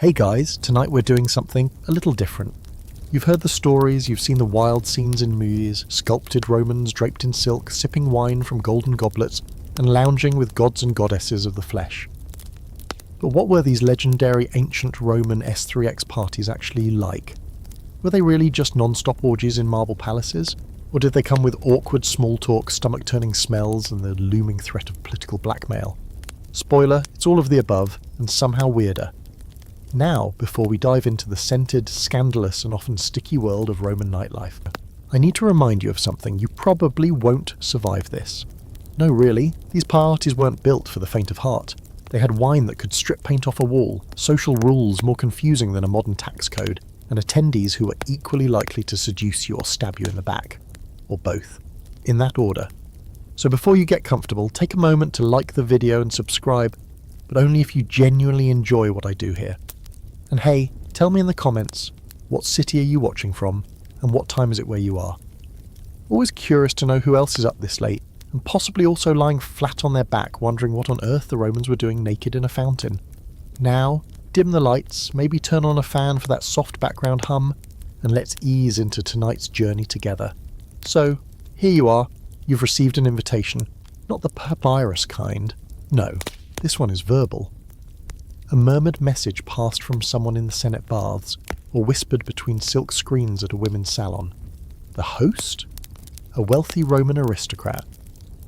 Hey guys, tonight we're doing something a little different. You've heard the stories, you've seen the wild scenes in movies, sculpted Romans draped in silk, sipping wine from golden goblets, and lounging with gods and goddesses of the flesh. But what were these legendary ancient Roman S3X parties actually like? Were they really just non-stop orgies in marble palaces? Or did they come with awkward small talk, stomach-turning smells, and the looming threat of political blackmail? Spoiler, it's all of the above, and somehow weirder. Now, before we dive into the scented, scandalous and often sticky world of Roman nightlife, I need to remind you of something. You probably won't survive this. No, really, these parties weren't built for the faint of heart. They had wine that could strip paint off a wall, social rules more confusing than a modern tax code, and attendees who were equally likely to seduce you or stab you in the back. Or both. In that order. So before you get comfortable, take a moment to like the video and subscribe, but only if you genuinely enjoy what I do here. And hey, tell me in the comments, what city are you watching from, and what time is it where you are? Always curious to know who else is up this late, and possibly also lying flat on their back wondering what on earth the Romans were doing naked in a fountain. Now, dim the lights, maybe turn on a fan for that soft background hum, and let's ease into tonight's journey together. So, here you are, you've received an invitation, not the papyrus kind. No, this one is verbal. A murmured message passed from someone in the Senate baths, or whispered between silk screens at a women's salon. The host? A wealthy Roman aristocrat,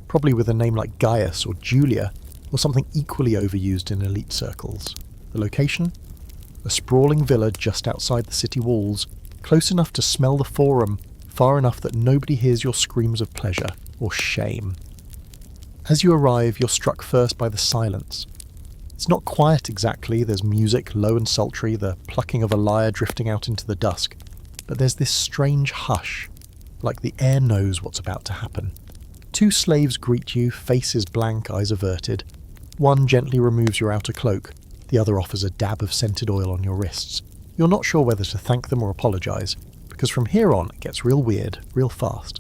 probably with a name like Gaius or Julia, or something equally overused in elite circles. The location? A sprawling villa just outside the city walls, close enough to smell the forum, far enough that nobody hears your screams of pleasure or shame. As you arrive, you're struck first by the silence. It's not quiet exactly, there's music, low and sultry, the plucking of a lyre drifting out into the dusk, but there's this strange hush, like the air knows what's about to happen. Two slaves greet you, faces blank, eyes averted. One gently removes your outer cloak, the other offers a dab of scented oil on your wrists. You're not sure whether to thank them or apologise, because from here on it gets real weird, real fast.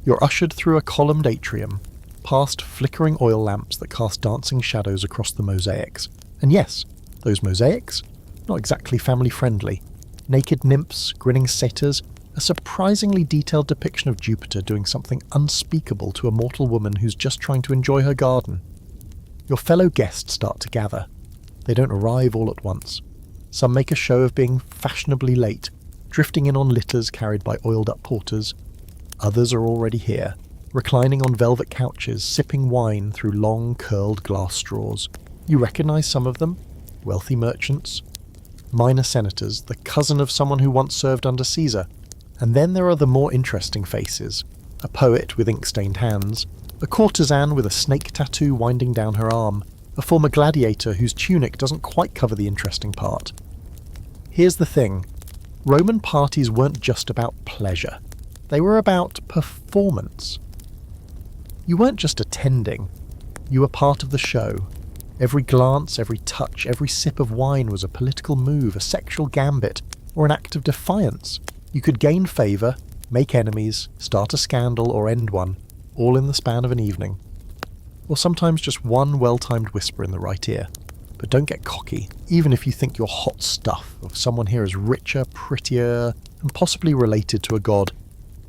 You're ushered through a columned atrium, past flickering oil lamps that cast dancing shadows across the mosaics. And yes, those mosaics? Not exactly family-friendly. Naked nymphs, grinning satyrs, a surprisingly detailed depiction of Jupiter doing something unspeakable to a mortal woman who's just trying to enjoy her garden. Your fellow guests start to gather. They don't arrive all at once. Some make a show of being fashionably late, drifting in on litters carried by oiled-up porters. Others are already here, reclining on velvet couches, sipping wine through long, curled glass straws. You recognise some of them? Wealthy merchants, minor senators, the cousin of someone who once served under Caesar. And then there are the more interesting faces. A poet with ink-stained hands, a courtesan with a snake tattoo winding down her arm, a former gladiator whose tunic doesn't quite cover the interesting part. Here's the thing. Roman parties weren't just about pleasure. They were about performance. You weren't just attending, you were part of the show. Every glance, every touch, every sip of wine was a political move, a sexual gambit, or an act of defiance. You could gain favour, make enemies, start a scandal or end one, all in the span of an evening. Or sometimes just one well-timed whisper in the right ear. But don't get cocky, even if you think you're hot stuff, or someone here is richer, prettier, and possibly related to a god,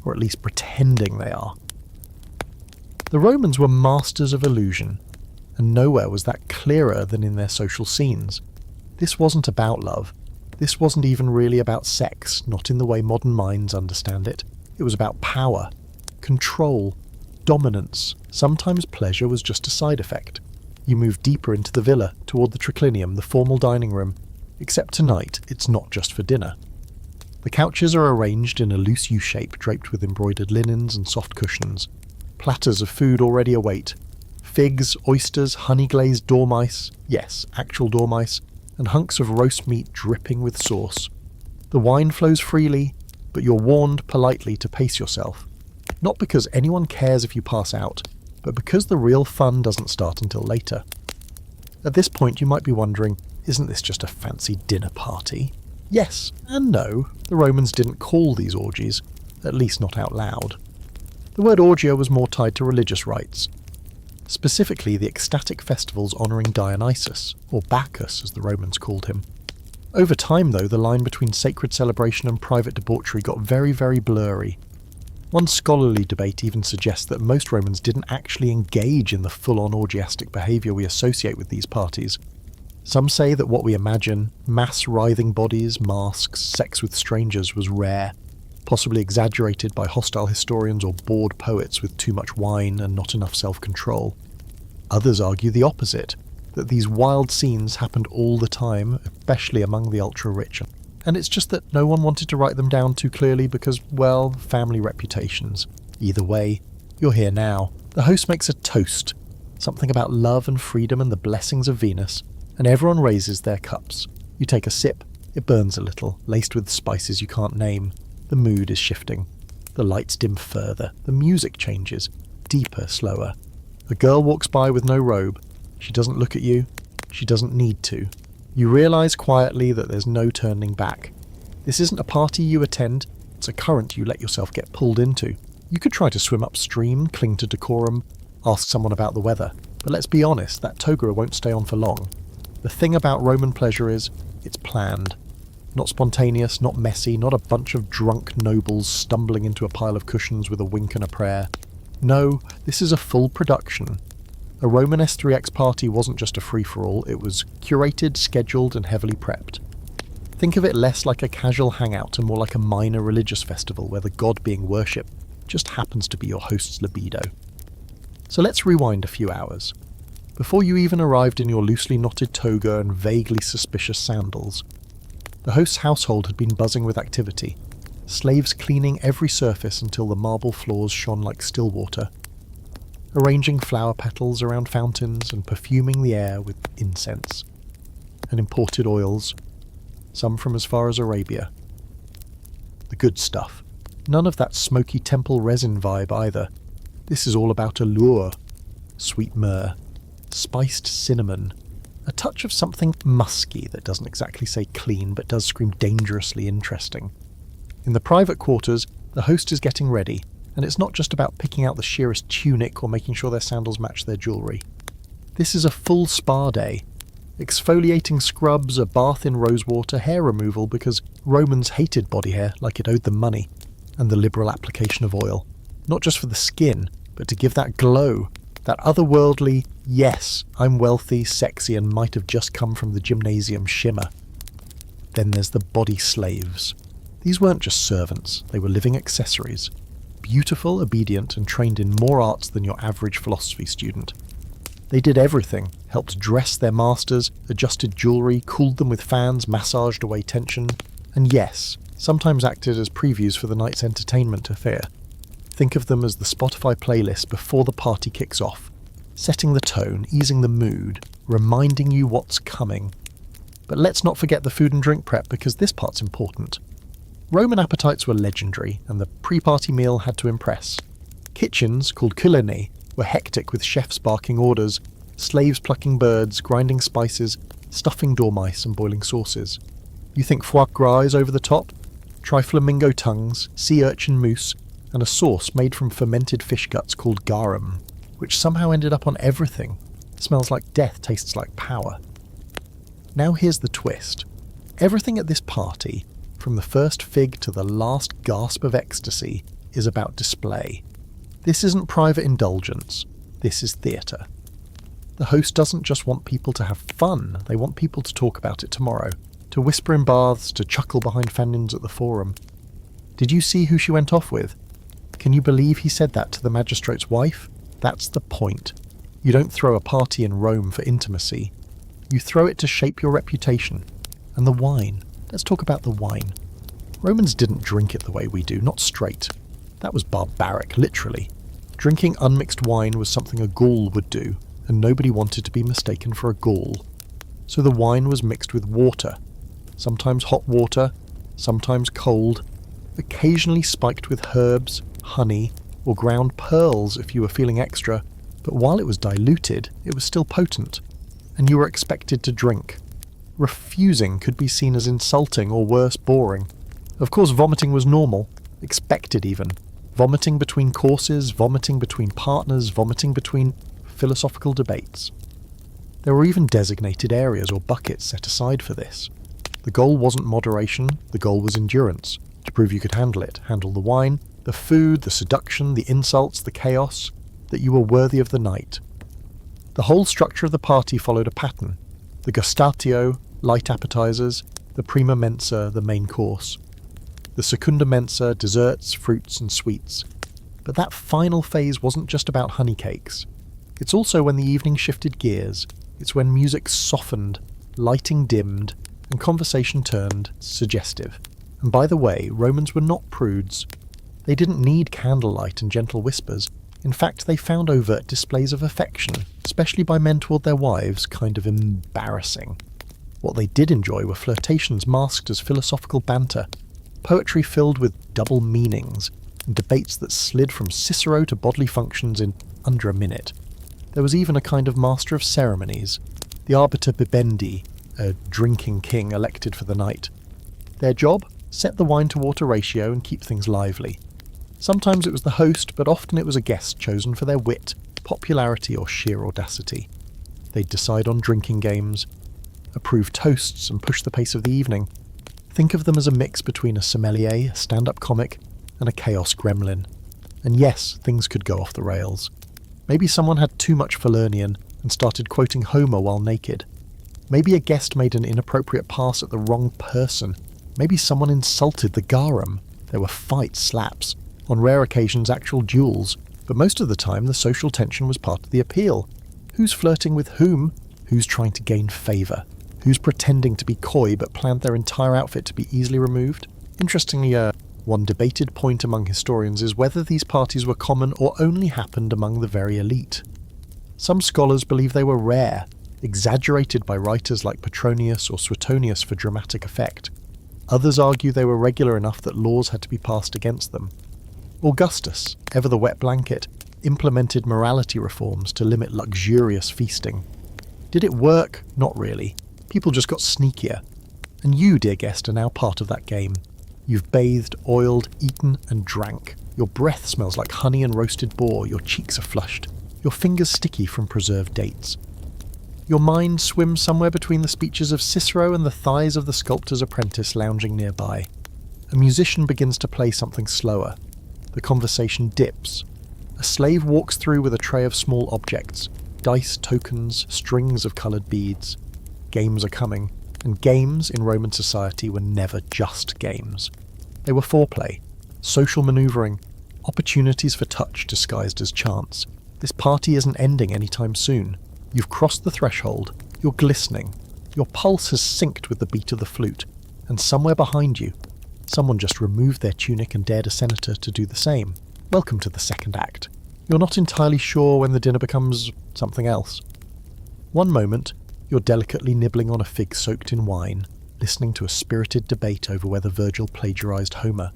or at least pretending they are. The Romans were masters of illusion, and nowhere was that clearer than in their social scenes. This wasn't about love. This wasn't even really about sex, not in the way modern minds understand it. It was about power, control, dominance. Sometimes pleasure was just a side effect. You move deeper into the villa, toward the triclinium, the formal dining room, except tonight it's not just for dinner. The couches are arranged in a loose U-shape draped with embroidered linens and soft cushions. Platters of food already await. Figs, oysters, honey-glazed dormice, yes, actual dormice, and hunks of roast meat dripping with sauce. The wine flows freely, but you're warned politely to pace yourself. Not because anyone cares if you pass out, but because the real fun doesn't start until later. At this point you might be wondering, isn't this just a fancy dinner party? Yes and no, the Romans didn't call these orgies, at least not out loud. The word orgia was more tied to religious rites, specifically the ecstatic festivals honouring Dionysus, or Bacchus as the Romans called him. Over time, though, the line between sacred celebration and private debauchery got very, very blurry. One scholarly debate even suggests that most Romans didn't actually engage in the full-on orgiastic behaviour we associate with these parties. Some say that what we imagine, mass writhing bodies, masks, sex with strangers, was rare, possibly exaggerated by hostile historians or bored poets with too much wine and not enough self-control. Others argue the opposite, that these wild scenes happened all the time, especially among the ultra-rich. And it's just that no one wanted to write them down too clearly because, well, family reputations. Either way, you're here now. The host makes a toast, something about love and freedom and the blessings of Venus, and everyone raises their cups. You take a sip, it burns a little, laced with spices you can't name. The mood is shifting. The lights dim further, the music changes, deeper, slower. A girl walks by with no robe. She doesn't look at you. She doesn't need to. You realise quietly that there's no turning back. This isn't a party you attend, it's a current you let yourself get pulled into. You could try to swim upstream, cling to decorum, ask someone about the weather, but let's be honest, that toga won't stay on for long. The thing about Roman pleasure is, it's planned. Not spontaneous, not messy, not a bunch of drunk nobles stumbling into a pile of cushions with a wink and a prayer. No, this is a full production. A Roman S3X party wasn't just a free-for-all, it was curated, scheduled, and heavily prepped. Think of it less like a casual hangout and more like a minor religious festival where the god being worshipped just happens to be your host's libido. So let's rewind a few hours. Before you even arrived in your loosely knotted toga and vaguely suspicious sandals, the host's household had been buzzing with activity, slaves cleaning every surface until the marble floors shone like still water, arranging flower petals around fountains and perfuming the air with incense and imported oils, some from as far as Arabia. The good stuff. None of that smoky temple resin vibe either. This is all about allure, sweet myrrh, spiced cinnamon, a touch of something musky that doesn't exactly say clean but does scream dangerously interesting. In the private quarters, the host is getting ready, and it's not just about picking out the sheerest tunic or making sure their sandals match their jewellery. This is a full spa day. Exfoliating scrubs, a bath in rosewater, hair removal because Romans hated body hair like it owed them money, and the liberal application of oil. Not just for the skin, but to give that glow, that otherworldly, yes, I'm wealthy, sexy, and might have just come from the gymnasium shimmer. Then there's the body slaves. These weren't just servants, they were living accessories. Beautiful, obedient, and trained in more arts than your average philosophy student. They did everything, helped dress their masters, adjusted jewellery, cooled them with fans, massaged away tension, and yes, sometimes acted as previews for the night's entertainment affair. Think of them as the Spotify playlist before the party kicks off, setting the tone, easing the mood, reminding you what's coming. But let's not forget the food and drink prep because this part's important. Roman appetites were legendary, and the pre-party meal had to impress. Kitchens, called courtesans, were hectic with chefs barking orders, slaves plucking birds, grinding spices, stuffing dormice and boiling sauces. You think foie gras is over the top? Try flamingo tongues, sea urchin mousse, and a sauce made from fermented fish guts called garum, which somehow ended up on everything. It smells like death, tastes like power. Now here's the twist. Everything at this party, from the first fig to the last gasp of ecstasy, is about display. This isn't private indulgence, this is theatre. The host doesn't just want people to have fun, they want people to talk about it tomorrow, to whisper in baths, to chuckle behind fan-ins at the forum. Did you see who she went off with? Can you believe he said that to the magistrate's wife? That's the point. You don't throw a party in Rome for intimacy. You throw it to shape your reputation. And the wine. Let's talk about the wine. Romans didn't drink it the way we do, not straight. That was barbaric, literally. Drinking unmixed wine was something a Gaul would do, and nobody wanted to be mistaken for a Gaul. So the wine was mixed with water. Sometimes hot water, sometimes cold, occasionally spiked with herbs, honey, or ground pearls if you were feeling extra, but while it was diluted, it was still potent, and you were expected to drink. Refusing could be seen as insulting or worse, boring. Of course, vomiting was normal, expected even. Vomiting between courses, vomiting between partners, vomiting between philosophical debates. There were even designated areas or buckets set aside for this. The The goal wasn't moderation, the goal was endurance, to prove you could handle it, handle the wine, the food, the seduction, the insults, the chaos, that you were worthy of the night. The whole structure of the party followed a pattern. The gustatio, light appetizers, the prima mensa, the main course. The secunda mensa, desserts, fruits and sweets. But that final phase wasn't just about honey cakes. It's also when the evening shifted gears. It's when music softened, lighting dimmed, and conversation turned suggestive. And by the way, Romans were not prudes. They didn't need candlelight and gentle whispers. In fact, they found overt displays of affection, especially by men toward their wives, kind of embarrassing. What they did enjoy were flirtations masked as philosophical banter, poetry filled with double meanings, and debates that slid from Cicero to bodily functions in under a minute. There was even a kind of master of ceremonies, the arbiter bibendi, a drinking king elected for the night. Their job? Set the wine-to-water ratio and keep things lively. Sometimes it was the host, but often it was a guest chosen for their wit, popularity or sheer audacity. They'd decide on drinking games, approve toasts and push the pace of the evening. Think of them as a mix between a sommelier, a stand-up comic, and a chaos gremlin. And yes, things could go off the rails. Maybe someone had too much Falernian and started quoting Homer while naked. Maybe a guest made an inappropriate pass at the wrong person. Maybe someone insulted the garum. There were fights, slaps, on rare occasions actual duels, but most of the time the social tension was part of the appeal. Who's flirting with whom? Who's trying to gain favour? Who's pretending to be coy but planned their entire outfit to be easily removed? Interestingly, one debated point among historians is whether these parties were common or only happened among the very elite. Some scholars believe they were rare, exaggerated by writers like Petronius or Suetonius for dramatic effect. Others argue they were regular enough that laws had to be passed against them. Augustus, ever the wet blanket, implemented morality reforms to limit luxurious feasting. Did it work? Not really. People just got sneakier. And you, dear guest, are now part of that game. You've bathed, oiled, eaten and drank. Your breath smells like honey and roasted boar, your cheeks are flushed, your fingers sticky from preserved dates. Your mind swims somewhere between the speeches of Cicero and the thighs of the sculptor's apprentice lounging nearby. A musician begins to play something slower. The conversation dips. A slave walks through with a tray of small objects, dice, tokens, strings of coloured beads. Games are coming, and games in Roman society were never just games. They were foreplay, social manoeuvring, opportunities for touch disguised as chance. This party isn't ending anytime soon. You've crossed the threshold, you're glistening, your pulse has synced with the beat of the flute, and somewhere behind you, someone just removed their tunic and dared a senator to do the same. Welcome to the second act. You're not entirely sure when the dinner becomes something else. One moment, you're delicately nibbling on a fig soaked in wine, listening to a spirited debate over whether Virgil plagiarized Homer.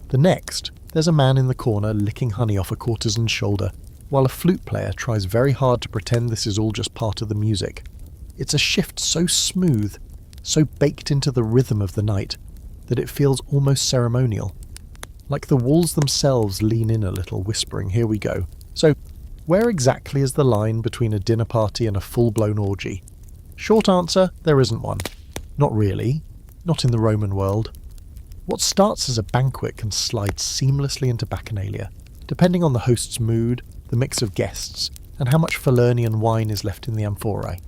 The next, there's a man in the corner licking honey off a courtesan's shoulder, while a flute player tries very hard to pretend this is all just part of the music. It's a shift so smooth, so baked into the rhythm of the night, that it feels almost ceremonial. Like the walls themselves lean in a little, whispering, "Here we go." So, where exactly is the line between a dinner party and a full-blown orgy? Short answer, there isn't one. Not really. Not in the Roman world. What starts as a banquet can slide seamlessly into bacchanalia, depending on the host's mood, the mix of guests, and how much Falernian wine is left in the amphorae.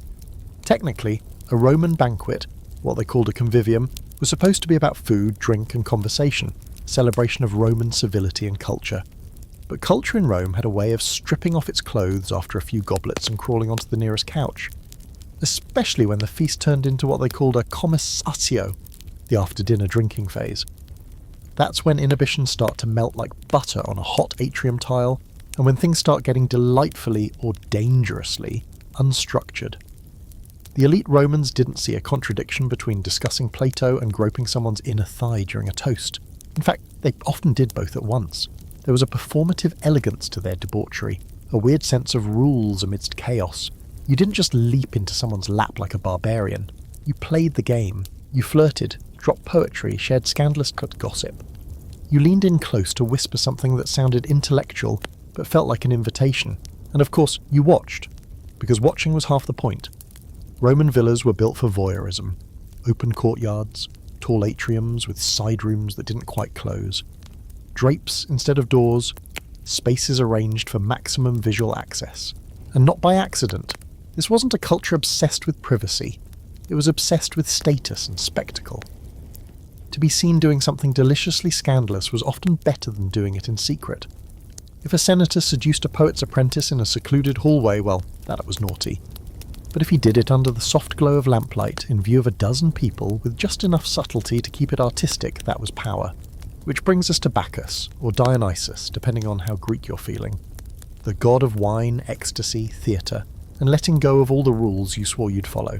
Technically, a Roman banquet, what they called a convivium, was supposed to be about food, drink and conversation, celebration of Roman civility and culture. But culture in Rome had a way of stripping off its clothes after a few goblets and crawling onto the nearest couch, especially when the feast turned into what they called a commissatio, the after-dinner drinking phase. That's when inhibitions start to melt like butter on a hot atrium tile, and when things start getting delightfully or dangerously unstructured. The elite Romans didn't see a contradiction between discussing Plato and groping someone's inner thigh during a toast. In fact, they often did both at once. There was a performative elegance to their debauchery, a weird sense of rules amidst chaos. You didn't just leap into someone's lap like a barbarian. You played the game. You flirted, dropped poetry, shared scandalous gossip. You leaned in close to whisper something that sounded intellectual but felt like an invitation. And of course, you watched, because watching was half the point. Roman villas were built for voyeurism. open courtyards, tall atriums with side rooms that didn't quite close. Drapes instead of doors, spaces arranged for maximum visual access. And not by accident. This wasn't a culture obsessed with privacy. It was obsessed with status and spectacle. To be seen doing something deliciously scandalous was often better than doing it in secret. If a senator seduced a poet's apprentice in a secluded hallway, well, that was naughty. But if he did it under the soft glow of lamplight in view of a dozen people with just enough subtlety to keep it artistic, that was power. Which brings us to Bacchus, or Dionysus, depending on how Greek you're feeling. The god of wine, ecstasy, theatre, and letting go of all the rules you swore you'd follow.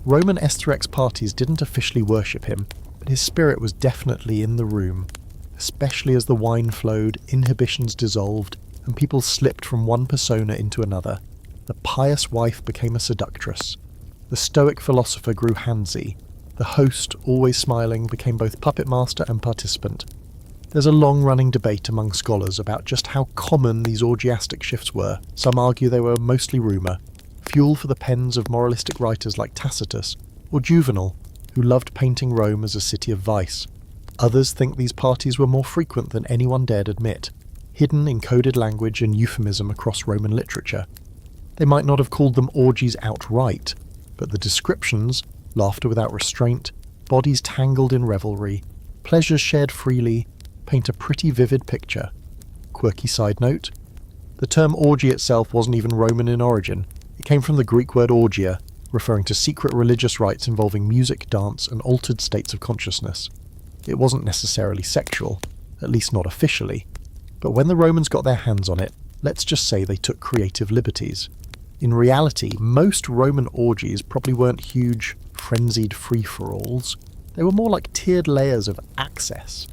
Roman Aestherex parties didn't officially worship him, but his spirit was definitely in the room, especially as the wine flowed, inhibitions dissolved, and people slipped from one persona into another. The pious wife became a seductress. The stoic philosopher grew handsy. The host, always smiling, became both puppet master and participant. There's a long-running debate among scholars about just how common these orgiastic shifts were. Some argue they were mostly rumour, fuel for the pens of moralistic writers like Tacitus, or Juvenal, who loved painting Rome as a city of vice. Others think these parties were more frequent than anyone dared admit, hidden in coded language and euphemism across Roman literature. They might not have called them orgies outright, but the descriptions, laughter without restraint, bodies tangled in revelry, pleasures shared freely, paint a pretty vivid picture. Quirky side note, the term orgy itself wasn't even Roman in origin. It came from the Greek word orgia, referring to secret religious rites involving music, dance, and altered states of consciousness. It wasn't necessarily sexual, at least not officially, but when the Romans got their hands on it, let's just say they took creative liberties. In reality, most Roman orgies probably weren't huge, frenzied free-for-alls. They were more like tiered layers of access.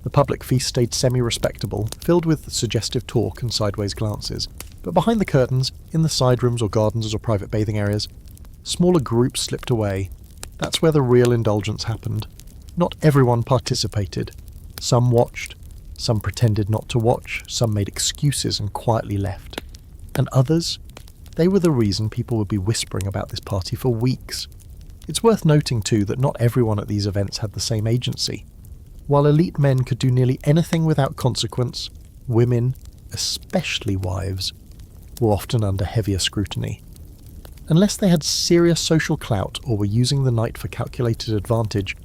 The public feast stayed semi-respectable, filled with suggestive talk and sideways glances, but behind the curtains, in the side rooms or gardens or private bathing areas, smaller groups slipped away. That's where the real indulgence happened. Not everyone participated. Some watched, some pretended not to watch, some made excuses and quietly left. And others? They were the reason people would be whispering about this party for weeks. It's worth noting too that not everyone at these events had the same agency. While elite men could do nearly anything without consequence, women, especially wives, were often under heavier scrutiny. Unless they had serious social clout or were using the night for calculated advantage,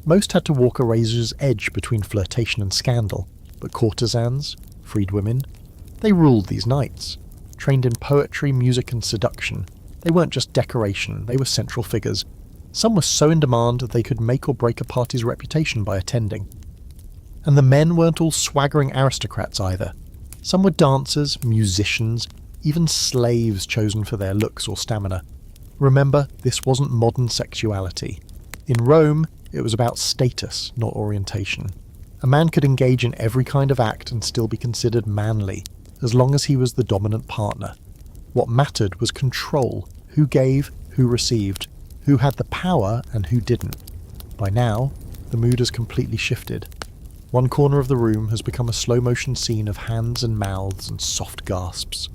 most had to walk a razor's edge between flirtation and scandal. But courtesans, freedwomen, they ruled these nights. Trained in poetry, music and seduction. They weren't just decoration, they were central figures. Some were so in demand that they could make or break a party's reputation by attending. And the men weren't all swaggering aristocrats either. Some were dancers, musicians, even slaves chosen for their looks or stamina. Remember, this wasn't modern sexuality. In Rome, it was about status, not orientation. A man could engage in every kind of act and still be considered manly, as long as he was the dominant partner. What mattered was control, who gave, who received, who had the power and who didn't. By now, the mood has completely shifted. One corner of the room has become a slow-motion scene of hands and mouths and soft gasps.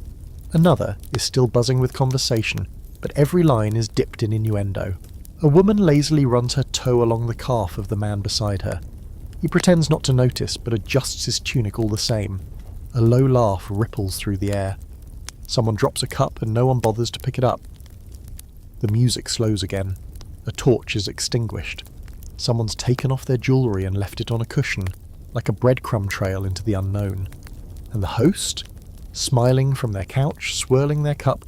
Another is still buzzing with conversation, but every line is dipped in innuendo. A woman lazily runs her toe along the calf of the man beside her. He pretends not to notice, but adjusts his tunic all the same. A low laugh ripples through the air. Someone drops a cup and no one bothers to pick it up. The music slows again. A torch is extinguished. Someone's taken off their jewellery and left it on a cushion, like a breadcrumb trail into the unknown. And the host? Smiling from their couch, swirling their cup,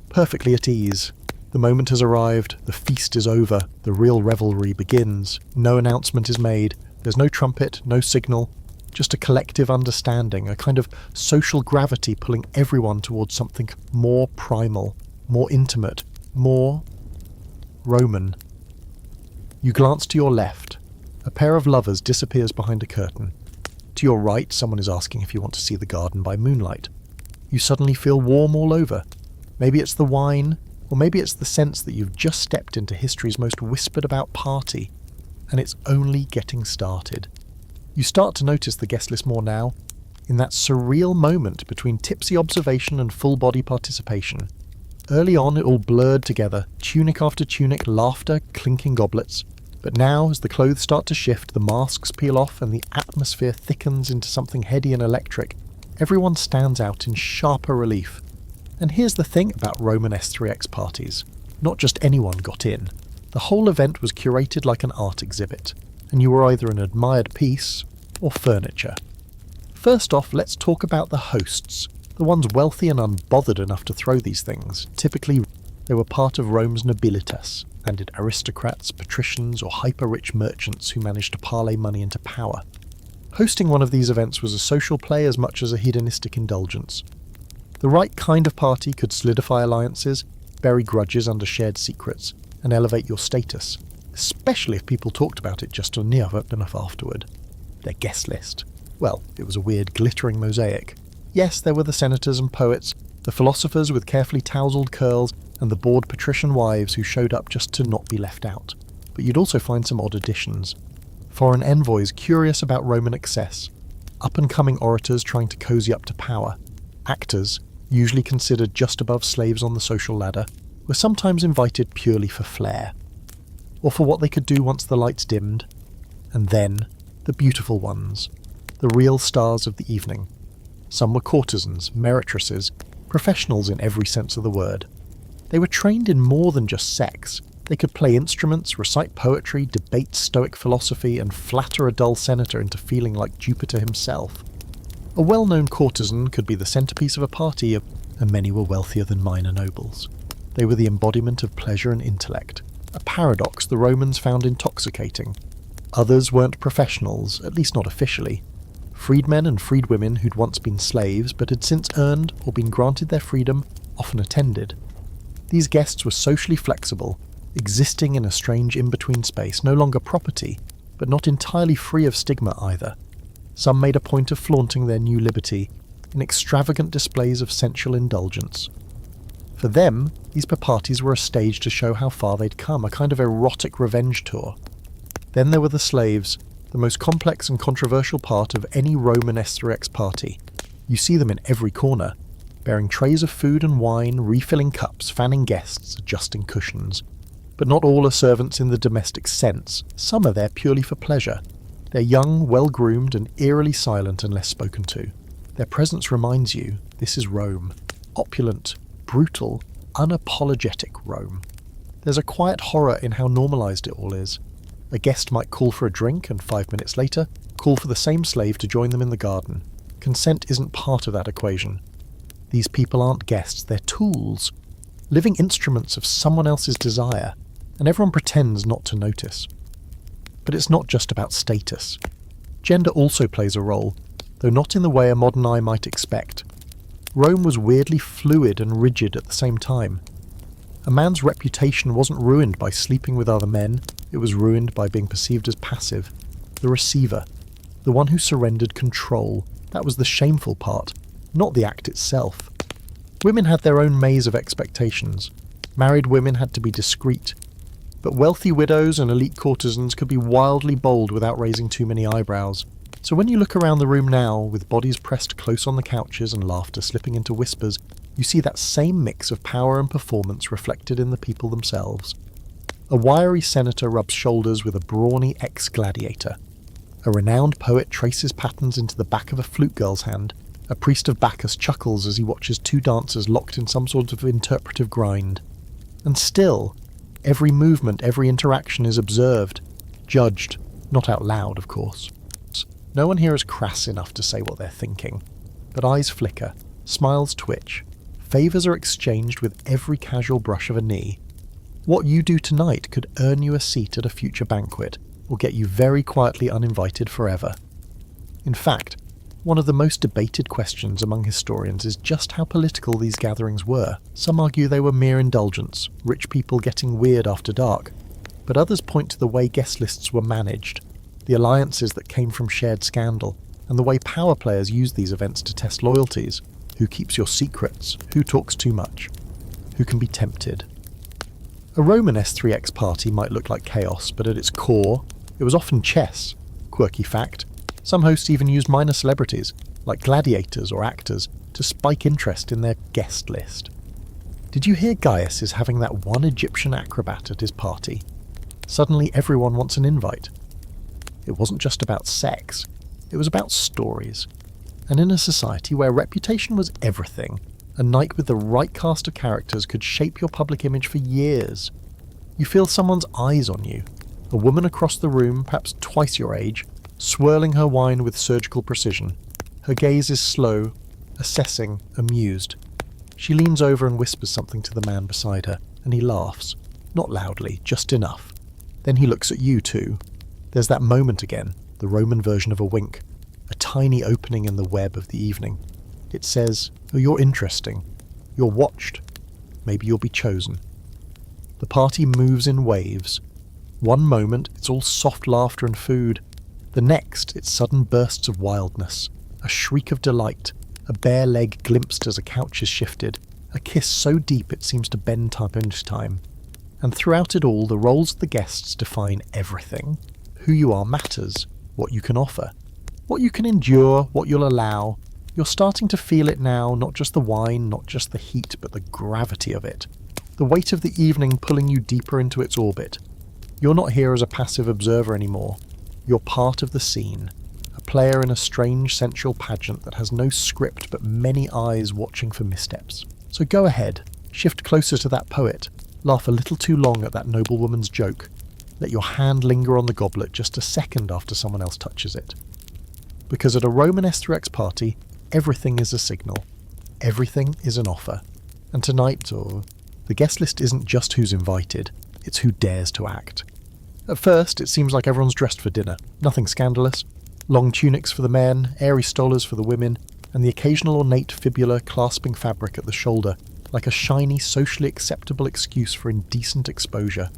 perfectly at ease. The moment has arrived, the feast is over, the real revelry begins. No announcement is made, there's no trumpet, no signal, just a collective understanding, a kind of social gravity pulling everyone towards something more primal, more intimate, more Roman. You glance to your left. A pair of lovers disappears behind a curtain. To your right, someone is asking if you want to see the garden by moonlight. You suddenly feel warm all over. Maybe it's the wine, or maybe it's the sense that you've just stepped into history's most whispered about party, and it's only getting started. You start to notice the guest list more now, in that surreal moment between tipsy observation and full-body participation. Early on it all blurred together, tunic after tunic, laughter, clinking goblets. But now, as the clothes start to shift, the masks peel off and the atmosphere thickens into something heady and electric, everyone stands out in sharper relief. And here's the thing about Roman S3X parties. Not just anyone got in. The whole event was curated like an art exhibit, and you were either an admired piece or furniture. First off, let's talk about the hosts, the ones wealthy and unbothered enough to throw these things. Typically, they were part of Rome's nobilitas, landed aristocrats, patricians, or hyper-rich merchants who managed to parlay money into power. Hosting one of these events was a social play as much as a hedonistic indulgence. The right kind of party could solidify alliances, bury grudges under shared secrets, and elevate your status, especially if people talked about it just near enough afterward. Their guest list. Well, it was a weird glittering mosaic. Yes, there were the senators and poets, the philosophers with carefully tousled curls, and the bored patrician wives who showed up just to not be left out. But you'd also find some odd additions. Foreign envoys curious about Roman excess, up-and-coming orators trying to cozy up to power, actors, usually considered just above slaves on the social ladder, were sometimes invited purely for flair, or for what they could do once the lights dimmed. And then, the beautiful ones, the real stars of the evening. Some were courtesans, meritresses, professionals in every sense of the word. They were trained in more than just sex. They could play instruments, recite poetry, debate Stoic philosophy, and flatter a dull senator into feeling like Jupiter himself. A well-known courtesan could be the centerpiece of a party, and many were wealthier than minor nobles. They were the embodiment of pleasure and intellect, a paradox the Romans found intoxicating. Others weren't professionals, at least not officially. Freedmen and freedwomen who'd once been slaves but had since earned or been granted their freedom often attended. These guests were socially flexible, existing in a strange in-between space, no longer property, but not entirely free of stigma either. Some made a point of flaunting their new liberty in extravagant displays of sensual indulgence. For them, these parties were a stage to show how far they'd come, a kind of erotic revenge tour. Then there were the slaves, the most complex and controversial part of any Roman S3X party. You see them in every corner, bearing trays of food and wine, refilling cups, fanning guests, adjusting cushions. But not all are servants in the domestic sense. Some are there purely for pleasure. They're young, well-groomed, and eerily silent unless spoken to. Their presence reminds you, this is Rome. Opulent, brutal, unapologetic Rome. There's a quiet horror in how normalized it all is. A guest might call for a drink and 5 minutes later, call for the same slave to join them in the garden. Consent isn't part of that equation. These people aren't guests, they're tools. Living instruments of someone else's desire, and everyone pretends not to notice. But it's not just about status. Gender also plays a role, though not in the way a modern eye might expect. Rome was weirdly fluid and rigid at the same time. A man's reputation wasn't ruined by sleeping with other men, it was ruined by being perceived as passive. The receiver. The one who surrendered control. That was the shameful part, not the act itself. Women had their own maze of expectations. Married women had to be discreet. But wealthy widows and elite courtesans could be wildly bold without raising too many eyebrows. So when you look around the room now, with bodies pressed close on the couches and laughter slipping into whispers, you see that same mix of power and performance reflected in the people themselves. A wiry senator rubs shoulders with a brawny ex-gladiator. A renowned poet traces patterns into the back of a flute girl's hand. A priest of Bacchus chuckles as he watches two dancers locked in some sort of interpretive grind. And still, every movement, every interaction is observed, judged, not out loud, of course. No one here is crass enough to say what they're thinking, but eyes flicker, smiles twitch, favours are exchanged with every casual brush of a knee. What you do tonight could earn you a seat at a future banquet, or get you very quietly uninvited forever. In fact, one of the most debated questions among historians is just how political these gatherings were. Some argue they were mere indulgence, rich people getting weird after dark, but others point to the way guest lists were managed, the alliances that came from shared scandal, and the way power players used these events to test loyalties. Who keeps your secrets? Who talks too much? Who can be tempted? A Roman S3X party might look like chaos, but at its core, it was often chess. Quirky fact, some hosts even used minor celebrities, like gladiators or actors, to spike interest in their guest list. Did you hear Gaius is having that one Egyptian acrobat at his party? Suddenly everyone wants an invite. It wasn't just about sex, it was about stories. And in a society where reputation was everything, a night with the right cast of characters could shape your public image for years. You feel someone's eyes on you. A woman across the room, perhaps twice your age, swirling her wine with surgical precision. Her gaze is slow, assessing, amused. She leans over and whispers something to the man beside her, and he laughs. Not loudly, just enough. Then he looks at you too. There's that moment again, the Roman version of a wink. A tiny opening in the web of the evening. It says, "Oh, you're interesting. You're watched. Maybe you'll be chosen." The party moves in waves. One moment, it's all soft laughter and food. The next, it's sudden bursts of wildness. A shriek of delight. A bare leg glimpsed as a couch is shifted. A kiss so deep it seems to bend time into time. And throughout it all, the roles of the guests define everything. Who you are matters. What you can offer. What you can endure, what you'll allow. You're starting to feel it now, not just the wine, not just the heat, but the gravity of it. The weight of the evening pulling you deeper into its orbit. You're not here as a passive observer anymore. You're part of the scene. A player in a strange sensual pageant that has no script but many eyes watching for missteps. So go ahead, shift closer to that poet, laugh a little too long at that noblewoman's joke. Let your hand linger on the goblet just a second after someone else touches it. Because at a Roman S3X party, everything is a signal. Everything is an offer. And tonight, the guest list isn't just who's invited, it's who dares to act. At first, it seems like everyone's dressed for dinner. Nothing scandalous. Long tunics for the men, airy stolas for the women, and the occasional ornate fibula clasping fabric at the shoulder, like a shiny, socially acceptable excuse for indecent exposure.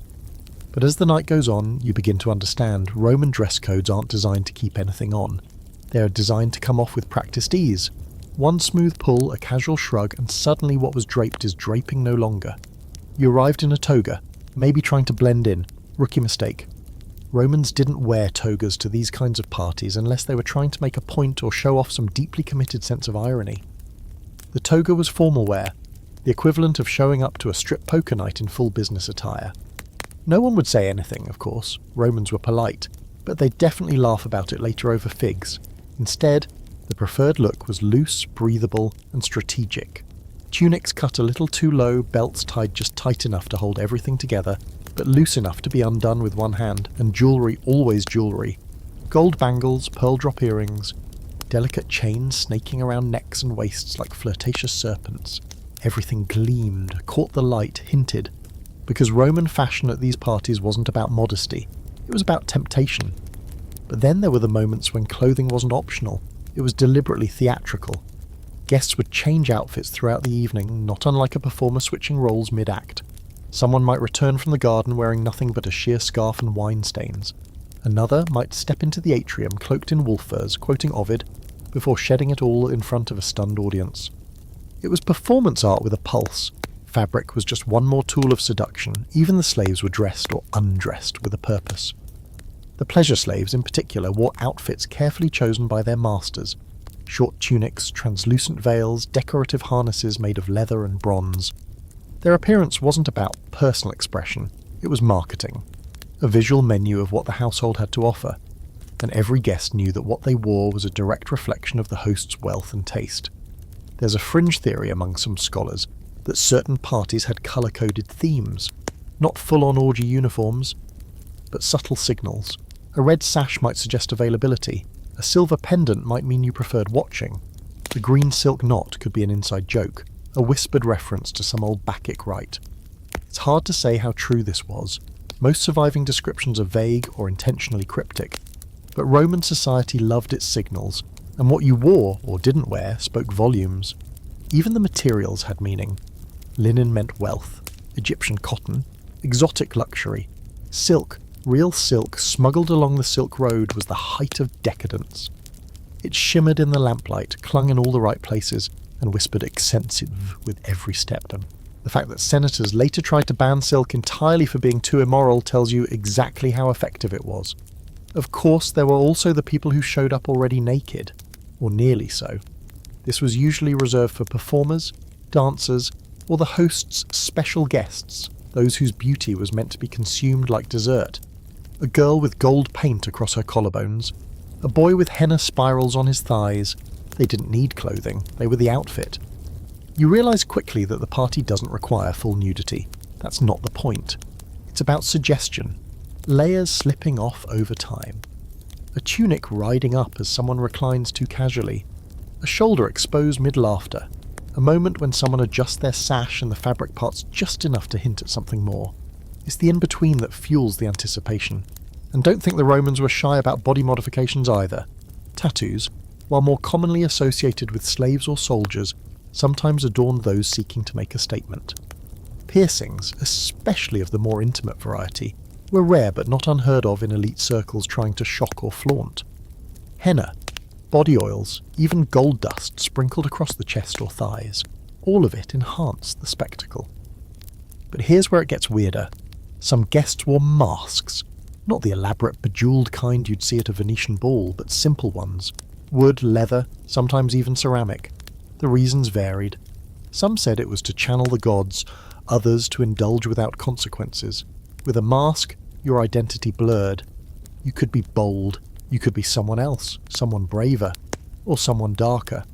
But as the night goes on, you begin to understand Roman dress codes aren't designed to keep anything on. They are designed to come off with practiced ease. One smooth pull, a casual shrug, and suddenly what was draped is draping no longer. You arrived in a toga, maybe trying to blend in. Rookie mistake. Romans didn't wear togas to these kinds of parties unless they were trying to make a point or show off some deeply committed sense of irony. The toga was formal wear, the equivalent of showing up to a strip poker night in full business attire. No one would say anything, of course. Romans were polite, but they'd definitely laugh about it later over figs. Instead, the preferred look was loose, breathable, and strategic. Tunics cut a little too low, belts tied just tight enough to hold everything together, but loose enough to be undone with one hand, and jewellery always jewellery. Gold bangles, pearl drop earrings, delicate chains snaking around necks and waists like flirtatious serpents. Everything gleamed, caught the light, hinted. Because Roman fashion at these parties wasn't about modesty, it was about temptation. But then there were the moments when clothing wasn't optional, it was deliberately theatrical. Guests would change outfits throughout the evening, not unlike a performer switching roles mid-act. Someone might return from the garden wearing nothing but a sheer scarf and wine stains. Another might step into the atrium cloaked in wolf furs, quoting Ovid, before shedding it all in front of a stunned audience. It was performance art with a pulse. Fabric was just one more tool of seduction. Even the slaves were dressed or undressed with a purpose. The pleasure slaves in particular wore outfits carefully chosen by their masters. Short tunics, translucent veils, decorative harnesses made of leather and bronze. Their appearance wasn't about personal expression, it was marketing. A visual menu of what the household had to offer. And every guest knew that what they wore was a direct reflection of the host's wealth and taste. There's a fringe theory among some scholars that certain parties had colour-coded themes. Not full-on orgy uniforms, but subtle signals. A red sash might suggest availability. A silver pendant might mean you preferred watching. The green silk knot could be an inside joke, a whispered reference to some old Bacchic rite. It's hard to say how true this was. Most surviving descriptions are vague or intentionally cryptic. But Roman society loved its signals, and what you wore or didn't wear spoke volumes. Even the materials had meaning. Linen meant wealth, Egyptian cotton, exotic luxury. Silk, real silk smuggled along the Silk Road was the height of decadence. It shimmered in the lamplight, clung in all the right places, and whispered extensive with every step. The fact that senators later tried to ban silk entirely for being too immoral tells you exactly how effective it was. Of course, there were also the people who showed up already naked, or nearly so. This was usually reserved for performers, dancers, or the host's special guests, those whose beauty was meant to be consumed like dessert. A girl with gold paint across her collarbones, a boy with henna spirals on his thighs. They didn't need clothing, they were the outfit. You realise quickly that the party doesn't require full nudity. That's not the point. It's about suggestion, layers slipping off over time. A tunic riding up as someone reclines too casually, a shoulder exposed mid-laughter, a moment when someone adjusts their sash and the fabric parts just enough to hint at something more. It's the in-between that fuels the anticipation. And don't think the Romans were shy about body modifications either. Tattoos, while more commonly associated with slaves or soldiers, sometimes adorned those seeking to make a statement. Piercings, especially of the more intimate variety, were rare but not unheard of in elite circles trying to shock or flaunt. Henna, body oils, even gold dust sprinkled across the chest or thighs, all of it enhanced the spectacle. But here's where it gets weirder. Some guests wore masks, not the elaborate bejewelled kind you'd see at a Venetian ball, but simple ones. Wood, leather, sometimes even ceramic. The reasons varied. Some said it was to channel the gods, others to indulge without consequences. With a mask, your identity blurred. You could be bold, you could be someone else, someone braver, or someone darker.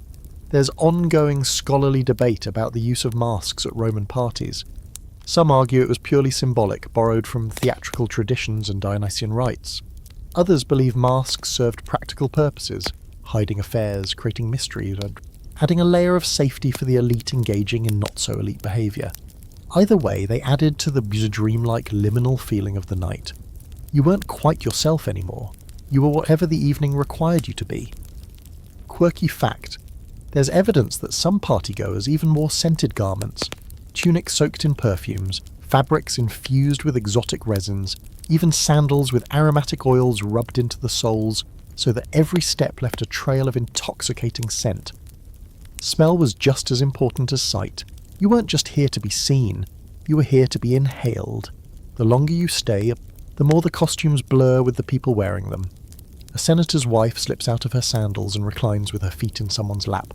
There's ongoing scholarly debate about the use of masks at Roman parties. Some argue it was purely symbolic, borrowed from theatrical traditions and Dionysian rites. Others believe masks served practical purposes, hiding affairs, creating mystery, and adding a layer of safety for the elite engaging in not-so-elite behaviour. Either way, they added to the dreamlike liminal feeling of the night. You weren't quite yourself anymore. You were whatever the evening required you to be. Quirky fact: there's evidence that some partygoers even wore scented garments, tunics soaked in perfumes, fabrics infused with exotic resins, even sandals with aromatic oils rubbed into the soles, so that every step left a trail of intoxicating scent. Smell was just as important as sight. You weren't just here to be seen, you were here to be inhaled. The longer you stay, the more the costumes blur with the people wearing them. A senator's wife slips out of her sandals and reclines with her feet in someone's lap.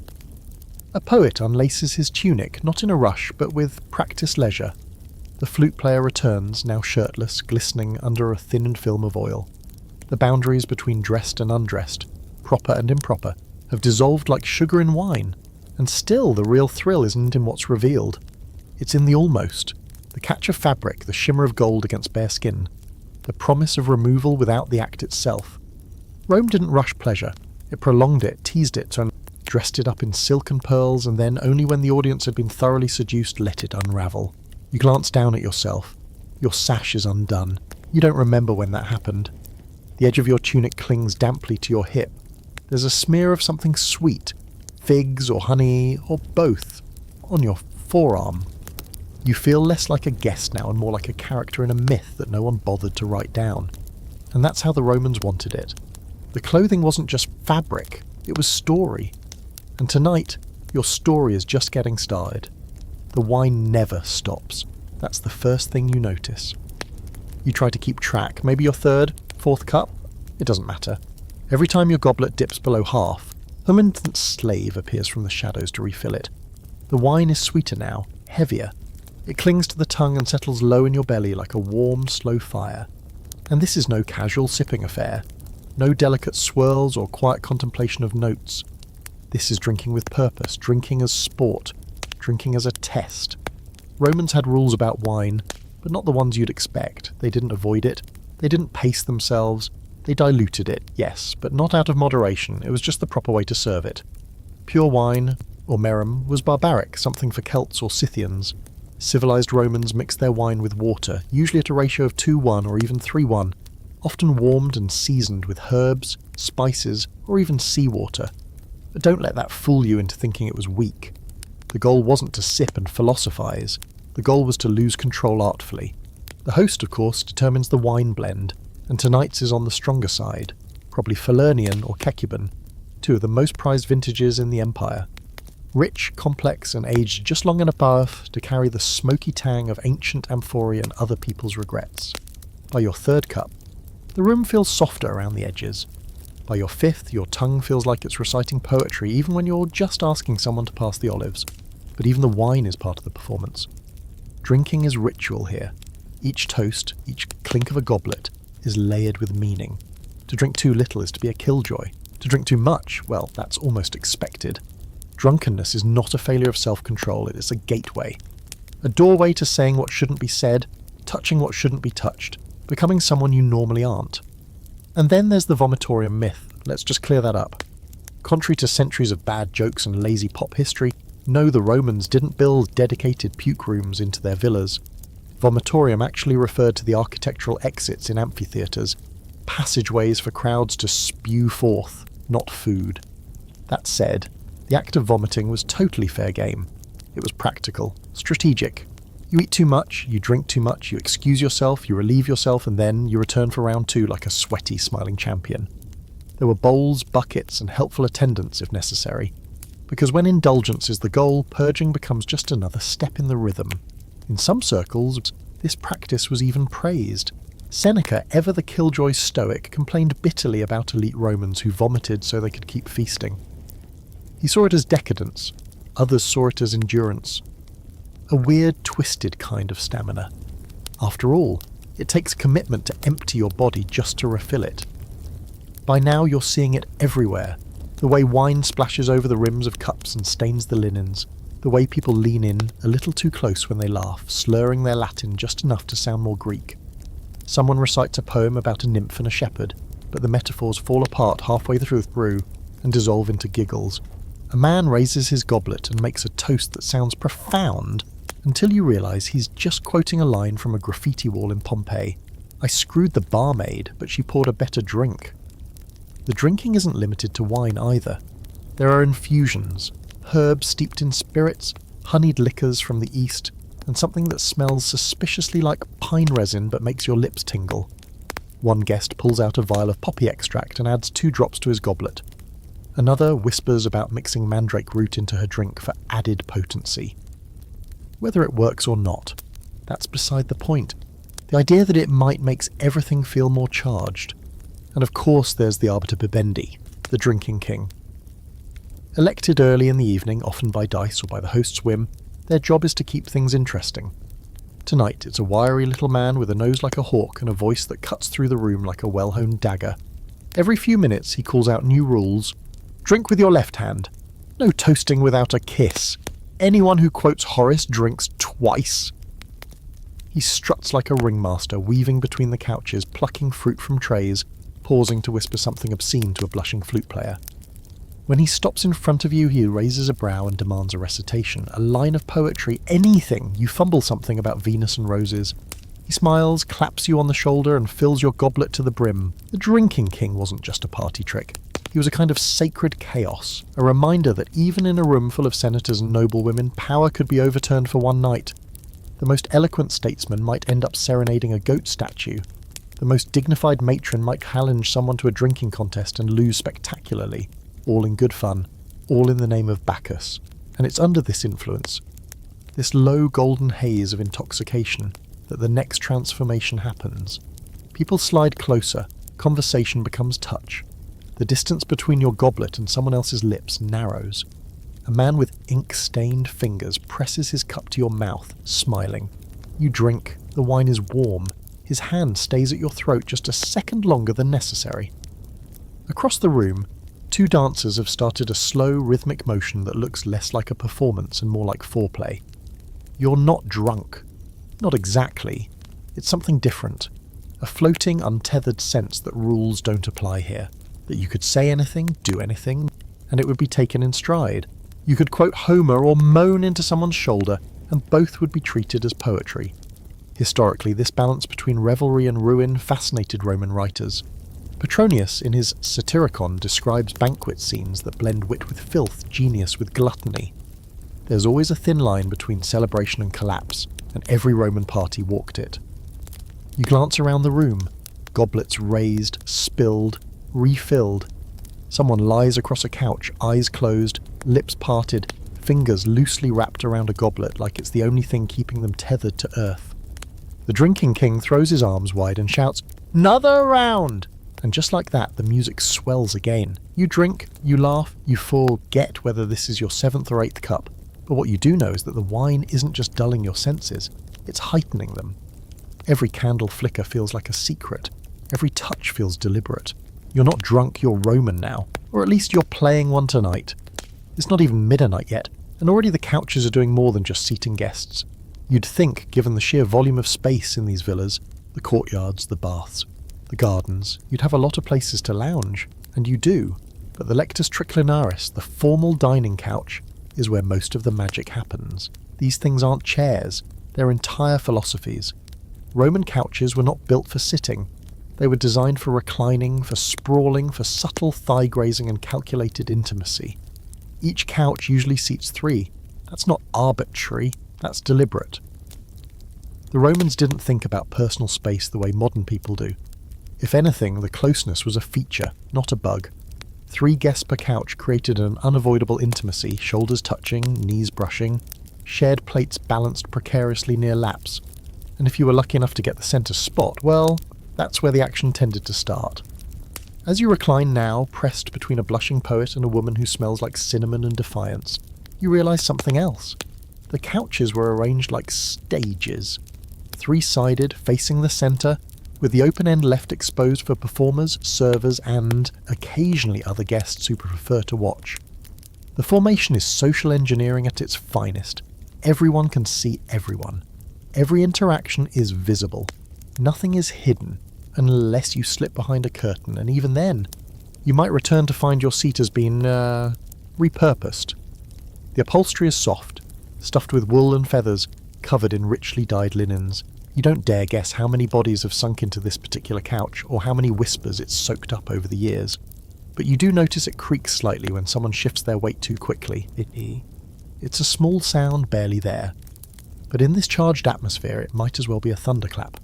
A poet unlaces his tunic, not in a rush, but with practiced leisure. The flute player returns, now shirtless, glistening under a thin film of oil. The boundaries between dressed and undressed, proper and improper, have dissolved like sugar in wine, and still the real thrill isn't in what's revealed. It's in the almost, the catch of fabric, the shimmer of gold against bare skin, the promise of removal without the act itself. Rome didn't rush pleasure. It prolonged it, teased it, and dressed it up in silk and pearls, and then, only when the audience had been thoroughly seduced, let it unravel. You glance down at yourself. Your sash is undone. You don't remember when that happened. The edge of your tunic clings damply to your hip. There's a smear of something sweet, figs or honey, or both, on your forearm. You feel less like a guest now and more like a character in a myth that no one bothered to write down. And that's how the Romans wanted it. The clothing wasn't just fabric, it was story. And tonight, your story is just getting started. The wine never stops. That's the first thing you notice. You try to keep track, maybe your third, fourth cup? It doesn't matter. Every time your goblet dips below half, a militant slave appears from the shadows to refill it. The wine is sweeter now, heavier. It clings to the tongue and settles low in your belly like a warm, slow fire. And this is no casual sipping affair. No delicate swirls or quiet contemplation of notes. This is drinking with purpose, drinking as sport, drinking as a test. Romans had rules about wine, but not the ones you'd expect. They didn't avoid it. They didn't pace themselves. They diluted it, yes, but not out of moderation. It was just the proper way to serve it. Pure wine, or merum, was barbaric, something for Celts or Scythians. Civilized Romans mixed their wine with water, usually at a ratio of 2:1 or even 3:1, often warmed and seasoned with herbs, spices, or even seawater. But don't let that fool you into thinking it was weak. The goal wasn't to sip and philosophize. The goal was to lose control artfully. The host, of course, determines the wine blend, and tonight's is on the stronger side, probably Falernian or Kecuban, two of the most prized vintages in the empire. Rich, complex, and aged just long enough to carry the smoky tang of ancient amphorae and other people's regrets. By your third cup, the room feels softer around the edges. By your fifth, your tongue feels like it's reciting poetry even when you're just asking someone to pass the olives. but even the wine is part of the performance. Drinking is ritual here. Each toast, each clink of a goblet, is layered with meaning. To drink too little is to be a killjoy. To drink too much, well, that's almost expected. Drunkenness is not a failure of self-control, it is a gateway. A doorway to saying what shouldn't be said, touching what shouldn't be touched, becoming someone you normally aren't. And then there's the vomitorium myth. Let's just clear that up. Contrary to centuries of bad jokes and lazy pop history, no, the Romans didn't build dedicated puke rooms into their villas. Vomitorium actually referred to the architectural exits in amphitheatres, passageways for crowds to spew forth, not food. That said, the act of vomiting was totally fair game. It was practical, strategic. You eat too much, you drink too much, you excuse yourself, you relieve yourself, and then you return for round two like a sweaty, smiling champion. There were bowls, buckets, and helpful attendants if necessary. Because when indulgence is the goal, purging becomes just another step in the rhythm. In some circles, this practice was even praised. Seneca, ever the killjoy stoic, complained bitterly about elite Romans who vomited so they could keep feasting. He saw it as decadence. Others saw it as endurance. A weird, twisted kind of stamina. After all, it takes commitment to empty your body just to refill it. By now you're seeing it everywhere. The way wine splashes over the rims of cups and stains the linens. The way people lean in a little too close when they laugh, slurring their Latin just enough to sound more Greek. Someone recites a poem about a nymph and a shepherd, but the metaphors fall apart halfway through the brew and dissolve into giggles. A man raises his goblet and makes a toast that sounds profound until you realise he's just quoting a line from a graffiti wall in Pompeii. I screwed the barmaid, but she poured a better drink. The drinking isn't limited to wine either. There are infusions, herbs steeped in spirits, honeyed liquors from the east, and something that smells suspiciously like pine resin but makes your lips tingle. One guest pulls out a vial of poppy extract and adds 2 drops to his goblet. Another whispers about mixing mandrake root into her drink for added potency. Whether it works or not, that's beside the point. The idea that it might makes everything feel more charged. And of course there's the arbiter bibendi, the drinking king. Elected early in the evening, often by dice or by the host's whim, their job is to keep things interesting. Tonight it's a wiry little man with a nose like a hawk and a voice that cuts through the room like a well-honed dagger. Every few minutes he calls out new rules. Drink with your left hand. No toasting without a kiss. Anyone who quotes Horace drinks twice. He struts like a ringmaster, weaving between the couches, plucking fruit from trays, pausing to whisper something obscene to a blushing flute player. When he stops in front of you, he raises a brow and demands a recitation, a line of poetry, anything. You fumble something about Venus and roses. He smiles, claps you on the shoulder, and fills your goblet to the brim. The drinking king wasn't just a party trick. He was a kind of sacred chaos, a reminder that even in a room full of senators and noblewomen, power could be overturned for one night. The most eloquent statesman might end up serenading a goat statue. The most dignified matron might challenge someone to a drinking contest and lose spectacularly. All in good fun, all in the name of Bacchus. And it's under this influence, this low golden haze of intoxication, that the next transformation happens. People slide closer, conversation becomes touch. The distance between your goblet and someone else's lips narrows. A man with ink-stained fingers presses his cup to your mouth, smiling. You drink, the wine is warm. His hand stays at your throat just a second longer than necessary. Across the room, 2 dancers have started a slow, rhythmic motion that looks less like a performance and more like foreplay. You're not drunk. Not exactly. It's something different. A floating, untethered sense that rules don't apply here. That you could say anything, do anything, and it would be taken in stride. You could quote Homer or moan into someone's shoulder, and both would be treated as poetry. Historically, this balance between revelry and ruin fascinated Roman writers. Petronius, in his Satyricon, describes banquet scenes that blend wit with filth, genius with gluttony. There's always a thin line between celebration and collapse, and every Roman party walked it. You glance around the room, goblets raised, spilled, refilled. Someone lies across a couch, eyes closed, lips parted, fingers loosely wrapped around a goblet like it's the only thing keeping them tethered to earth. The drinking king throws his arms wide and shouts, "Another round!" And just like that, the music swells again. You drink, you laugh, you forget whether this is your 7th or 8th cup. But what you do know is that the wine isn't just dulling your senses, it's heightening them. Every candle flicker feels like a secret. Every touch feels deliberate. You're not drunk, you're Roman now. Or at least you're playing one tonight. It's not even midnight yet, and already the couches are doing more than just seating guests. You'd think, given the sheer volume of space in these villas, the courtyards, the baths, the gardens, you'd have a lot of places to lounge. And you do. But the lectus triclinaris, the formal dining couch, is where most of the magic happens. These things aren't chairs, they're entire philosophies. Roman couches were not built for sitting. They were designed for reclining, for sprawling, for subtle thigh grazing and calculated intimacy. Each couch usually seats 3. That's not arbitrary, that's deliberate. The Romans didn't think about personal space the way modern people do. If anything, the closeness was a feature, not a bug. 3 guests per couch created an unavoidable intimacy, shoulders touching, knees brushing, shared plates balanced precariously near laps. And if you were lucky enough to get the centre spot, well, that's where the action tended to start. As you recline now, pressed between a blushing poet and a woman who smells like cinnamon and defiance, you realise something else. The couches were arranged like stages, 3-sided, facing the centre, with the open end left exposed for performers, servers, and, occasionally, other guests who prefer to watch. The formation is social engineering at its finest. Everyone can see everyone. Every interaction is visible. Nothing is hidden, unless you slip behind a curtain, and even then, you might return to find your seat has been, repurposed. The upholstery is soft, stuffed with wool and feathers, covered in richly dyed linens. You don't dare guess how many bodies have sunk into this particular couch, or how many whispers it's soaked up over the years. But you do notice it creaks slightly when someone shifts their weight too quickly. It's a small sound barely there. But in this charged atmosphere, it might as well be a thunderclap.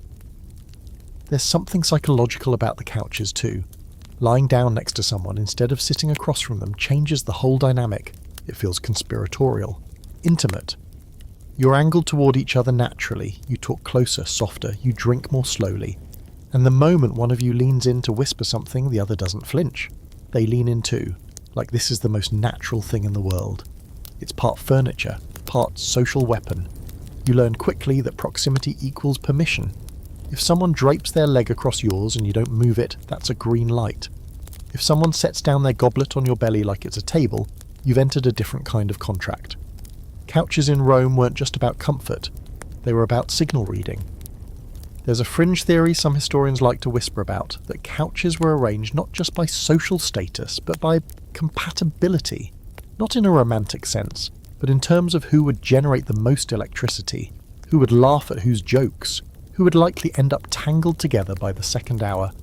There's something psychological about the couches too. Lying down next to someone instead of sitting across from them changes the whole dynamic. It feels conspiratorial, intimate. You're angled toward each other naturally, you talk closer, softer, you drink more slowly. And the moment one of you leans in to whisper something, the other doesn't flinch. They lean in too, like this is the most natural thing in the world. It's part furniture, part social weapon. You learn quickly that proximity equals permission. If someone drapes their leg across yours and you don't move it, that's a green light. If someone sets down their goblet on your belly like it's a table, you've entered a different kind of contract. Couches in Rome weren't just about comfort, they were about signal reading. There's a fringe theory some historians like to whisper about, that couches were arranged not just by social status, but by compatibility. Not in a romantic sense, but in terms of who would generate the most electricity, who would laugh at whose jokes, who would likely end up tangled together by the second hour.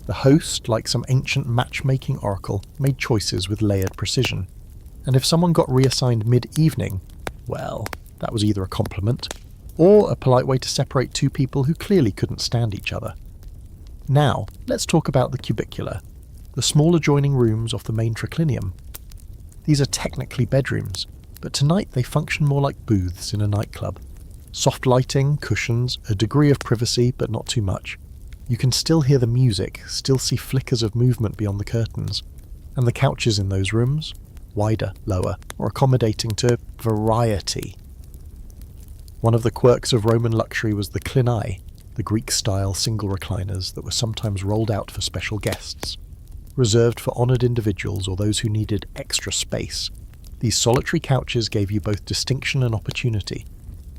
The host, like some ancient matchmaking oracle, made choices with layered precision. And if someone got reassigned mid-evening, well, that was either a compliment, or a polite way to separate 2 people who clearly couldn't stand each other. Now, let's talk about the cubicula, the small adjoining rooms off the main triclinium. These are technically bedrooms, but tonight they function more like booths in a nightclub. Soft lighting, cushions, a degree of privacy, but not too much. You can still hear the music, still see flickers of movement beyond the curtains. And the couches in those rooms? Wider, lower, or accommodating to variety. One of the quirks of Roman luxury was the clinai, the Greek-style single recliners that were sometimes rolled out for special guests. Reserved for honoured individuals or those who needed extra space, these solitary couches gave you both distinction and opportunity.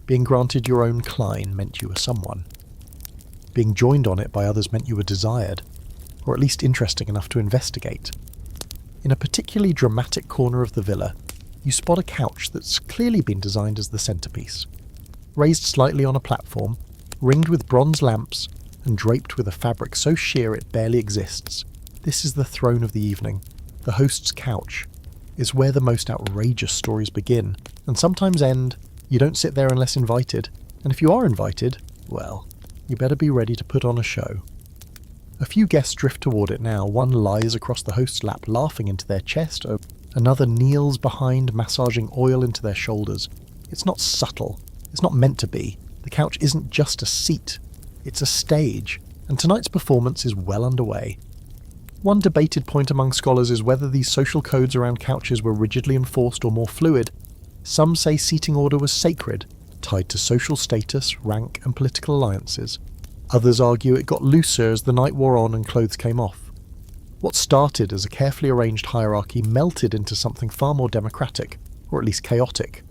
Being granted your own Klein meant you were someone. Being joined on it by others meant you were desired, or at least interesting enough to investigate. In a particularly dramatic corner of the villa, you spot a couch that's clearly been designed as the centrepiece. Raised slightly on a platform, ringed with bronze lamps, and draped with a fabric so sheer it barely exists, this is the throne of the evening. The host's couch is where the most outrageous stories begin, and sometimes end. You don't sit there unless invited, and if you are invited, well, you better be ready to put on a show. A few guests drift toward it now. One lies across the host's lap, laughing into their chest. Another kneels behind, massaging oil into their shoulders. It's not subtle. It's not meant to be. The couch isn't just a seat. It's a stage, and tonight's performance is well underway. One debated point among scholars is whether these social codes around couches were rigidly enforced or more fluid. Some say seating order was sacred, tied to social status, rank and political alliances. Others argue it got looser as the night wore on and clothes came off. What started as a carefully arranged hierarchy melted into something far more democratic, or at least chaotic.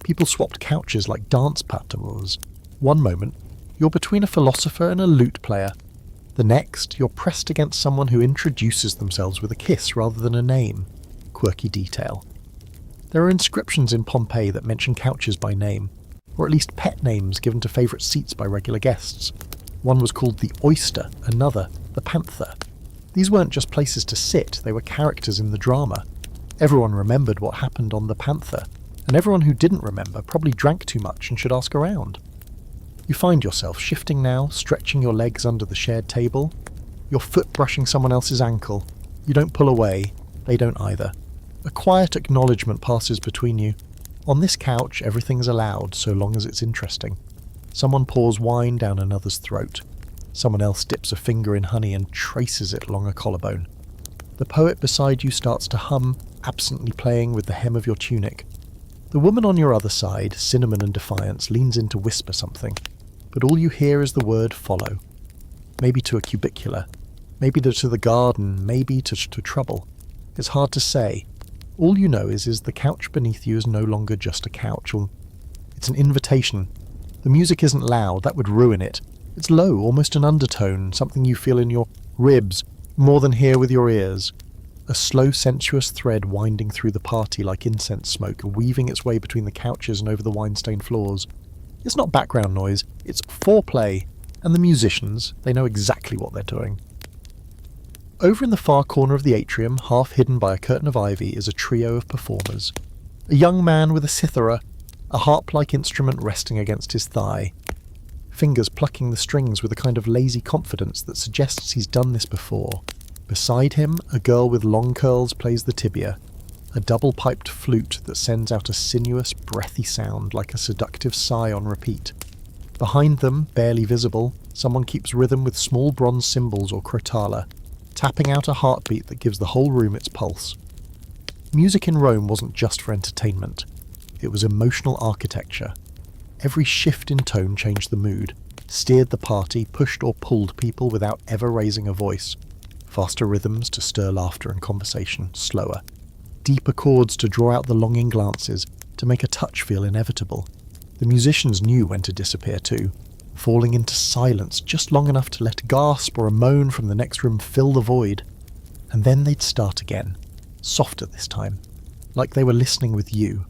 People swapped couches like dance patterns. One moment, you're between a philosopher and a lute player. The next, you're pressed against someone who introduces themselves with a kiss rather than a name. Quirky detail. There are inscriptions in Pompeii that mention couches by name, or at least pet names given to favourite seats by regular guests. One was called the Oyster, another, the Panther. These weren't just places to sit, they were characters in the drama. Everyone remembered what happened on the Panther, and everyone who didn't remember probably drank too much and should ask around. You find yourself shifting now, stretching your legs under the shared table, your foot brushing someone else's ankle. You don't pull away, they don't either. A quiet acknowledgement passes between you. On this couch, everything's allowed, so long as it's interesting. Someone pours wine down another's throat. Someone else dips a finger in honey and traces it along a collarbone. The poet beside you starts to hum, absently playing with the hem of your tunic. The woman on your other side, cinnamon and defiance, leans in to whisper something, but all you hear is the word follow. Maybe to a cubicular, maybe to the garden, maybe to trouble. It's hard to say. All you know is the couch beneath you is no longer just a couch, or it's an invitation. The music isn't loud, that would ruin it. It's low, almost an undertone, something you feel in your ribs, more than hear with your ears. A slow, sensuous thread winding through the party like incense smoke, weaving its way between the couches and over the wine-stained floors. It's not background noise, it's foreplay, and the musicians, they know exactly what they're doing. Over in the far corner of the atrium, half hidden by a curtain of ivy, is a trio of performers. A young man with a cithara, a harp-like instrument resting against his thigh. Fingers plucking the strings with a kind of lazy confidence that suggests he's done this before. Beside him, a girl with long curls plays the tibia, a double-piped flute that sends out a sinuous, breathy sound like a seductive sigh on repeat. Behind them, barely visible, someone keeps rhythm with small bronze cymbals or crotala, tapping out a heartbeat that gives the whole room its pulse. Music in Rome wasn't just for entertainment. It was emotional architecture. Every shift in tone changed the mood, steered the party, pushed or pulled people without ever raising a voice. Faster rhythms to stir laughter and conversation, slower. Deeper chords to draw out the longing glances, to make a touch feel inevitable. The musicians knew when to disappear too, falling into silence just long enough to let a gasp or a moan from the next room fill the void. And then they'd start again, softer this time, like they were listening with you.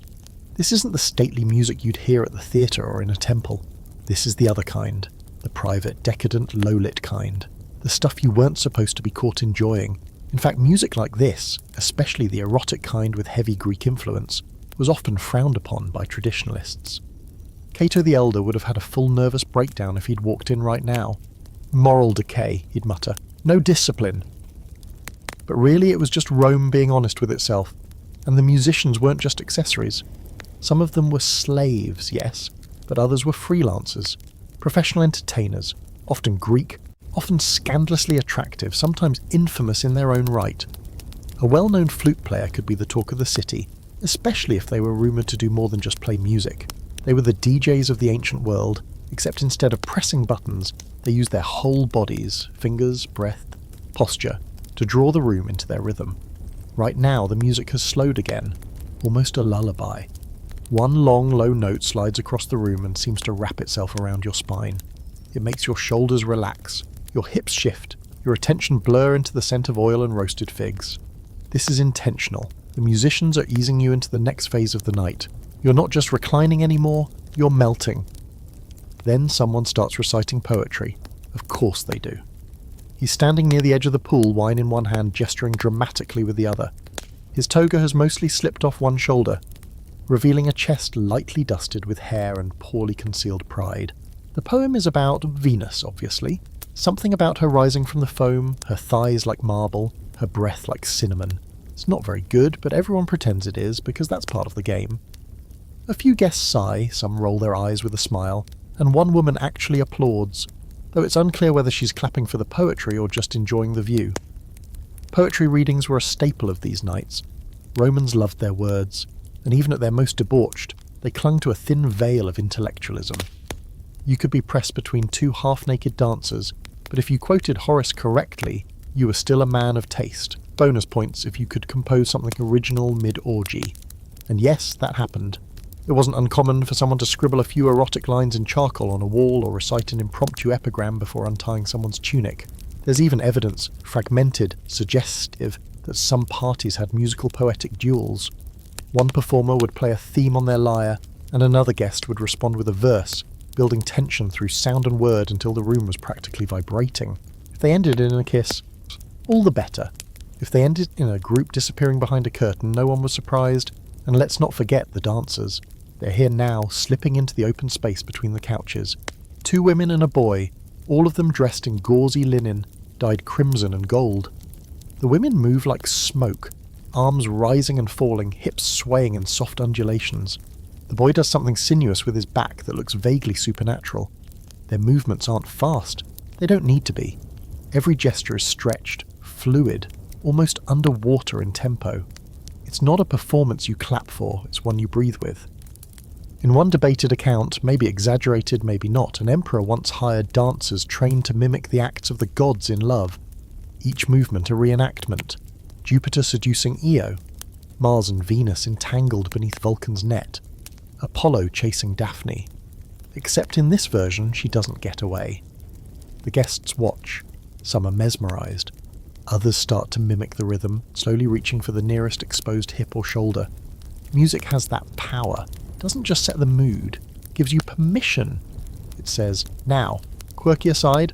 This isn't the stately music you'd hear at the theatre or in a temple. This is the other kind, the private, decadent, low-lit kind. The stuff you weren't supposed to be caught enjoying. In fact, music like this, especially the erotic kind with heavy Greek influence, was often frowned upon by traditionalists. Cato the Elder would have had a full nervous breakdown if he'd walked in right now. Moral decay, he'd mutter. No discipline. But really it was just Rome being honest with itself, and the musicians weren't just accessories. Some of them were slaves, yes, but others were freelancers, professional entertainers, often Greek, often scandalously attractive, sometimes infamous in their own right. A well-known flute player could be the talk of the city, especially if they were rumoured to do more than just play music. They were the DJs of the ancient world, except instead of pressing buttons, they used their whole bodies, fingers, breath, posture, to draw the room into their rhythm. Right now the music has slowed again, almost a lullaby. One long, low note slides across the room and seems to wrap itself around your spine. It makes your shoulders relax, your hips shift, your attention blur into the scent of oil and roasted figs. This is intentional. The musicians are easing you into the next phase of the night. You're not just reclining anymore, you're melting. Then someone starts reciting poetry. Of course they do. He's standing near the edge of the pool, wine in one hand, gesturing dramatically with the other. His toga has mostly slipped off one shoulder, revealing a chest lightly dusted with hair and poorly concealed pride. The poem is about Venus, obviously. Something about her rising from the foam, her thighs like marble, her breath like cinnamon. It's not very good, but everyone pretends it is, because that's part of the game. A few guests sigh, some roll their eyes with a smile, and one woman actually applauds, though it's unclear whether she's clapping for the poetry or just enjoying the view. Poetry readings were a staple of these nights. Romans loved their words. and even at their most debauched, they clung to a thin veil of intellectualism. You could be pressed between two half-naked dancers, but if you quoted Horace correctly, you were still a man of taste. Bonus points if you could compose something original mid-orgy. And yes, that happened. It wasn't uncommon for someone to scribble a few erotic lines in charcoal on a wall or recite an impromptu epigram before untying someone's tunic. There's even evidence, fragmented, suggestive, that some parties had musical poetic duels. One performer would play a theme on their lyre, and another guest would respond with a verse, building tension through sound and word until the room was practically vibrating. If they ended in a kiss, all the better. If they ended in a group disappearing behind a curtain, no one was surprised. And let's not forget the dancers. They're here now, slipping into the open space between the couches. 2 women and a boy, all of them dressed in gauzy linen, dyed crimson and gold. The women move like smoke, arms rising and falling, hips swaying in soft undulations. The boy does something sinuous with his back that looks vaguely supernatural. Their movements aren't fast. They don't need to be. Every gesture is stretched, fluid, almost underwater in tempo. It's not a performance you clap for, it's one you breathe with. In one debated account, maybe exaggerated, maybe not, an emperor once hired dancers trained to mimic the acts of the gods in love. Each movement a reenactment. Jupiter seducing Io, Mars and Venus entangled beneath Vulcan's net, Apollo chasing Daphne. Except in this version, she doesn't get away. The guests watch. Some are mesmerised. Others start to mimic the rhythm, slowly reaching for the nearest exposed hip or shoulder. Music has that power. It doesn't just set the mood, it gives you permission. It says, now, quirky aside.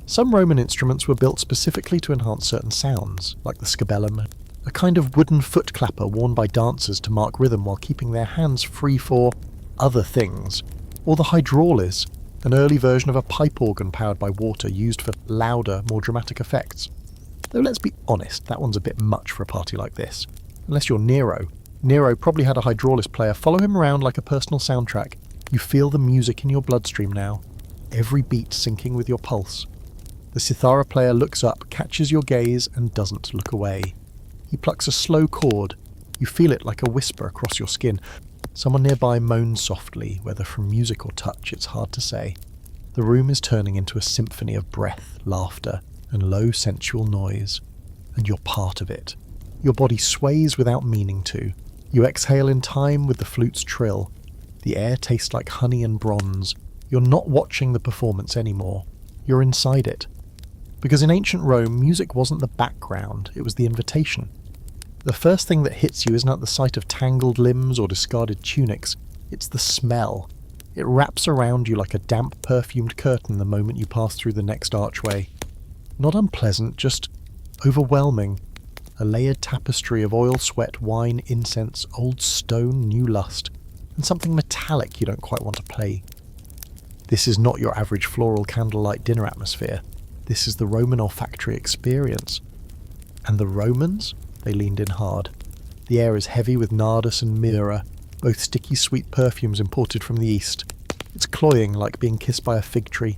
Some Roman instruments were built specifically to enhance certain sounds, like the scabellum, a kind of wooden foot clapper worn by dancers to mark rhythm while keeping their hands free for other things, or the hydraulis, an early version of a pipe organ powered by water used for louder, more dramatic effects. Though let's be honest, that one's a bit much for a party like this. Unless you're Nero. Nero probably had a hydraulis player follow him around like a personal soundtrack. You feel the music in your bloodstream now, every beat syncing with your pulse. The cithara player looks up, catches your gaze, and doesn't look away. He plucks a slow chord. You feel it like a whisper across your skin. Someone nearby moans softly, whether from music or touch, it's hard to say. The room is turning into a symphony of breath, laughter, and low sensual noise. And you're part of it. Your body sways without meaning to. You exhale in time with the flute's trill. The air tastes like honey and bronze. You're not watching the performance anymore. You're inside it. Because in ancient Rome, music wasn't the background, it was the invitation. The first thing that hits you isn't at the sight of tangled limbs or discarded tunics, it's the smell. It wraps around you like a damp, perfumed curtain the moment you pass through the next archway. Not unpleasant, just overwhelming. A layered tapestry of oil, sweat, wine, incense, old stone, new lust, and something metallic you don't quite want to play. This is not your average floral candlelight dinner atmosphere. This is the Roman olfactory experience. And the Romans? They leaned in hard. The air is heavy with nardus and myrrha, both sticky sweet perfumes imported from the east. It's cloying like being kissed by a fig tree.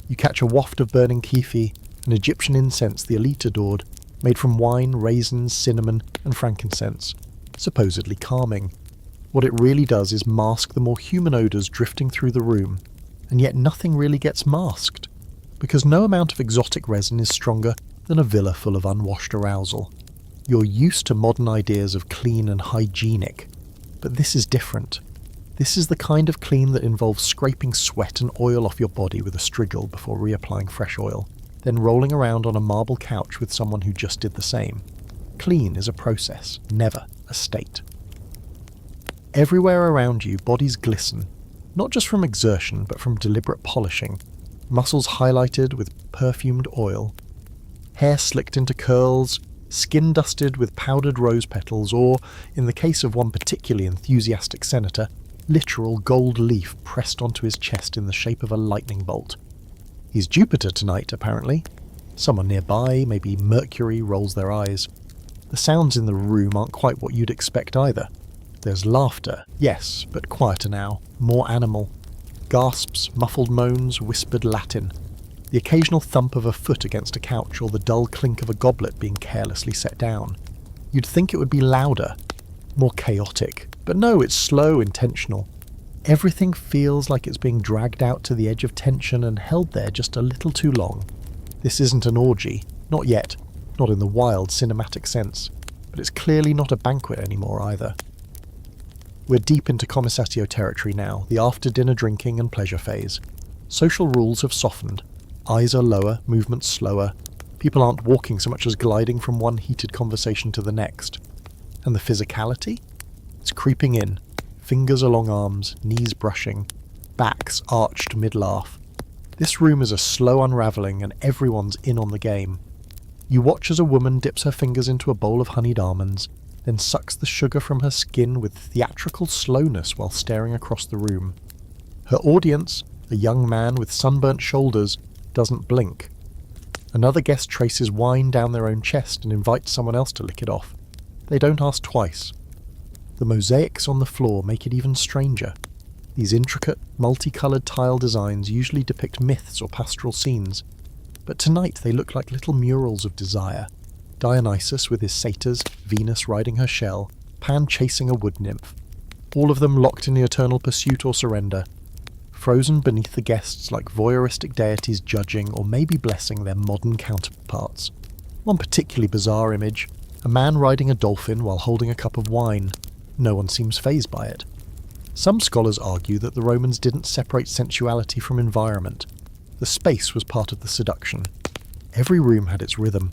You catch a waft of burning kefi, an Egyptian incense the elite adored, made from wine, raisins, cinnamon, and frankincense, supposedly calming. What it really does is mask the more human odours drifting through the room, and yet nothing really gets masked, because no amount of exotic resin is stronger than a villa full of unwashed arousal. You're used to modern ideas of clean and hygienic, but this is different. This is the kind of clean that involves scraping sweat and oil off your body with a strigil before reapplying fresh oil, then rolling around on a marble couch with someone who just did the same. Clean is a process, never a state. Everywhere around you, bodies glisten, not just from exertion, but from deliberate polishing, muscles highlighted with perfumed oil, hair slicked into curls, skin dusted with powdered rose petals, or, in the case of one particularly enthusiastic senator, literal gold leaf pressed onto his chest in the shape of a lightning bolt. He's Jupiter tonight, apparently. Someone nearby, maybe Mercury, rolls their eyes. The sounds in the room aren't quite what you'd expect either. There's laughter, yes, but quieter now, more animal. Gasps, muffled moans, whispered Latin. The occasional thump of a foot against a couch or the dull clink of a goblet being carelessly set down. You'd think it would be louder. more chaotic. But no, it's slow, intentional. Everything feels like it's being dragged out to the edge of tension and held there just a little too long. This isn't an orgy, not yet, not in the wild cinematic sense, but it's clearly not a banquet anymore either. We're deep into commissatio territory now, the after-dinner drinking and pleasure phase. Social rules have softened. Eyes are lower, movements slower. People aren't walking so much as gliding from one heated conversation to the next. And the physicality? It's creeping in. Fingers along arms, knees brushing, backs arched mid-laugh. This room is a slow unravelling and everyone's in on the game. You watch as a woman dips her fingers into a bowl of honeyed almonds, then sucks the sugar from her skin with theatrical slowness while staring across the room. Her audience, a young man with sunburnt shoulders, doesn't blink. Another guest traces wine down their own chest and invites someone else to lick it off. They don't ask twice. The mosaics on the floor make it even stranger. These intricate, multicoloured tile designs usually depict myths or pastoral scenes, but tonight they look like little murals of desire. Dionysus with his satyrs, Venus riding her shell, Pan chasing a wood nymph. All of them locked in the eternal pursuit or surrender, frozen beneath the guests like voyeuristic deities judging or maybe blessing their modern counterparts. One particularly bizarre image, a man riding a dolphin while holding a cup of wine. No one seems fazed by it. Some scholars argue that the Romans didn't separate sensuality from environment. The space was part of the seduction. Every room had its rhythm.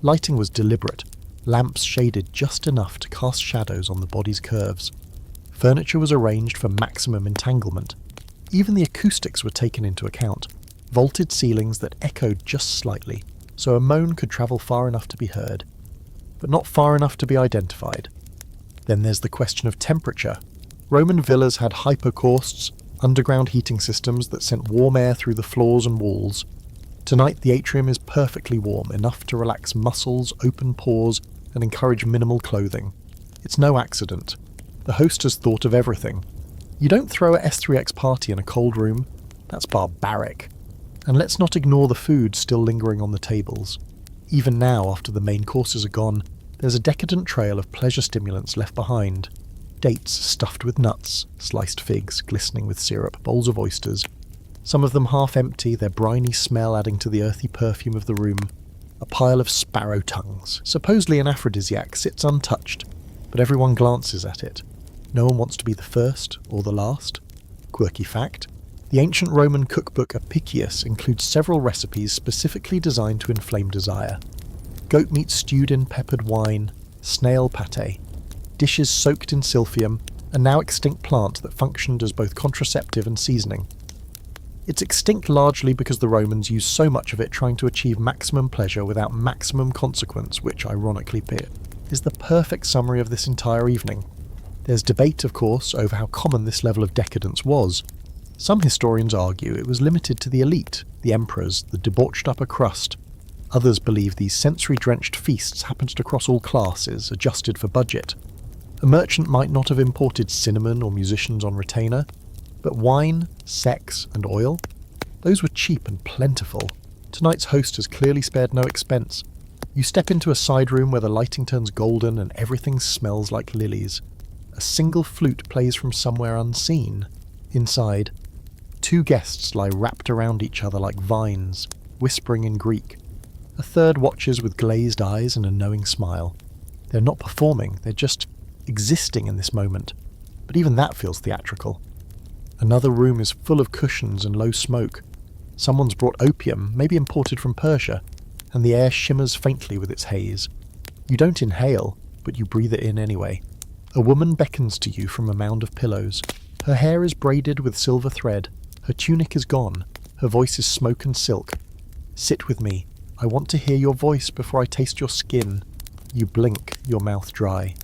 Lighting was deliberate, lamps shaded just enough to cast shadows on the body's curves. Furniture was arranged for maximum entanglement. Even the acoustics were taken into account. Vaulted ceilings that echoed just slightly, so a moan could travel far enough to be heard, but not far enough to be identified. Then there's the question of temperature. Roman villas had hypocausts, underground heating systems that sent warm air through the floors and walls. Tonight the atrium is perfectly warm, enough to relax muscles, open pores, and encourage minimal clothing. It's no accident. The host has thought of everything. You don't throw a S3X party in a cold room. That's barbaric. And let's not ignore the food still lingering on the tables. Even now, after the main courses are gone, there's a decadent trail of pleasure stimulants left behind. Dates stuffed with nuts, sliced figs glistening with syrup, bowls of oysters. Some of them half empty, their briny smell adding to the earthy perfume of the room. A pile of sparrow tongues, supposedly an aphrodisiac, sits untouched, but everyone glances at it. No one wants to be the first or the last. Quirky fact: the ancient Roman cookbook Apicius includes several recipes specifically designed to inflame desire. Goat meat stewed in peppered wine, snail pâté, dishes soaked in silphium, a now extinct plant that functioned as both contraceptive and seasoning. It's extinct largely because the Romans used so much of it trying to achieve maximum pleasure without maximum consequence, which, ironically, is the perfect summary of this entire evening. There's debate, of course, over how common this level of decadence was. Some historians argue it was limited to the elite, the emperors, the debauched upper crust. Others believe these sensory-drenched feasts happened to cross all classes, adjusted for budget. A merchant might not have imported cinnamon or musicians on retainer, but wine, sex, and oil? Those were cheap and plentiful. Tonight's host has clearly spared no expense. You step into a side room where the lighting turns golden and everything smells like lilies. A single flute plays from somewhere unseen. Inside, two guests lie wrapped around each other like vines, whispering in Greek. A third watches with glazed eyes and a knowing smile. They're not performing, they're just existing in this moment. But even that feels theatrical. Another room is full of cushions and low smoke. Someone's brought opium, maybe imported from Persia, and the air shimmers faintly with its haze. You don't inhale, but you breathe it in anyway. A woman beckons to you from a mound of pillows. Her hair is braided with silver thread. Her tunic is gone. Her voice is smoke and silk. Sit with me. I want to hear your voice before I taste your skin. You blink, your mouth dry.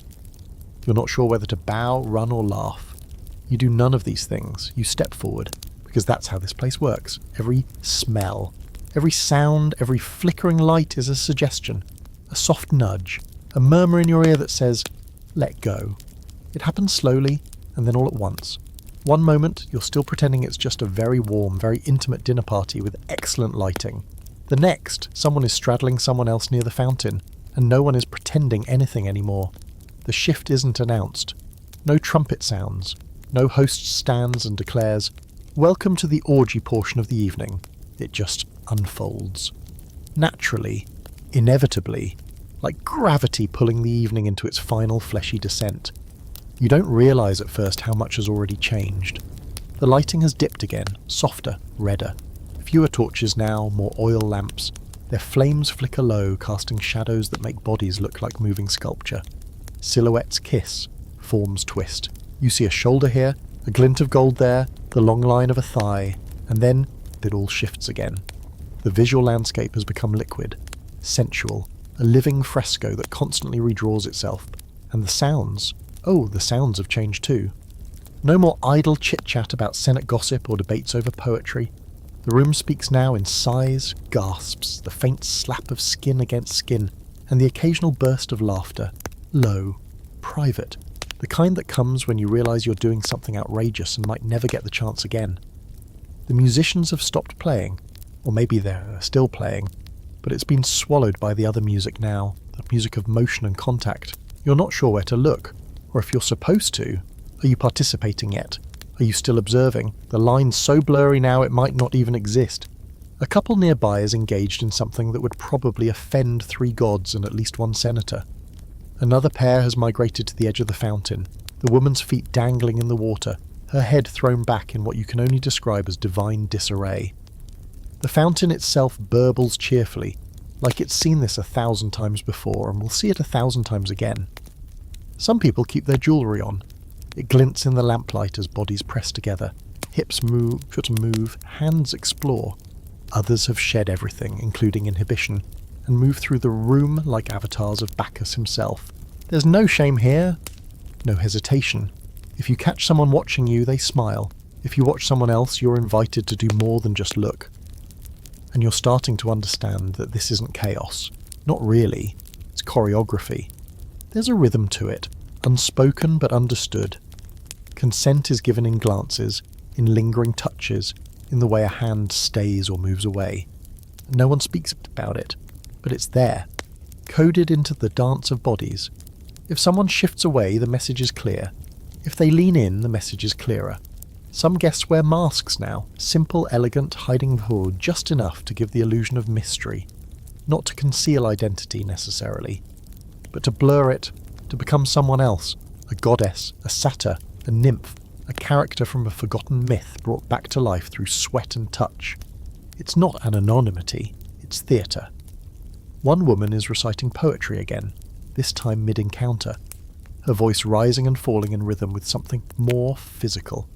You're not sure whether to bow, run, or laugh. You do none of these things. You step forward, because that's how this place works. Every smell, every sound, every flickering light is a suggestion, a soft nudge, a murmur in your ear that says, let go. It happens slowly, and then all at once. One moment, you're still pretending it's just a very warm, very intimate dinner party with excellent lighting. The next, someone is straddling someone else near the fountain, and no one is pretending anything anymore. The shift isn't announced. No trumpet sounds. No host stands and declares, "Welcome to the orgy portion of the evening." It just unfolds. Naturally, inevitably, like gravity pulling the evening into its final fleshy descent. You don't realise at first how much has already changed. The lighting has dipped again, softer, redder. Fewer torches now, more oil lamps. Their flames flicker low, casting shadows that make bodies look like moving sculpture. Silhouettes kiss, forms twist. You see a shoulder here, a glint of gold there, the long line of a thigh, and then it all shifts again. The visual landscape has become liquid, sensual, a living fresco that constantly redraws itself. And the sounds have changed too. No more idle chit-chat about Senate gossip or debates over poetry. The room speaks now in sighs, gasps, the faint slap of skin against skin, and the occasional burst of laughter. Low, private, the kind that comes when you realise you're doing something outrageous and might never get the chance again. The musicians have stopped playing, or maybe they're still playing, but it's been swallowed by the other music now, the music of motion and contact. You're not sure where to look, or if you're supposed to. Are you participating yet? Are you still observing? The line's so blurry now it might not even exist. A couple nearby is engaged in something that would probably offend 3 gods and at least 1 senator. Another pair has migrated to the edge of the fountain, the woman's feet dangling in the water, her head thrown back in what you can only describe as divine disarray. The fountain itself burbles cheerfully, like it's seen this 1,000 times before and will see it 1,000 times again. Some people keep their jewellery on. It glints in the lamplight as bodies press together. Hips move, foot move, hands explore. Others have shed everything, including inhibition, and move through the room like avatars of Bacchus himself. There's no shame here, no hesitation. If you catch someone watching you, they smile. If you watch someone else, you're invited to do more than just look. And you're starting to understand that this isn't chaos. Not really. It's choreography. There's a rhythm to it, unspoken but understood. Consent is given in glances, in lingering touches, in the way a hand stays or moves away. No one speaks about it, but it's there, coded into the dance of bodies. If someone shifts away, the message is clear. If they lean in, the message is clearer. Some guests wear masks now, simple, elegant, hiding the hood just enough to give the illusion of mystery. Not to conceal identity necessarily, but to blur it, to become someone else, a goddess, a satyr, a nymph, a character from a forgotten myth brought back to life through sweat and touch. It's not an anonymity, it's theatre. One woman is reciting poetry again, this time mid-encounter, her voice rising and falling in rhythm with something more physical.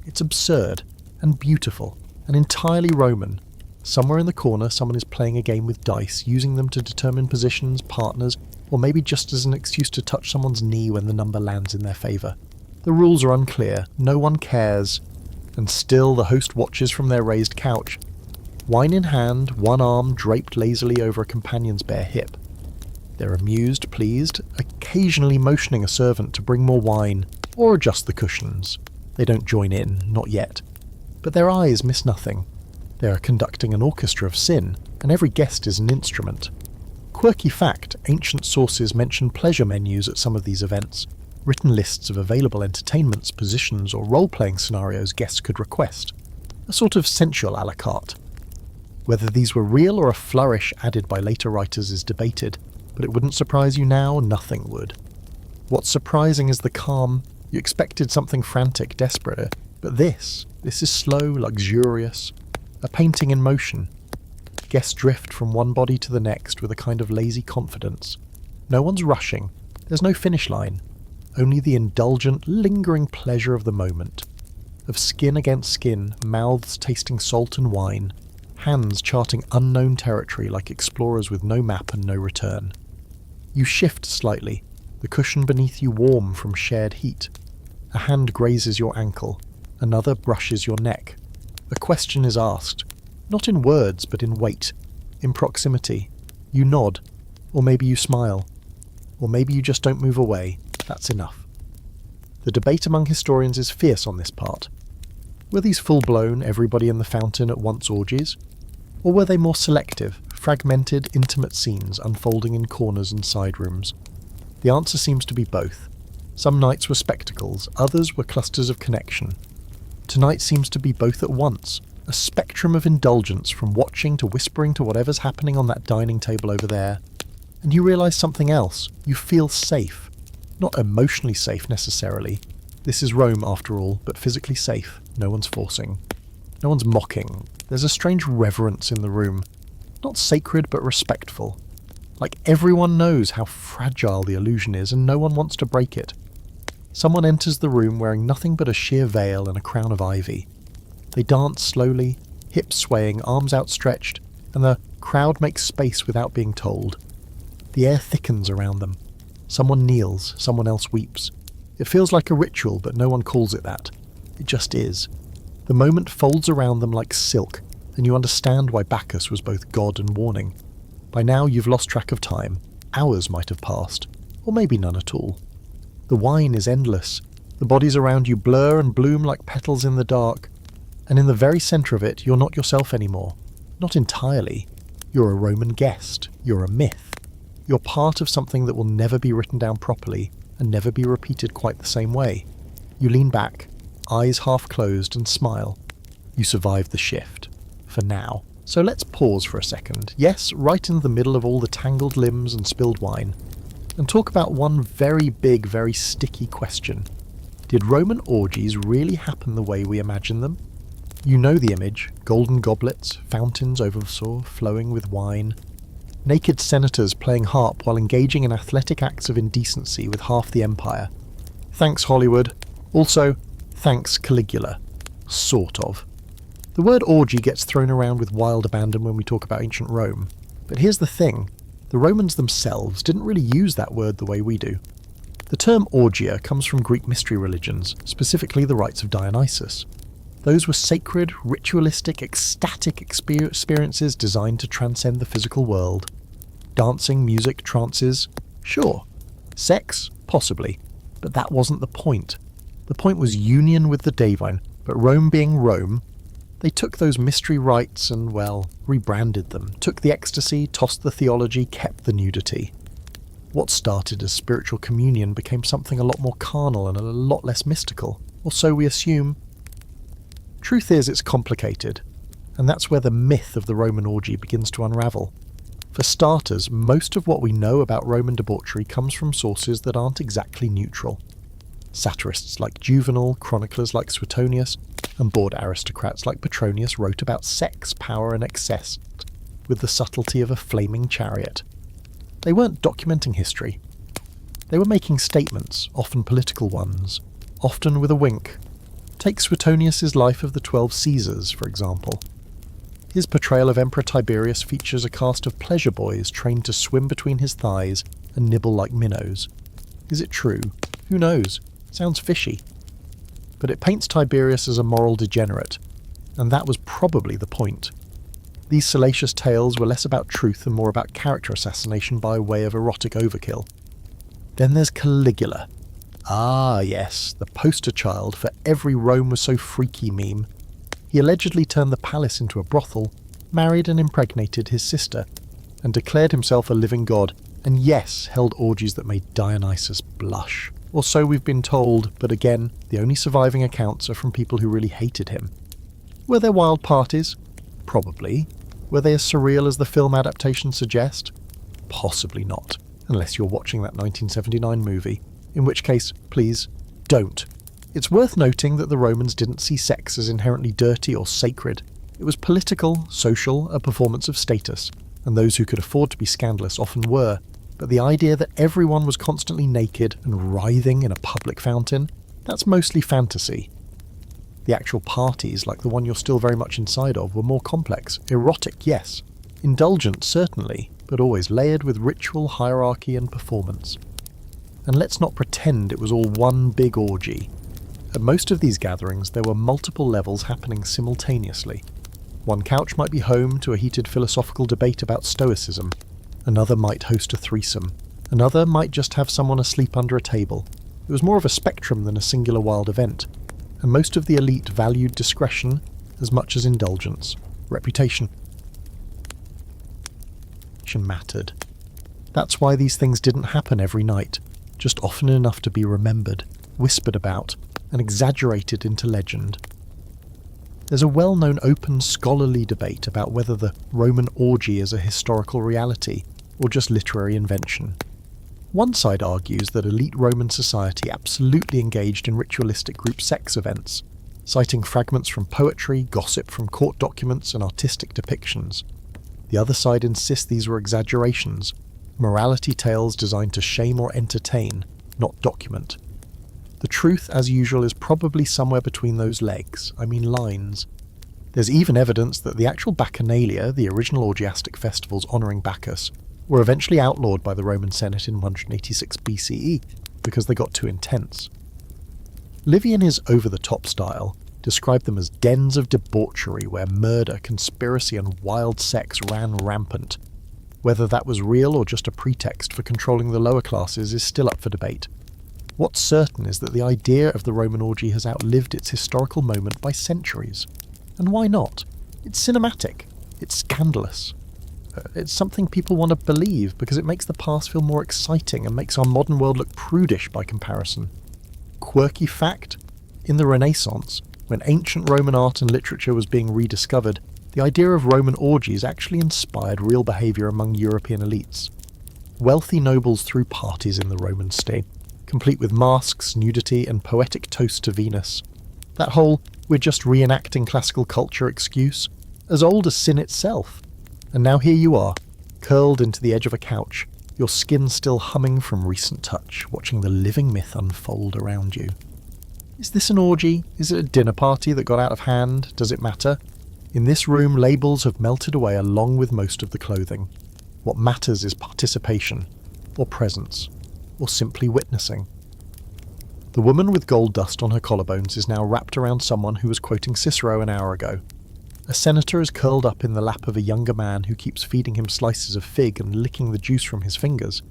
It's absurd and beautiful and entirely Roman. Somewhere in the corner someone is playing a game with dice, using them to determine positions, partners, or maybe just as an excuse to touch someone's knee when the number lands in their favour. The rules are unclear, no one cares, and still the host watches from their raised couch. Wine in hand, one arm draped lazily over a companion's bare hip. They're amused, pleased, occasionally motioning a servant to bring more wine, or adjust the cushions. They don't join in, not yet. But their eyes miss nothing. They are conducting an orchestra of sin, and every guest is an instrument. Quirky fact, ancient sources mention pleasure menus at some of these events, written lists of available entertainments, positions, or role-playing scenarios guests could request. A sort of sensual a la carte. Whether these were real or a flourish added by later writers is debated, but it wouldn't surprise you now, nothing would. What's surprising is the calm. You expected something frantic, desperate, but this is slow, luxurious, a painting in motion. Guests drift from one body to the next with a kind of lazy confidence. No one's rushing, there's no finish line, only the indulgent, lingering pleasure of the moment. Of skin against skin, mouths tasting salt and wine, hands charting unknown territory like explorers with no map and no return. You shift slightly, the cushion beneath you warm from shared heat. A hand grazes your ankle, another brushes your neck. A question is asked, not in words but in weight, in proximity. You nod, or maybe you smile, or maybe you just don't move away. That's enough. The debate among historians is fierce on this part. Were these full-blown, everybody in the fountain at once orgies? Or were they more selective, fragmented, intimate scenes unfolding in corners and side rooms? The answer seems to be both. Some nights were spectacles, others were clusters of connection. Tonight seems to be both at once, a spectrum of indulgence from watching to whispering to whatever's happening on that dining table over there. And you realise something else. You feel safe. Not emotionally safe necessarily. This is Rome after all, but physically safe. No one's forcing. No one's mocking. There's a strange reverence in the room. Not sacred, but respectful. Like everyone knows how fragile the illusion is and no one wants to break it. Someone enters the room wearing nothing but a sheer veil and a crown of ivy. They dance slowly, hips swaying, arms outstretched, and the crowd makes space without being told. The air thickens around them. Someone kneels, someone else weeps. It feels like a ritual, but no one calls it that. It just is. The moment folds around them like silk, and you understand why Bacchus was both god and warning. By now you've lost track of time. Hours might have passed, or maybe none at all. The wine is endless. The bodies around you blur and bloom like petals in the dark, and in the very centre of it you're not yourself anymore. Not entirely. You're a Roman guest. You're a myth. You're part of something that will never be written down properly and never be repeated quite the same way. You lean back, eyes half closed, and smile. You survived the shift. For now. So let's pause for a second. Yes, right in the middle of all the tangled limbs and spilled wine. And talk about one very big, very sticky question. Did Roman orgies really happen the way we imagine them? You know the image. Golden goblets, fountains overflowing with wine. Naked senators playing harp while engaging in athletic acts of indecency with half the empire. Thanks, Hollywood. Also, thanks, Caligula. Sort of. The word orgy gets thrown around with wild abandon when we talk about ancient Rome. But here's the thing. The Romans themselves didn't really use that word the way we do. The term orgia comes from Greek mystery religions, specifically the rites of Dionysus. Those were sacred, ritualistic, ecstatic experiences designed to transcend the physical world. Dancing, music, trances, sure. Sex, possibly. But that wasn't the point. The point was union with the divine, but Rome being Rome, they took those mystery rites and, well, rebranded them, took the ecstasy, tossed the theology, kept the nudity. What started as spiritual communion became something a lot more carnal and a lot less mystical, or so we assume. Truth is, it's complicated, and that's where the myth of the Roman orgy begins to unravel. For starters, most of what we know about Roman debauchery comes from sources that aren't exactly neutral. Satirists like Juvenal, chroniclers like Suetonius, and bored aristocrats like Petronius wrote about sex, power, and excess with the subtlety of a flaming chariot. They weren't documenting history. They were making statements, often political ones, often with a wink. Take Suetonius' Life of the 12 Caesars, for example. His portrayal of Emperor Tiberius features a cast of pleasure boys trained to swim between his thighs and nibble like minnows. Is it true? Who knows? Sounds fishy. But it paints Tiberius as a moral degenerate, and that was probably the point. These salacious tales were less about truth and more about character assassination by way of erotic overkill. Then there's Caligula. Ah yes, the poster child for every Rome was so freaky meme. He allegedly turned the palace into a brothel, married and impregnated his sister, and declared himself a living god, and yes, held orgies that made Dionysus blush. Or so we've been told, but again, the only surviving accounts are from people who really hated him. Were there wild parties? Probably. Were they as surreal as the film adaptations suggest? Possibly not, unless you're watching that 1979 movie, in which case, please, don't. It's worth noting that the Romans didn't see sex as inherently dirty or sacred. It was political, social, a performance of status, and those who could afford to be scandalous often were. But the idea that everyone was constantly naked and writhing in a public fountain, that's mostly fantasy. The actual parties, like the one you're still very much inside of, were more complex. Erotic, yes. Indulgent, certainly, but always layered with ritual, hierarchy, and performance. And let's not pretend it was all one big orgy. At most of these gatherings, there were multiple levels happening simultaneously. One couch might be home to a heated philosophical debate about Stoicism. Another might host a threesome. Another might just have someone asleep under a table. It was more of a spectrum than a singular wild event, and most of the elite valued discretion as much as indulgence. Reputation mattered. That's why these things didn't happen every night, just often enough to be remembered, whispered about, and exaggerated into legend. There's a well-known open scholarly debate about whether the Roman orgy is a historical reality or just literary invention. One side argues that elite Roman society absolutely engaged in ritualistic group sex events, citing fragments from poetry, gossip from court documents, and artistic depictions. The other side insists these were exaggerations, morality tales designed to shame or entertain, not document. The truth, as usual, is probably somewhere between those lines. There's even evidence that the actual Bacchanalia, the original orgiastic festivals honouring Bacchus, were eventually outlawed by the Roman Senate in 186 BCE because they got too intense. Livy, in his over-the-top style, described them as dens of debauchery where murder, conspiracy and wild sex ran rampant. Whether that was real or just a pretext for controlling the lower classes is still up for debate. What's certain is that the idea of the Roman orgy has outlived its historical moment by centuries. And why not? It's cinematic. It's scandalous. It's something people want to believe because it makes the past feel more exciting and makes our modern world look prudish by comparison. Quirky fact? In the Renaissance, when ancient Roman art and literature was being rediscovered, the idea of Roman orgies actually inspired real behaviour among European elites. Wealthy nobles threw parties in the Roman state, complete with masks, nudity, and poetic toasts to Venus. That whole "we're just reenacting classical culture" excuse, as old as sin itself. And now here you are, curled into the edge of a couch, your skin still humming from recent touch, watching the living myth unfold around you. Is this an orgy? Is it a dinner party that got out of hand? Does it matter? In this room, labels have melted away along with most of the clothing. What matters is participation, or presence, or simply witnessing. The woman with gold dust on her collarbones is now wrapped around someone who was quoting Cicero an hour ago. A senator is curled up in the lap of a younger man who keeps feeding him slices of fig and licking the juice from his fingers.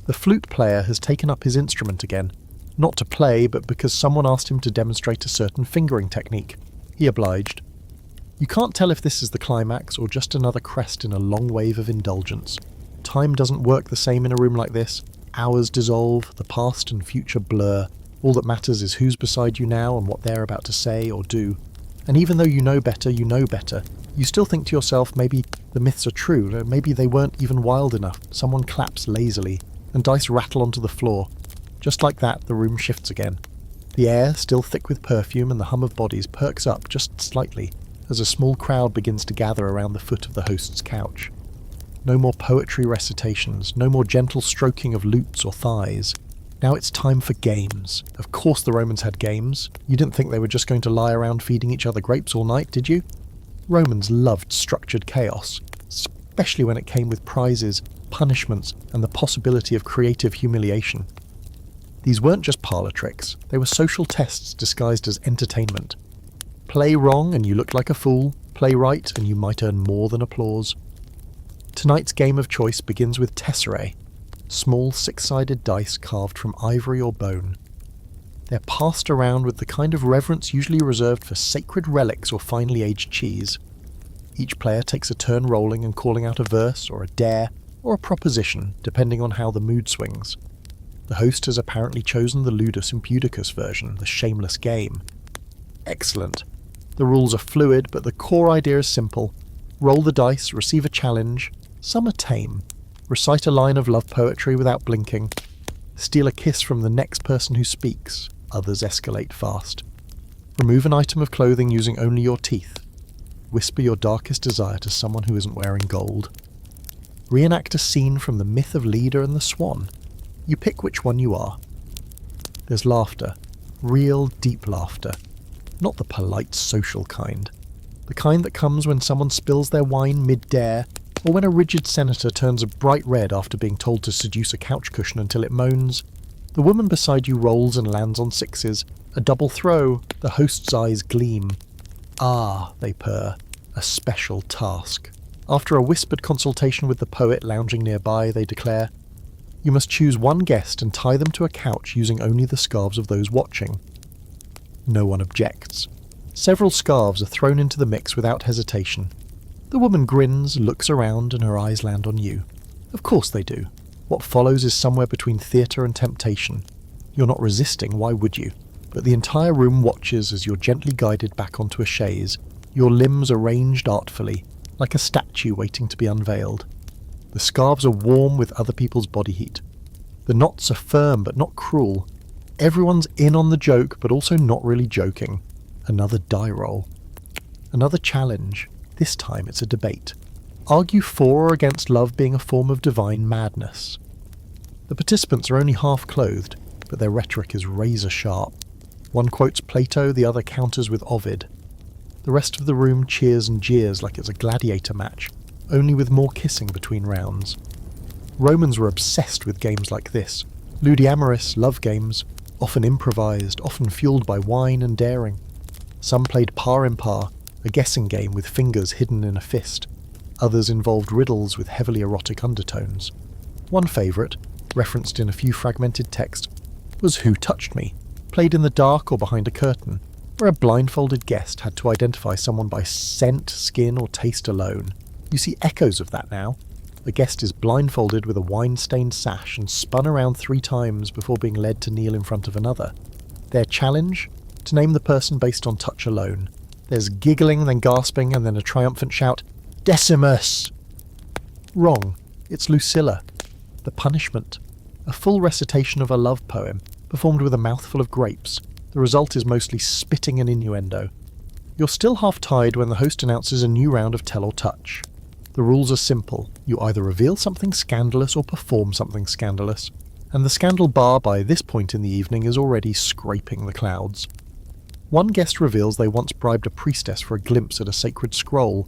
The flute player has taken up his instrument again, not to play, but because someone asked him to demonstrate a certain fingering technique. He obliged. You can't tell if this is the climax or just another crest in a long wave of indulgence. Time doesn't work the same in a room like this. Hours dissolve, the past and future blur. All that matters is who's beside you now and what they're about to say or do. And even though you know better, you still think to yourself maybe the myths are true, maybe they weren't even wild enough. Someone claps lazily, and dice rattle onto the floor. Just like that, the room shifts again. The air, still thick with perfume and the hum of bodies, perks up just slightly as a small crowd begins to gather around the foot of the host's couch. No more poetry recitations, no more gentle stroking of lutes or thighs. Now it's time for games. Of course the Romans had games. You didn't think they were just going to lie around feeding each other grapes all night, did you? Romans loved structured chaos, especially when it came with prizes, punishments, and the possibility of creative humiliation. These weren't just parlour tricks, they were social tests disguised as entertainment. Play wrong and you look like a fool, play right and you might earn more than applause. Tonight's game of choice begins with tesserae, small six-sided dice carved from ivory or bone. They're passed around with the kind of reverence usually reserved for sacred relics or finely aged cheese. Each player takes a turn rolling and calling out a verse or a dare or a proposition, depending on how the mood swings. The host has apparently chosen the ludus impudicus version, the shameless game. Excellent. The rules are fluid, but the core idea is simple. Roll the dice, receive a challenge. Some are tame. Recite a line of love poetry without blinking. Steal a kiss from the next person who speaks. Others escalate fast. Remove an item of clothing using only your teeth. Whisper your darkest desire to someone who isn't wearing gold. Reenact a scene from the myth of Leda and the Swan. You pick which one you are. There's laughter. Real, deep laughter. Not the polite, social kind. The kind that comes when someone spills their wine mid-dare, or when a rigid senator turns a bright red after being told to seduce a couch cushion until it moans. The woman beside you rolls and lands on sixes. A double throw. The host's eyes gleam. Ah, they purr. A special task. After a whispered consultation with the poet lounging nearby, they declare, you must choose one guest and tie them to a couch using only the scarves of those watching. No one objects. Several scarves are thrown into the mix without hesitation. The woman grins, looks around, and her eyes land on you. Of course they do. What follows is somewhere between theatre and temptation. You're not resisting, why would you? But the entire room watches as you're gently guided back onto a chaise, your limbs arranged artfully, like a statue waiting to be unveiled. The scarves are warm with other people's body heat. The knots are firm but not cruel. Everyone's in on the joke but also not really joking. Another die roll. Another challenge. This time it's a debate. Argue for or against love being a form of divine madness. The participants are only half clothed, but their rhetoric is razor sharp. One quotes Plato, the other counters with Ovid. The rest of the room cheers and jeers like it's a gladiator match, only with more kissing between rounds. Romans were obsessed with games like this. Ludiamorous love games, often improvised, often fueled by wine and daring. Some played par impar, a guessing game with fingers hidden in a fist. Others involved riddles with heavily erotic undertones. One favourite, referenced in a few fragmented texts, was Who Touched Me, played in the dark or behind a curtain, where a blindfolded guest had to identify someone by scent, skin or taste alone. You see echoes of that now. The guest is blindfolded with a wine-stained sash and spun around 3 times before being led to kneel in front of another. Their challenge? To name the person based on touch alone. There's giggling, then gasping, and then a triumphant shout, "Decimus!" Wrong. It's Lucilla. The punishment. A full recitation of a love poem, performed with a mouthful of grapes. The result is mostly spitting and innuendo. You're still half-tied when the host announces a new round of tell or touch. The rules are simple. You either reveal something scandalous or perform something scandalous, and the scandal bar by this point in the evening is already scraping the clouds. One guest reveals they once bribed a priestess for a glimpse at a sacred scroll.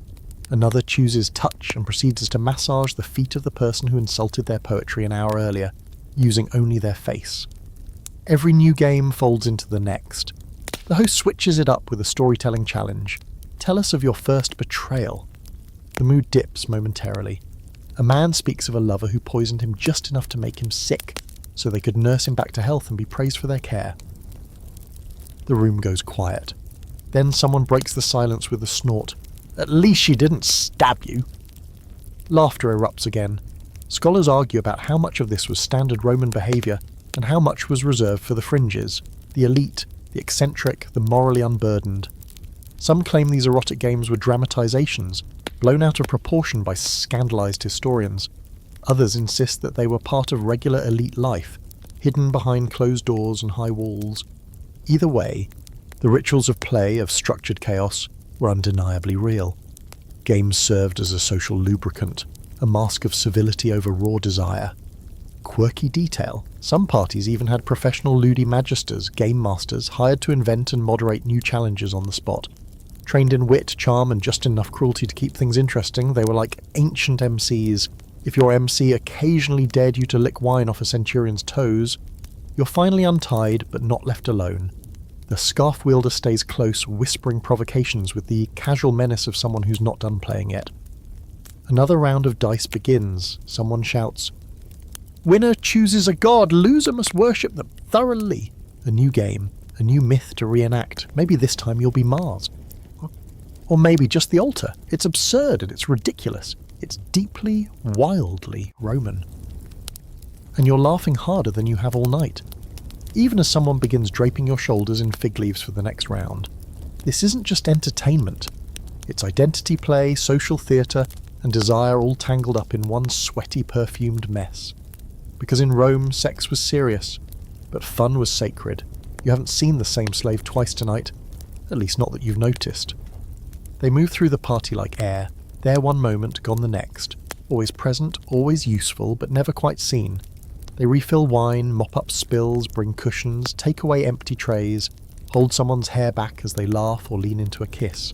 Another chooses touch and proceeds to massage the feet of the person who insulted their poetry an hour earlier, using only their face. Every new game folds into the next. The host switches it up with a storytelling challenge. Tell us of your first betrayal. The mood dips momentarily. A man speaks of a lover who poisoned him just enough to make him sick, so they could nurse him back to health and be praised for their care. The room goes quiet. Then someone breaks the silence with a snort. "At least she didn't stab you." Laughter erupts again. Scholars argue about how much of this was standard Roman behaviour and how much was reserved for the fringes, the elite, the eccentric, the morally unburdened. Some claim these erotic games were dramatisations, blown out of proportion by scandalised historians. Others insist that they were part of regular elite life, hidden behind closed doors and high walls. Either way, the rituals of play, of structured chaos, were undeniably real. Games served as a social lubricant, a mask of civility over raw desire. Quirky detail. Some parties even had professional ludi magisters, game masters, hired to invent and moderate new challenges on the spot. Trained in wit, charm, and just enough cruelty to keep things interesting, they were like ancient MCs. If your MC occasionally dared you to lick wine off a centurion's toes, you're finally untied, but not left alone. The scarf wielder stays close, whispering provocations with the casual menace of someone who's not done playing yet. Another round of dice begins. Someone shouts, "Winner chooses a god, loser must worship them thoroughly." A new game, a new myth to reenact. Maybe this time you'll be Mars. Or maybe just the altar. It's absurd and it's ridiculous. It's deeply, wildly Roman. And you're laughing harder than you have all night, even as someone begins draping your shoulders in fig leaves for the next round. This isn't just entertainment. It's identity play, social theatre, and desire all tangled up in one sweaty, perfumed mess. Because in Rome, sex was serious, but fun was sacred. You haven't seen the same slave twice tonight, at least not that you've noticed. They move through the party like air, there one moment, gone the next, always present, always useful, but never quite seen. They refill wine, mop up spills, bring cushions, take away empty trays, hold someone's hair back as they laugh or lean into a kiss.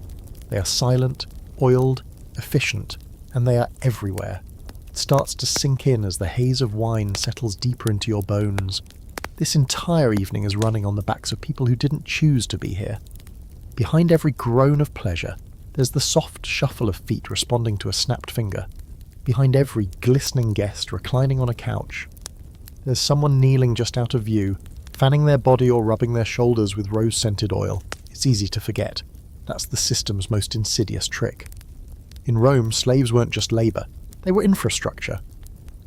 They are silent, oiled, efficient, and they are everywhere. It starts to sink in as the haze of wine settles deeper into your bones. This entire evening is running on the backs of people who didn't choose to be here. Behind every groan of pleasure, there's the soft shuffle of feet responding to a snapped finger. Behind every glistening guest reclining on a couch, there's someone kneeling just out of view, fanning their body or rubbing their shoulders with rose-scented oil. It's easy to forget. That's the system's most insidious trick. In Rome, slaves weren't just labour, they were infrastructure.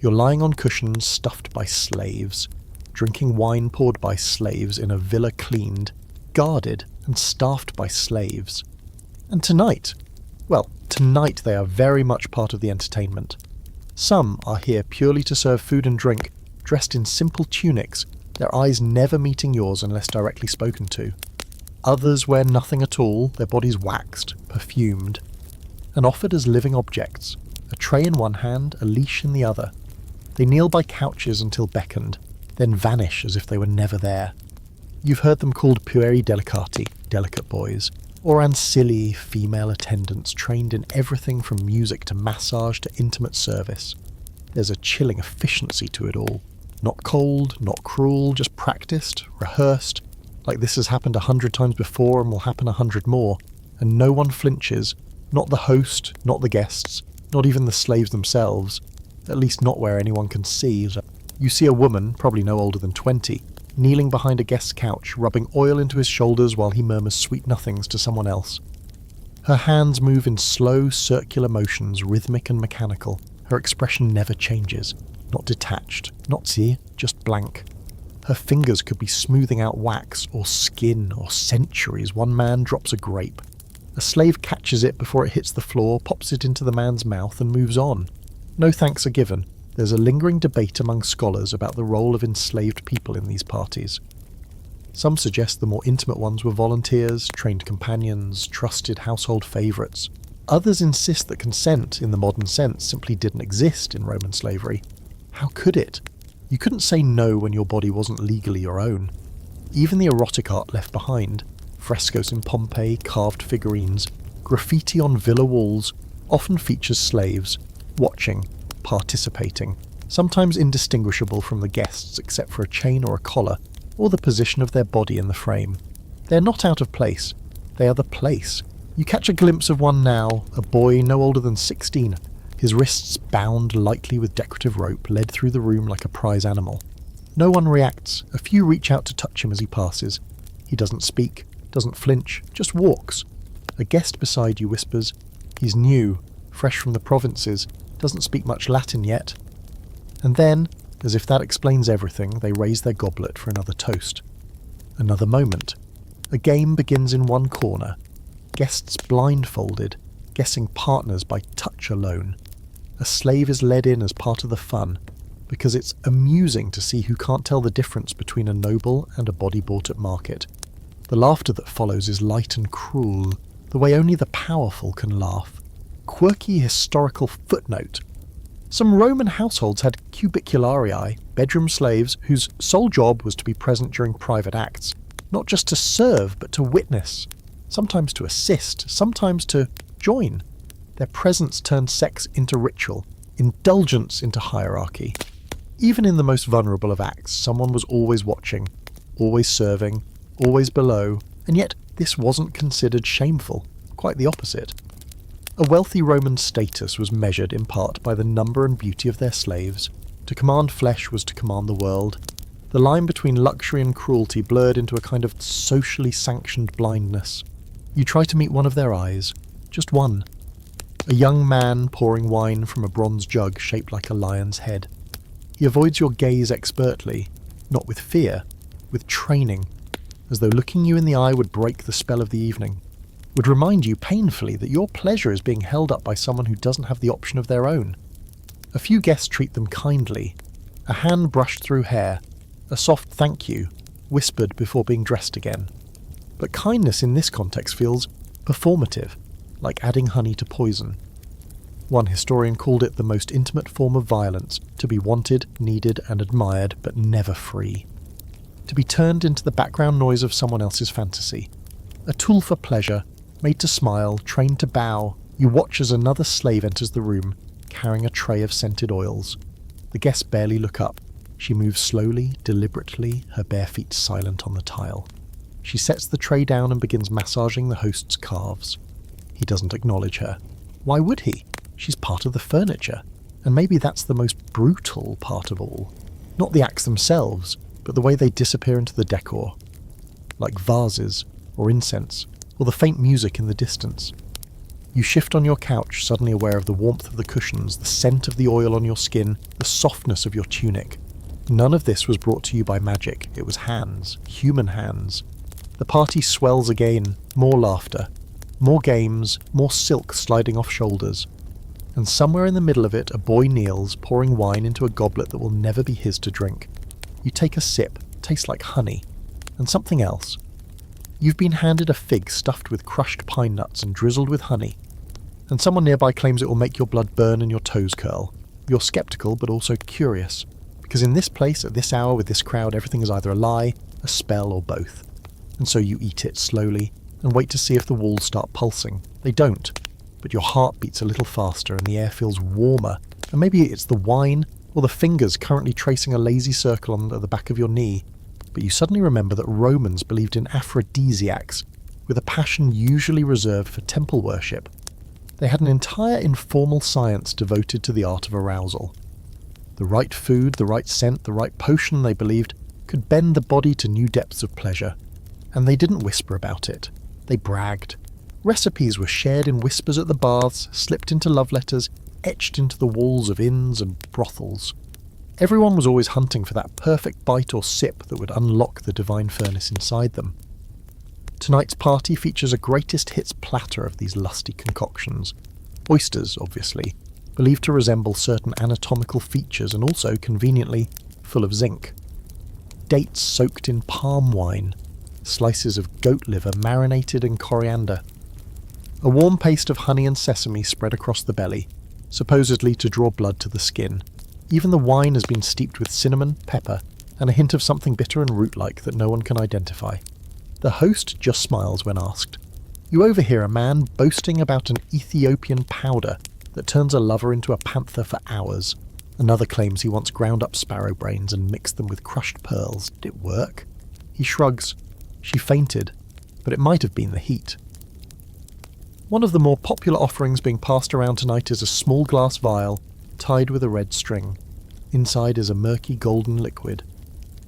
You're lying on cushions stuffed by slaves, drinking wine poured by slaves in a villa cleaned, guarded and staffed by slaves. And tonight they are very much part of the entertainment. Some are here purely to serve food and drink, dressed in simple tunics, their eyes never meeting yours unless directly spoken to. Others wear nothing at all, their bodies waxed, perfumed, and offered as living objects, a tray in one hand, a leash in the other. They kneel by couches until beckoned, then vanish as if they were never there. You've heard them called pueri delicati, delicate boys, or ancilli, female attendants trained in everything from music to massage to intimate service. There's a chilling efficiency to it all. Not cold, not cruel, just practiced, rehearsed, like this has happened 100 times before and will happen 100 more, and no one flinches, not the host, not the guests, not even the slaves themselves, at least not where anyone can see. You see a woman, probably no older than 20, kneeling behind a guest's couch, rubbing oil into his shoulders while he murmurs sweet nothings to someone else. Her hands move in slow, circular motions, rhythmic and mechanical. Her expression never changes, not detached, not see, just blank. Her fingers could be smoothing out wax or skin or centuries. One man drops a grape. A slave catches it before it hits the floor, pops it into the man's mouth and moves on. No thanks are given. There's a lingering debate among scholars about the role of enslaved people in these parties. Some suggest the more intimate ones were volunteers, trained companions, trusted household favourites. Others insist that consent, in the modern sense, simply didn't exist in Roman slavery. How could it? You couldn't say no when your body wasn't legally your own. Even the erotic art left behind, frescoes in Pompeii, carved figurines, graffiti on villa walls, often features slaves, watching, participating, sometimes indistinguishable from the guests except for a chain or a collar, or the position of their body in the frame. They're not out of place, they are the place. You catch a glimpse of one now, a boy no older than 16, his wrists bound lightly with decorative rope, led through the room like a prize animal. No one reacts, a few reach out to touch him as he passes. He doesn't speak, doesn't flinch, just walks. A guest beside you whispers, he's new, fresh from the provinces, doesn't speak much Latin yet. And then, as if that explains everything, they raise their goblet for another toast. Another moment. A game begins in one corner. Guests blindfolded, guessing partners by touch alone. A slave is led in as part of the fun, because it's amusing to see who can't tell the difference between a noble and a body bought at market. The laughter that follows is light and cruel, the way only the powerful can laugh. Quirky historical footnote. Some Roman households had cubicularii, bedroom slaves, whose sole job was to be present during private acts, not just to serve, but to witness, sometimes to assist, sometimes to join. Their presence turned sex into ritual, indulgence into hierarchy. Even in the most vulnerable of acts, someone was always watching, always serving, always below, and yet this wasn't considered shameful, quite the opposite. A wealthy Roman status was measured in part by the number and beauty of their slaves. To command flesh was to command the world. The line between luxury and cruelty blurred into a kind of socially sanctioned blindness. You try to meet one of their eyes, just one. A young man pouring wine from a bronze jug shaped like a lion's head. He avoids your gaze expertly, not with fear, with training, as though looking you in the eye would break the spell of the evening, would remind you painfully that your pleasure is being held up by someone who doesn't have the option of their own. A few guests treat them kindly, a hand brushed through hair, a soft thank you, whispered before being dressed again. But kindness in this context feels performative, like adding honey to poison. One historian called it the most intimate form of violence, to be wanted, needed and admired, but never free. To be turned into the background noise of someone else's fantasy. A tool for pleasure, made to smile, trained to bow. You watch as another slave enters the room, carrying a tray of scented oils. The guests barely look up. She moves slowly, deliberately, her bare feet silent on the tile. She sets the tray down and begins massaging the host's calves. He doesn't acknowledge her. Why would he? She's part of the furniture. And maybe that's the most brutal part of all. Not the acts themselves, but the way they disappear into the decor. Like vases, or incense, or the faint music in the distance. You shift on your couch, suddenly aware of the warmth of the cushions, the scent of the oil on your skin, the softness of your tunic. None of this was brought to you by magic. It was hands, human hands. The party swells again, more laughter, more games, more silk sliding off shoulders. And somewhere in the middle of it, a boy kneels, pouring wine into a goblet that will never be his to drink. You take a sip, tastes like honey, and something else. You've been handed a fig stuffed with crushed pine nuts and drizzled with honey, and someone nearby claims it will make your blood burn and your toes curl. You're skeptical, but also curious, because in this place, at this hour, with this crowd, everything is either a lie, a spell, or both. And so you eat it slowly, and wait to see if the walls start pulsing. They don't, but your heart beats a little faster and the air feels warmer, and maybe it's the wine, or the fingers currently tracing a lazy circle on the back of your knee. But you suddenly remember that Romans believed in aphrodisiacs, with a passion usually reserved for temple worship. They had an entire informal science devoted to the art of arousal. The right food, the right scent, the right potion, they believed, could bend the body to new depths of pleasure. And they didn't whisper about it. They bragged. Recipes were shared in whispers at the baths, slipped into love letters, etched into the walls of inns and brothels. Everyone was always hunting for that perfect bite or sip that would unlock the divine furnace inside them. Tonight's party features a greatest hits platter of these lusty concoctions. Oysters, obviously, believed to resemble certain anatomical features and also, conveniently, full of zinc. Dates soaked in palm wine. Slices of goat liver marinated in coriander. A warm paste of honey and sesame spread across the belly, supposedly to draw blood to the skin. Even the wine has been steeped with cinnamon, pepper, and a hint of something bitter and root-like that no one can identify. The host just smiles when asked. You overhear a man boasting about an Ethiopian powder that turns a lover into a panther for hours. Another claims he once ground up sparrow brains and mixed them with crushed pearls. Did it work? He shrugs. She fainted, but it might have been the heat. One of the more popular offerings being passed around tonight is a small glass vial tied with a red string. Inside is a murky golden liquid,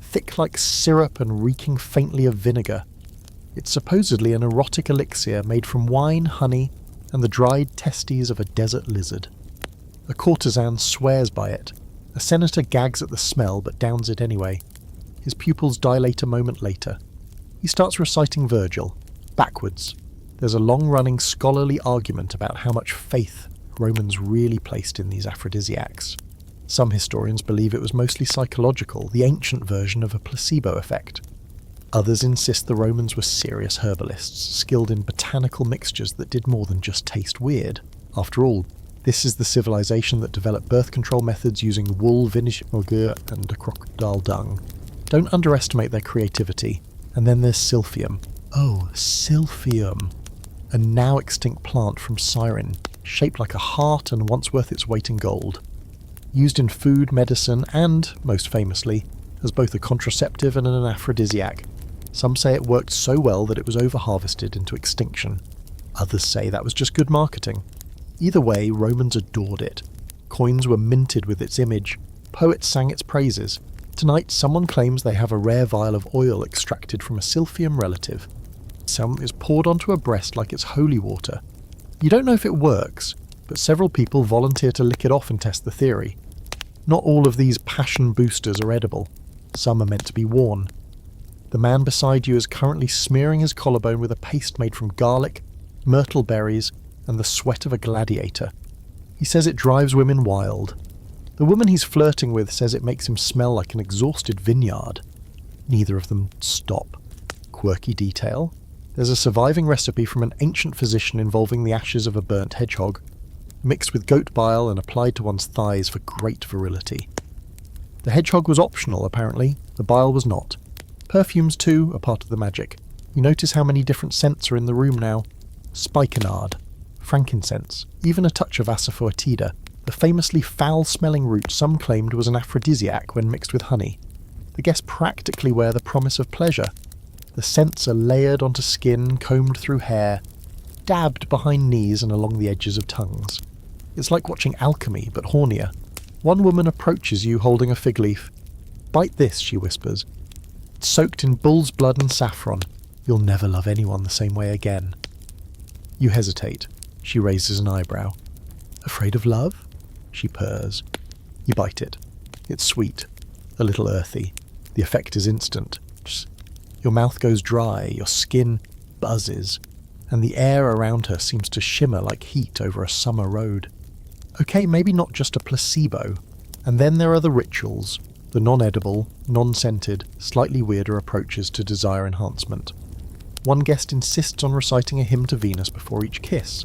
thick like syrup and reeking faintly of vinegar. It's supposedly an erotic elixir made from wine, honey, and the dried testes of a desert lizard. A courtesan swears by it. A senator gags at the smell but downs it anyway. His pupils dilate a moment later. He starts reciting Virgil, backwards. There's a long-running scholarly argument about how much faith Romans really placed in these aphrodisiacs. Some historians believe it was mostly psychological, the ancient version of a placebo effect. Others insist the Romans were serious herbalists, skilled in botanical mixtures that did more than just taste weird. After all, this is the civilization that developed birth control methods using wool, vinegar, and crocodile dung. Don't underestimate their creativity. And then there's silphium. Oh, silphium. A now extinct plant from Cyrene, shaped like a heart and once worth its weight in gold. Used in food, medicine, and, most famously, as both a contraceptive and an aphrodisiac. Some say it worked so well that it was over-harvested into extinction. Others say that was just good marketing. Either way, Romans adored it. Coins were minted with its image. Poets sang its praises. Tonight, someone claims they have a rare vial of oil extracted from a silphium relative. Some is poured onto a breast like it's holy water. You don't know if it works, but several people volunteer to lick it off and test the theory. Not all of these passion boosters are edible. Some are meant to be worn. The man beside you is currently smearing his collarbone with a paste made from garlic, myrtle berries, and the sweat of a gladiator. He says it drives women wild. The woman he's flirting with says it makes him smell like an exhausted vineyard. Neither of them stop. Quirky detail. There's a surviving recipe from an ancient physician involving the ashes of a burnt hedgehog, mixed with goat bile and applied to one's thighs for great virility. The hedgehog was optional, apparently. The bile was not. Perfumes, too, are part of the magic. You notice how many different scents are in the room now. Spikenard, frankincense, even a touch of asafoetida, the famously foul-smelling root some claimed was an aphrodisiac when mixed with honey. The guests practically wear the promise of pleasure. The scents are layered onto skin, combed through hair, dabbed behind knees and along the edges of tongues. It's like watching alchemy, but hornier. One woman approaches you holding a fig leaf. "Bite this," she whispers. "It's soaked in bull's blood and saffron. You'll never love anyone the same way again." You hesitate. She raises an eyebrow. Afraid of love? She purrs. You bite it. It's sweet, a little earthy. The effect is instant. Your mouth goes dry, your skin buzzes, and the air around her seems to shimmer like heat over a summer road. Okay, maybe not just a placebo. And then there are the rituals, the non-edible, non-scented, slightly weirder approaches to desire enhancement. One guest insists on reciting a hymn to Venus before each kiss.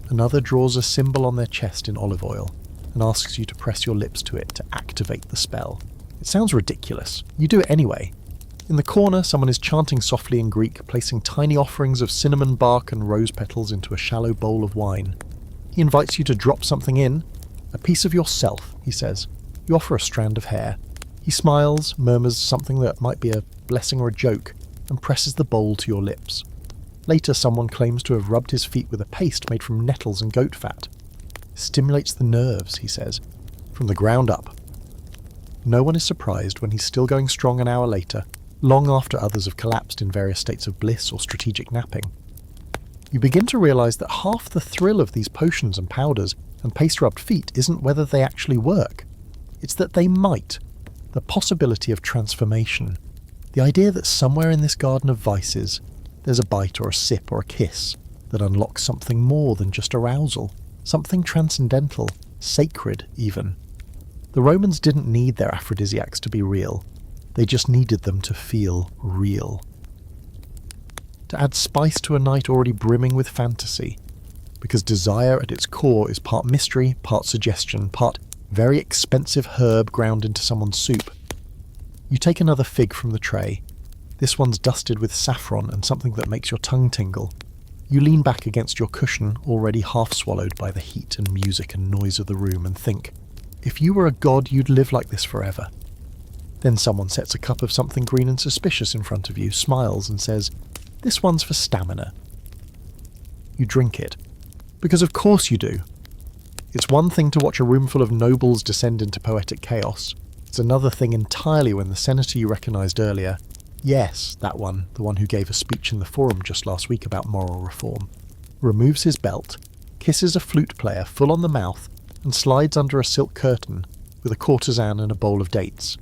Another draws a symbol on their chest in olive oil and asks you to press your lips to it to activate the spell. It sounds ridiculous. You do it anyway. In the corner, someone is chanting softly in Greek, placing tiny offerings of cinnamon bark and rose petals into a shallow bowl of wine. He invites you to drop something in. A piece of yourself, he says. You offer a strand of hair. He smiles, murmurs something that might be a blessing or a joke, and presses the bowl to your lips. Later, someone claims to have rubbed his feet with a paste made from nettles and goat fat. Stimulates the nerves, he says, from the ground up. No one is surprised when he's still going strong an hour later, long after others have collapsed in various states of bliss or strategic napping. You begin to realise that half the thrill of these potions and powders and paste-rubbed feet isn't whether they actually work. It's that they might. The possibility of transformation. The idea that somewhere in this garden of vices, there's a bite or a sip or a kiss that unlocks something more than just arousal. Something transcendental, sacred even. The Romans didn't need their aphrodisiacs to be real. They just needed them to feel real. To add spice to a night already brimming with fantasy. Because desire at its core is part mystery, part suggestion, part very expensive herb ground into someone's soup. You take another fig from the tray. This one's dusted with saffron and something that makes your tongue tingle. You lean back against your cushion, already half swallowed by the heat and music and noise of the room, and think, if you were a god, you'd live like this forever. Then someone sets a cup of something green and suspicious in front of you, smiles and says, this one's for stamina. You drink it. Because of course you do. It's one thing to watch a room full of nobles descend into poetic chaos. It's another thing entirely when the senator you recognised earlier, yes, that one, the one who gave a speech in the forum just last week about moral reform, removes his belt, kisses a flute player full on the mouth, and slides under a silk curtain with a courtesan and a bowl of dates.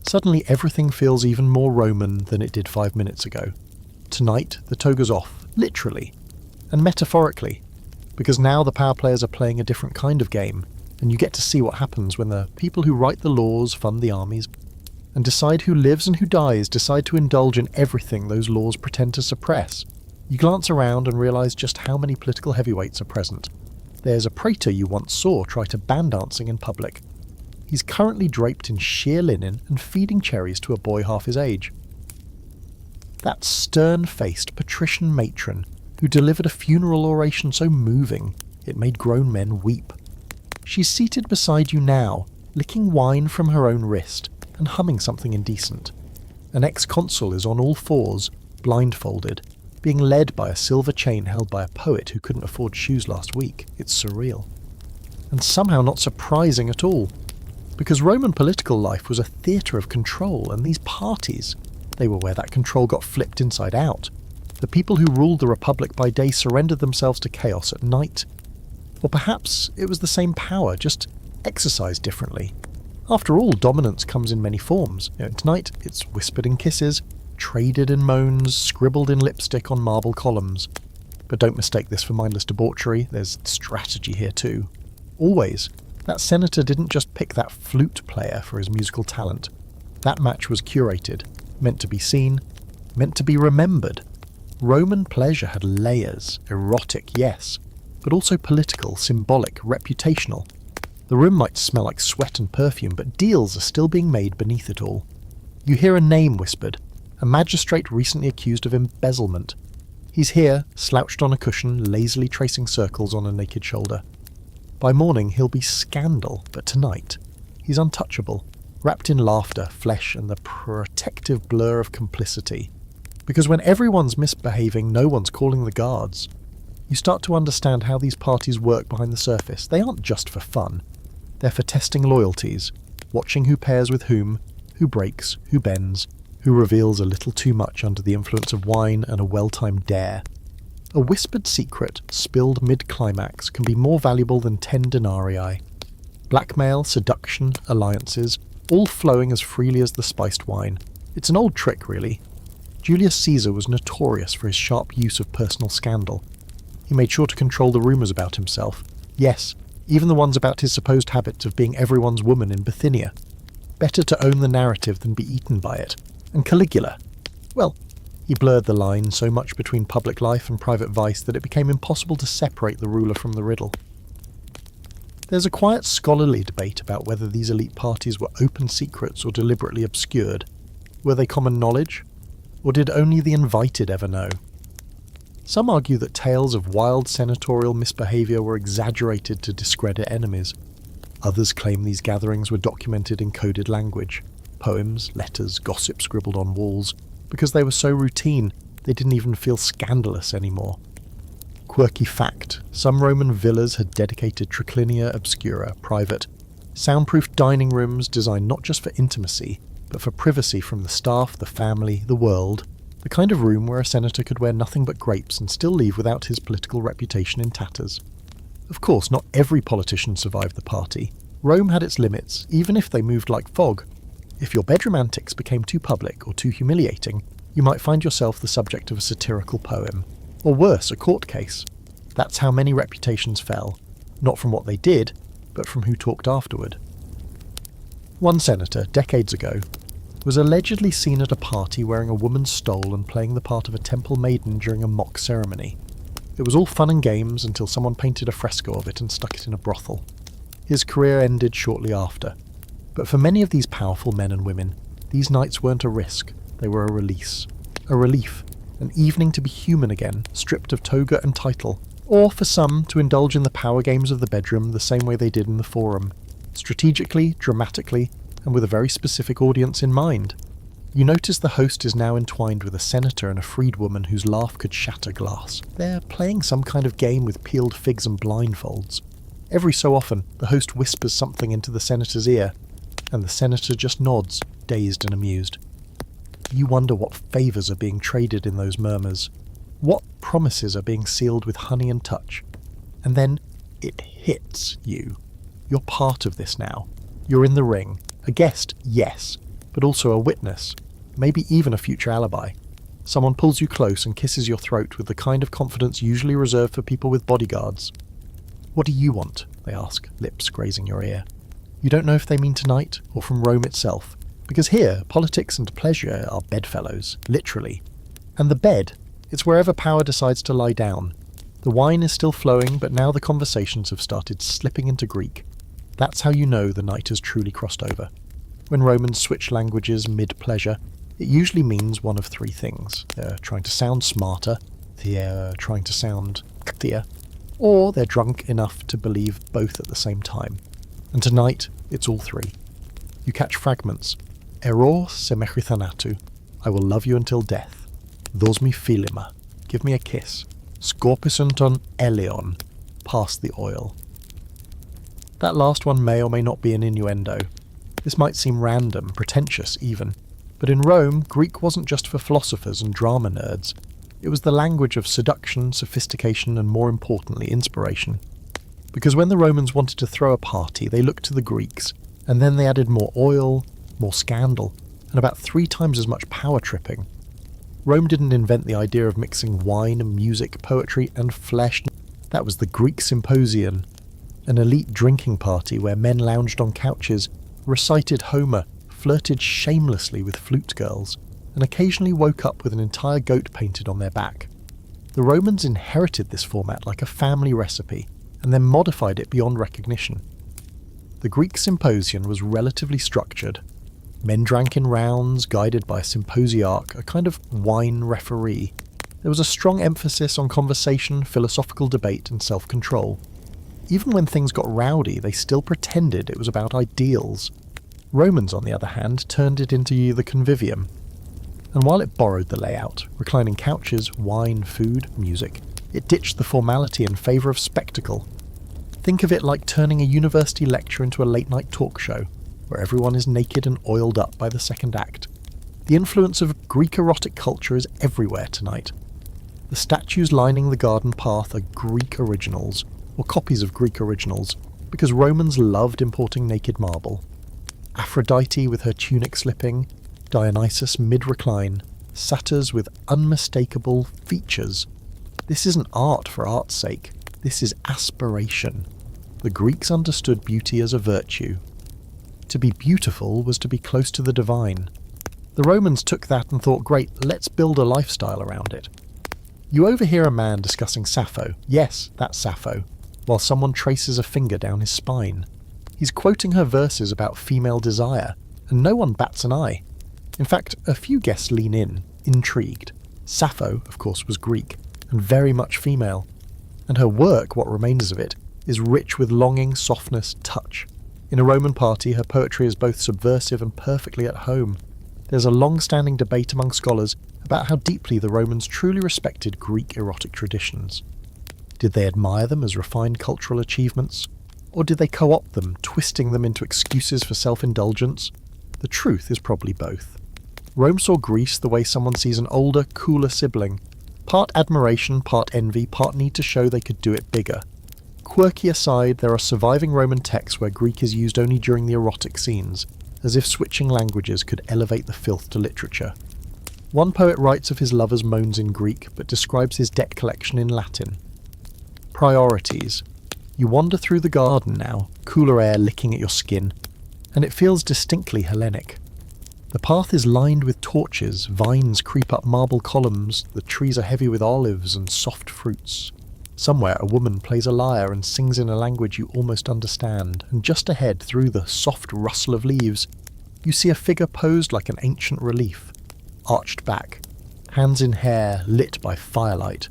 Suddenly everything feels even more Roman than it did 5 minutes ago. Tonight, the toga's off, literally, and metaphorically, because now the power players are playing a different kind of game, and you get to see what happens when the people who write the laws fund the armies, and decide who lives and who dies decide to indulge in everything those laws pretend to suppress. You glance around and realise just how many political heavyweights are present. There's a praetor you once saw try to ban dancing in public. He's currently draped in sheer linen and feeding cherries to a boy half his age. That stern-faced patrician matron who delivered a funeral oration so moving it made grown men weep. She's seated beside you now, licking wine from her own wrist and humming something indecent. An ex-consul is on all fours, blindfolded, being led by a silver chain held by a poet who couldn't afford shoes last week. It's surreal. And somehow not surprising at all, because Roman political life was a theatre of control, and these parties, they were where that control got flipped inside out. The people who ruled the Republic by day surrendered themselves to chaos at night. Or perhaps it was the same power, just exercised differently. After all, dominance comes in many forms. Tonight, it's whispered in kisses, traded in moans, scribbled in lipstick on marble columns. But don't mistake this for mindless debauchery, there's strategy here too. Always. That senator didn't just pick that flute player for his musical talent. That match was curated, meant to be seen, meant to be remembered. Roman pleasure had layers, erotic, yes, but also political, symbolic, reputational. The room might smell like sweat and perfume, but deals are still being made beneath it all. You hear a name whispered, a magistrate recently accused of embezzlement. He's here, slouched on a cushion, lazily tracing circles on a naked shoulder. By morning he'll be scandal, but tonight he's untouchable, wrapped in laughter, flesh, and the protective blur of complicity. Because when everyone's misbehaving, no one's calling the guards. You start to understand how these parties work behind the surface. They aren't just for fun. They're for testing loyalties, watching who pairs with whom, who breaks, who bends, who reveals a little too much under the influence of wine and a well-timed dare. A whispered secret, spilled mid-climax, can be more valuable than 10 denarii. Blackmail, seduction, alliances, all flowing as freely as the spiced wine. It's an old trick, really. Julius Caesar was notorious for his sharp use of personal scandal. He made sure to control the rumours about himself. Yes, even the ones about his supposed habit of being everyone's woman in Bithynia. Better to own the narrative than be eaten by it. And Caligula? Well, he blurred the line so much between public life and private vice that it became impossible to separate the ruler from the riddle. There's a quiet scholarly debate about whether these elite parties were open secrets or deliberately obscured. Were they common knowledge? Or did only the invited ever know? Some argue that tales of wild senatorial misbehaviour were exaggerated to discredit enemies. Others claim these gatherings were documented in coded language. Poems, letters, gossip scribbled on walls. Because they were so routine, they didn't even feel scandalous anymore. Quirky fact, some Roman villas had dedicated triclinia obscura, private, soundproof dining rooms designed not just for intimacy, but for privacy from the staff, the family, the world, the kind of room where a senator could wear nothing but grapes and still leave without his political reputation in tatters. Of course, not every politician survived the party. Rome had its limits, even if they moved like fog. If your bedroom antics became too public or too humiliating, you might find yourself the subject of a satirical poem. Or worse, a court case. That's how many reputations fell, not from what they did, but from who talked afterward. One senator, decades ago, was allegedly seen at a party wearing a woman's stole and playing the part of a temple maiden during a mock ceremony. It was all fun and games until someone painted a fresco of it and stuck it in a brothel. His career ended shortly after. But for many of these powerful men and women, these nights weren't a risk, they were a release. A relief, an evening to be human again, stripped of toga and title, or for some to indulge in the power games of the bedroom the same way they did in the forum, strategically, dramatically, and with a very specific audience in mind. You notice the host is now entwined with a senator and a freedwoman whose laugh could shatter glass. They're playing some kind of game with peeled figs and blindfolds. Every so often, the host whispers something into the senator's ear, and the senator just nods, dazed and amused. You wonder what favours are being traded in those murmurs. What promises are being sealed with honey and touch. And then it hits you. You're part of this now. You're in the ring. A guest, yes, but also a witness. Maybe even a future alibi. Someone pulls you close and kisses your throat with the kind of confidence usually reserved for people with bodyguards. What do you want? They ask, lips grazing your ear. You don't know if they mean tonight or from Rome itself, because here politics and pleasure are bedfellows, literally. And the bed, it's wherever power decides to lie down. The wine is still flowing, but now the conversations have started slipping into Greek. That's how you know the night has truly crossed over. When Romans switch languages mid-pleasure, it usually means one of three things. They're trying to sound smarter, they're trying to sound clear, or they're drunk enough to believe both at the same time. And tonight, it's all three. You catch fragments. Error se mechi thanatu. I will love you until death. Dos me philema. Give me a kiss. Scorpisunton eleon. Pass the oil. That last one may or may not be an innuendo. This might seem random, pretentious even. But in Rome, Greek wasn't just for philosophers and drama nerds. It was the language of seduction, sophistication, and more importantly, inspiration. Because when the Romans wanted to throw a party, they looked to the Greeks, and then they added more oil, more scandal, and about 3 times as much power tripping. Rome didn't invent the idea of mixing wine, music, poetry, and flesh. That was the Greek symposium, an elite drinking party where men lounged on couches, recited Homer, flirted shamelessly with flute girls, and occasionally woke up with an entire goat painted on their back. The Romans inherited this format like a family recipe, and then modified it beyond recognition. The Greek symposium was relatively structured. Men drank in rounds, guided by a symposiarch, a kind of wine referee. There was a strong emphasis on conversation, philosophical debate, and self-control. Even when things got rowdy, they still pretended it was about ideals. Romans, on the other hand, turned it into the convivium. And while it borrowed the layout, reclining couches, wine, food, music, it ditched the formality in favour of spectacle. Think of it like turning a university lecture into a late-night talk show, where everyone is naked and oiled up by the second act. The influence of Greek erotic culture is everywhere tonight. The statues lining the garden path are Greek originals, or copies of Greek originals, because Romans loved importing naked marble. Aphrodite with her tunic slipping, Dionysus mid-recline, satyrs with unmistakable features. This isn't art for art's sake, this is aspiration. The Greeks understood beauty as a virtue. To be beautiful was to be close to the divine. The Romans took that and thought, great, let's build a lifestyle around it. You overhear a man discussing Sappho, yes, that's Sappho, while someone traces a finger down his spine. He's quoting her verses about female desire, and no one bats an eye. In fact, a few guests lean in, intrigued. Sappho, of course, was Greek, and very much female. And her work, what remains of it, is rich with longing, softness, touch. In a Roman party, her poetry is both subversive and perfectly at home. There's a long-standing debate among scholars about how deeply the Romans truly respected Greek erotic traditions. Did they admire them as refined cultural achievements? Or did they co-opt them, twisting them into excuses for self-indulgence? The truth is probably both. Rome saw Greece the way someone sees an older, cooler sibling. Part admiration, part envy, part need to show they could do it bigger. Quirky aside, there are surviving Roman texts where Greek is used only during the erotic scenes, as if switching languages could elevate the filth to literature. One poet writes of his lover's moans in Greek, but describes his debt collection in Latin. Priorities. You wander through the garden now, cooler air licking at your skin, and it feels distinctly Hellenic. The path is lined with torches, vines creep up marble columns, the trees are heavy with olives and soft fruits. Somewhere a woman plays a lyre and sings in a language you almost understand, and just ahead, through the soft rustle of leaves, you see a figure posed like an ancient relief, arched back, hands in hair, lit by firelight.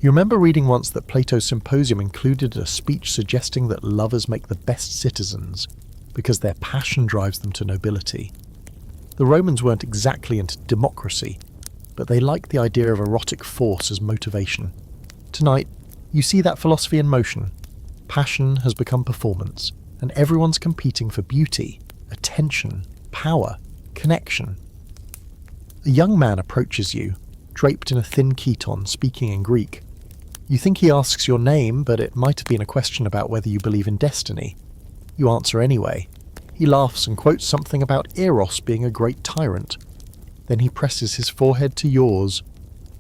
You remember reading once that Plato's Symposium included a speech suggesting that lovers make the best citizens, because their passion drives them to nobility. The Romans weren't exactly into democracy, but they liked the idea of erotic force as motivation. Tonight, you see that philosophy in motion. Passion has become performance, and everyone's competing for beauty, attention, power, connection. A young man approaches you, draped in a thin chiton, speaking in Greek. You think he asks your name, but it might have been a question about whether you believe in destiny. You answer anyway. He laughs and quotes something about Eros being a great tyrant. Then he presses his forehead to yours.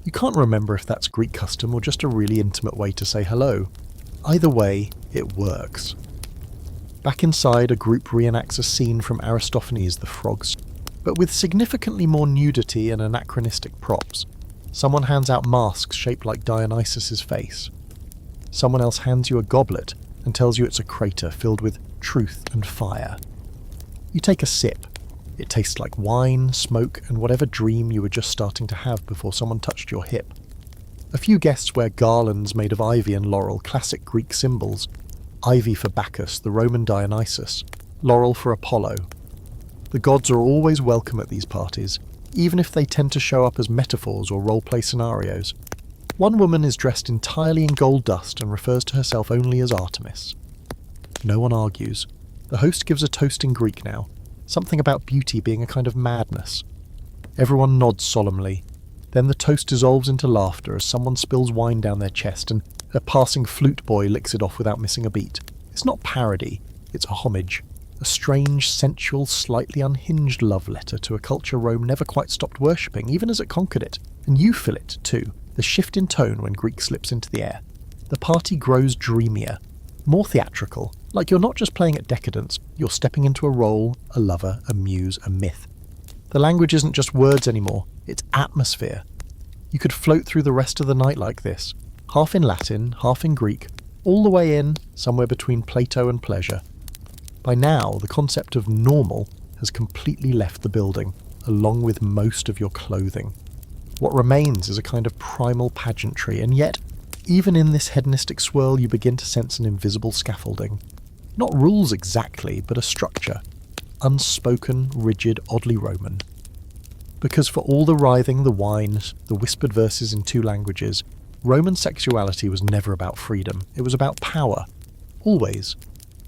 You can't remember if that's Greek custom or just a really intimate way to say hello. Either way, it works. Back inside, a group reenacts a scene from Aristophanes' The Frogs, but with significantly more nudity and anachronistic props. Someone hands out masks shaped like Dionysus's face. Someone else hands you a goblet and tells you it's a crater filled with truth and fire. You take a sip. It tastes like wine, smoke, and whatever dream you were just starting to have before someone touched your hip. A few guests wear garlands made of ivy and laurel, classic Greek symbols. Ivy for Bacchus, the Roman Dionysus. Laurel for Apollo. The gods are always welcome at these parties, even if they tend to show up as metaphors or role-play scenarios. One woman is dressed entirely in gold dust and refers to herself only as Artemis. No one argues. The host gives a toast in Greek now, something about beauty being a kind of madness. Everyone nods solemnly. Then the toast dissolves into laughter as someone spills wine down their chest and a passing flute boy licks it off without missing a beat. It's not parody, it's a homage. A strange, sensual, slightly unhinged love letter to a culture Rome never quite stopped worshipping, even as it conquered it. And you feel it, too, the shift in tone when Greek slips into the air. The party grows dreamier, more theatrical, like you're not just playing at decadence, you're stepping into a role, a lover, a muse, a myth. The language isn't just words anymore, it's atmosphere. You could float through the rest of the night like this, half in Latin, half in Greek, all the way in, somewhere between Plato and pleasure. By now, the concept of normal has completely left the building, along with most of your clothing. What remains is a kind of primal pageantry, and yet, even in this hedonistic swirl, you begin to sense an invisible scaffolding. Not rules exactly, but a structure. Unspoken, rigid, oddly Roman. Because for all the writhing, the whines, the whispered verses in two languages, Roman sexuality was never about freedom. It was about power. Always.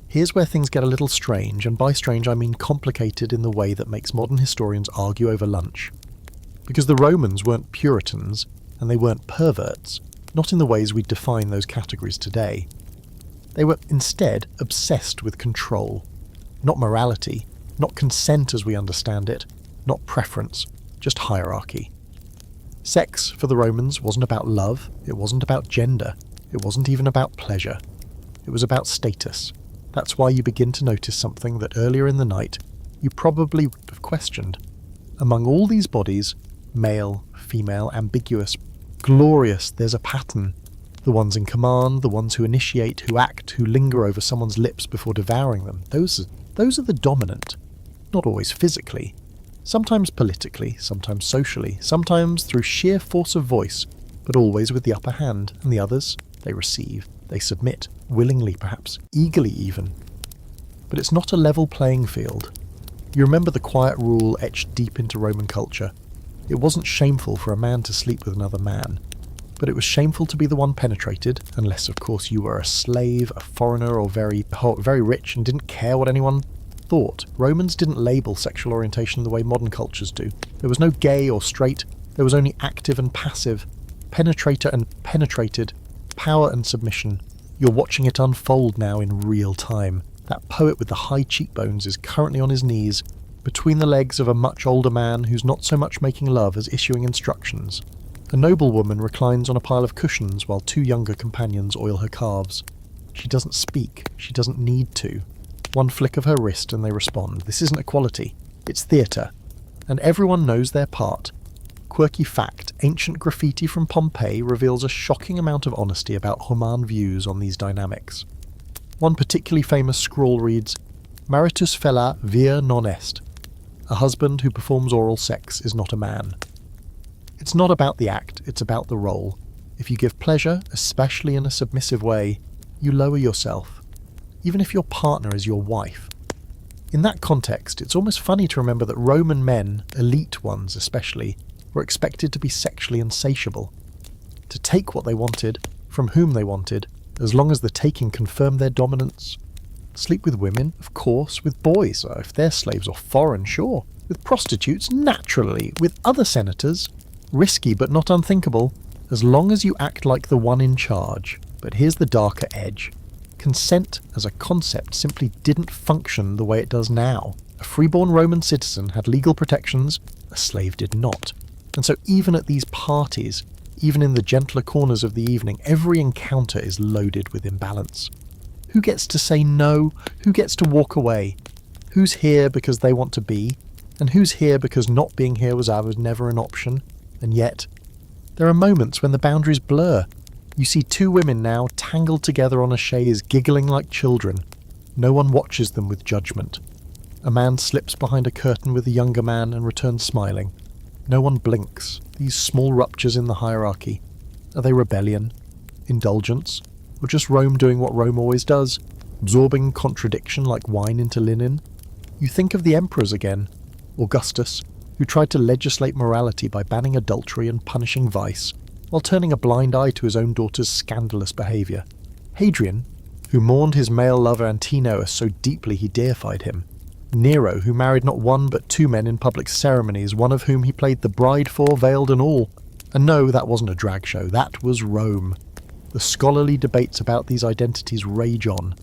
Here's where things get a little strange, and by strange I mean complicated in the way that makes modern historians argue over lunch. Because the Romans weren't Puritans, and they weren't perverts, not in the ways we define those categories today. They were instead obsessed with control. Not morality, not consent as we understand it, not preference, just hierarchy. Sex, for the Romans, wasn't about love, it wasn't about gender, it wasn't even about pleasure. It was about status. That's why you begin to notice something that earlier in the night you probably would have questioned. Among all these bodies, male, female, ambiguous, glorious, there's a pattern. The ones in command, the ones who initiate, who act, who linger over someone's lips before devouring them. Those are the dominant. Not always physically. Sometimes politically, sometimes socially, sometimes through sheer force of voice, but always with the upper hand, and the others, they receive, they submit, willingly perhaps, eagerly even. But it's not a level playing field. You remember the quiet rule etched deep into Roman culture. It wasn't shameful for a man to sleep with another man, but it was shameful to be the one penetrated, unless of course you were a slave, a foreigner, or very rich and didn't care what anyone thought. Romans didn't label sexual orientation the way modern cultures do. There was no gay or straight, there was only active and passive, penetrator and penetrated, power and submission. You're watching it unfold now in real time. That poet with the high cheekbones is currently on his knees, between the legs of a much older man who's not so much making love as issuing instructions. A noblewoman reclines on a pile of cushions while two younger companions oil her calves. She doesn't speak, she doesn't need to. One flick of her wrist and they respond. This isn't equality, it's theatre. And everyone knows their part. Quirky fact, ancient graffiti from Pompeii reveals a shocking amount of honesty about Roman views on these dynamics. One particularly famous scrawl reads, "Maritus fella vir non est." A husband who performs oral sex is not a man. It's not about the act, it's about the role. If you give pleasure, especially in a submissive way, you lower yourself. Even if your partner is your wife. In that context, it's almost funny to remember that Roman men, elite ones especially, were expected to be sexually insatiable. To take what they wanted, from whom they wanted, as long as the taking confirmed their dominance. Sleep with women, of course, with boys, if they're slaves or foreign, sure. With prostitutes, naturally. With other senators, risky but not unthinkable, as long as you act like the one in charge. But here's the darker edge. Consent as a concept simply didn't function the way it does now. A freeborn Roman citizen had legal protections, a slave did not. And so even at these parties, even in the gentler corners of the evening, every encounter is loaded with imbalance. Who gets to say no? Who gets to walk away? Who's here because they want to be? And who's here because not being here was never an option? And yet, there are moments when the boundaries blur. You see two women now tangled together on a chaise, giggling like children. No one watches them with judgment. A man slips behind a curtain with a younger man and returns smiling. No one blinks. These small ruptures in the hierarchy. Are they rebellion? Indulgence? Or just Rome doing what Rome always does? Absorbing contradiction like wine into linen? You think of the emperors again. Augustus, who tried to legislate morality by banning adultery and punishing vice, while turning a blind eye to his own daughter's scandalous behaviour. Hadrian, who mourned his male lover Antinous so deeply he deified him. Nero, who married not one but two men in public ceremonies, one of whom he played the bride for, veiled and all. And no, that wasn't a drag show, that was Rome. The scholarly debates about these identities rage on.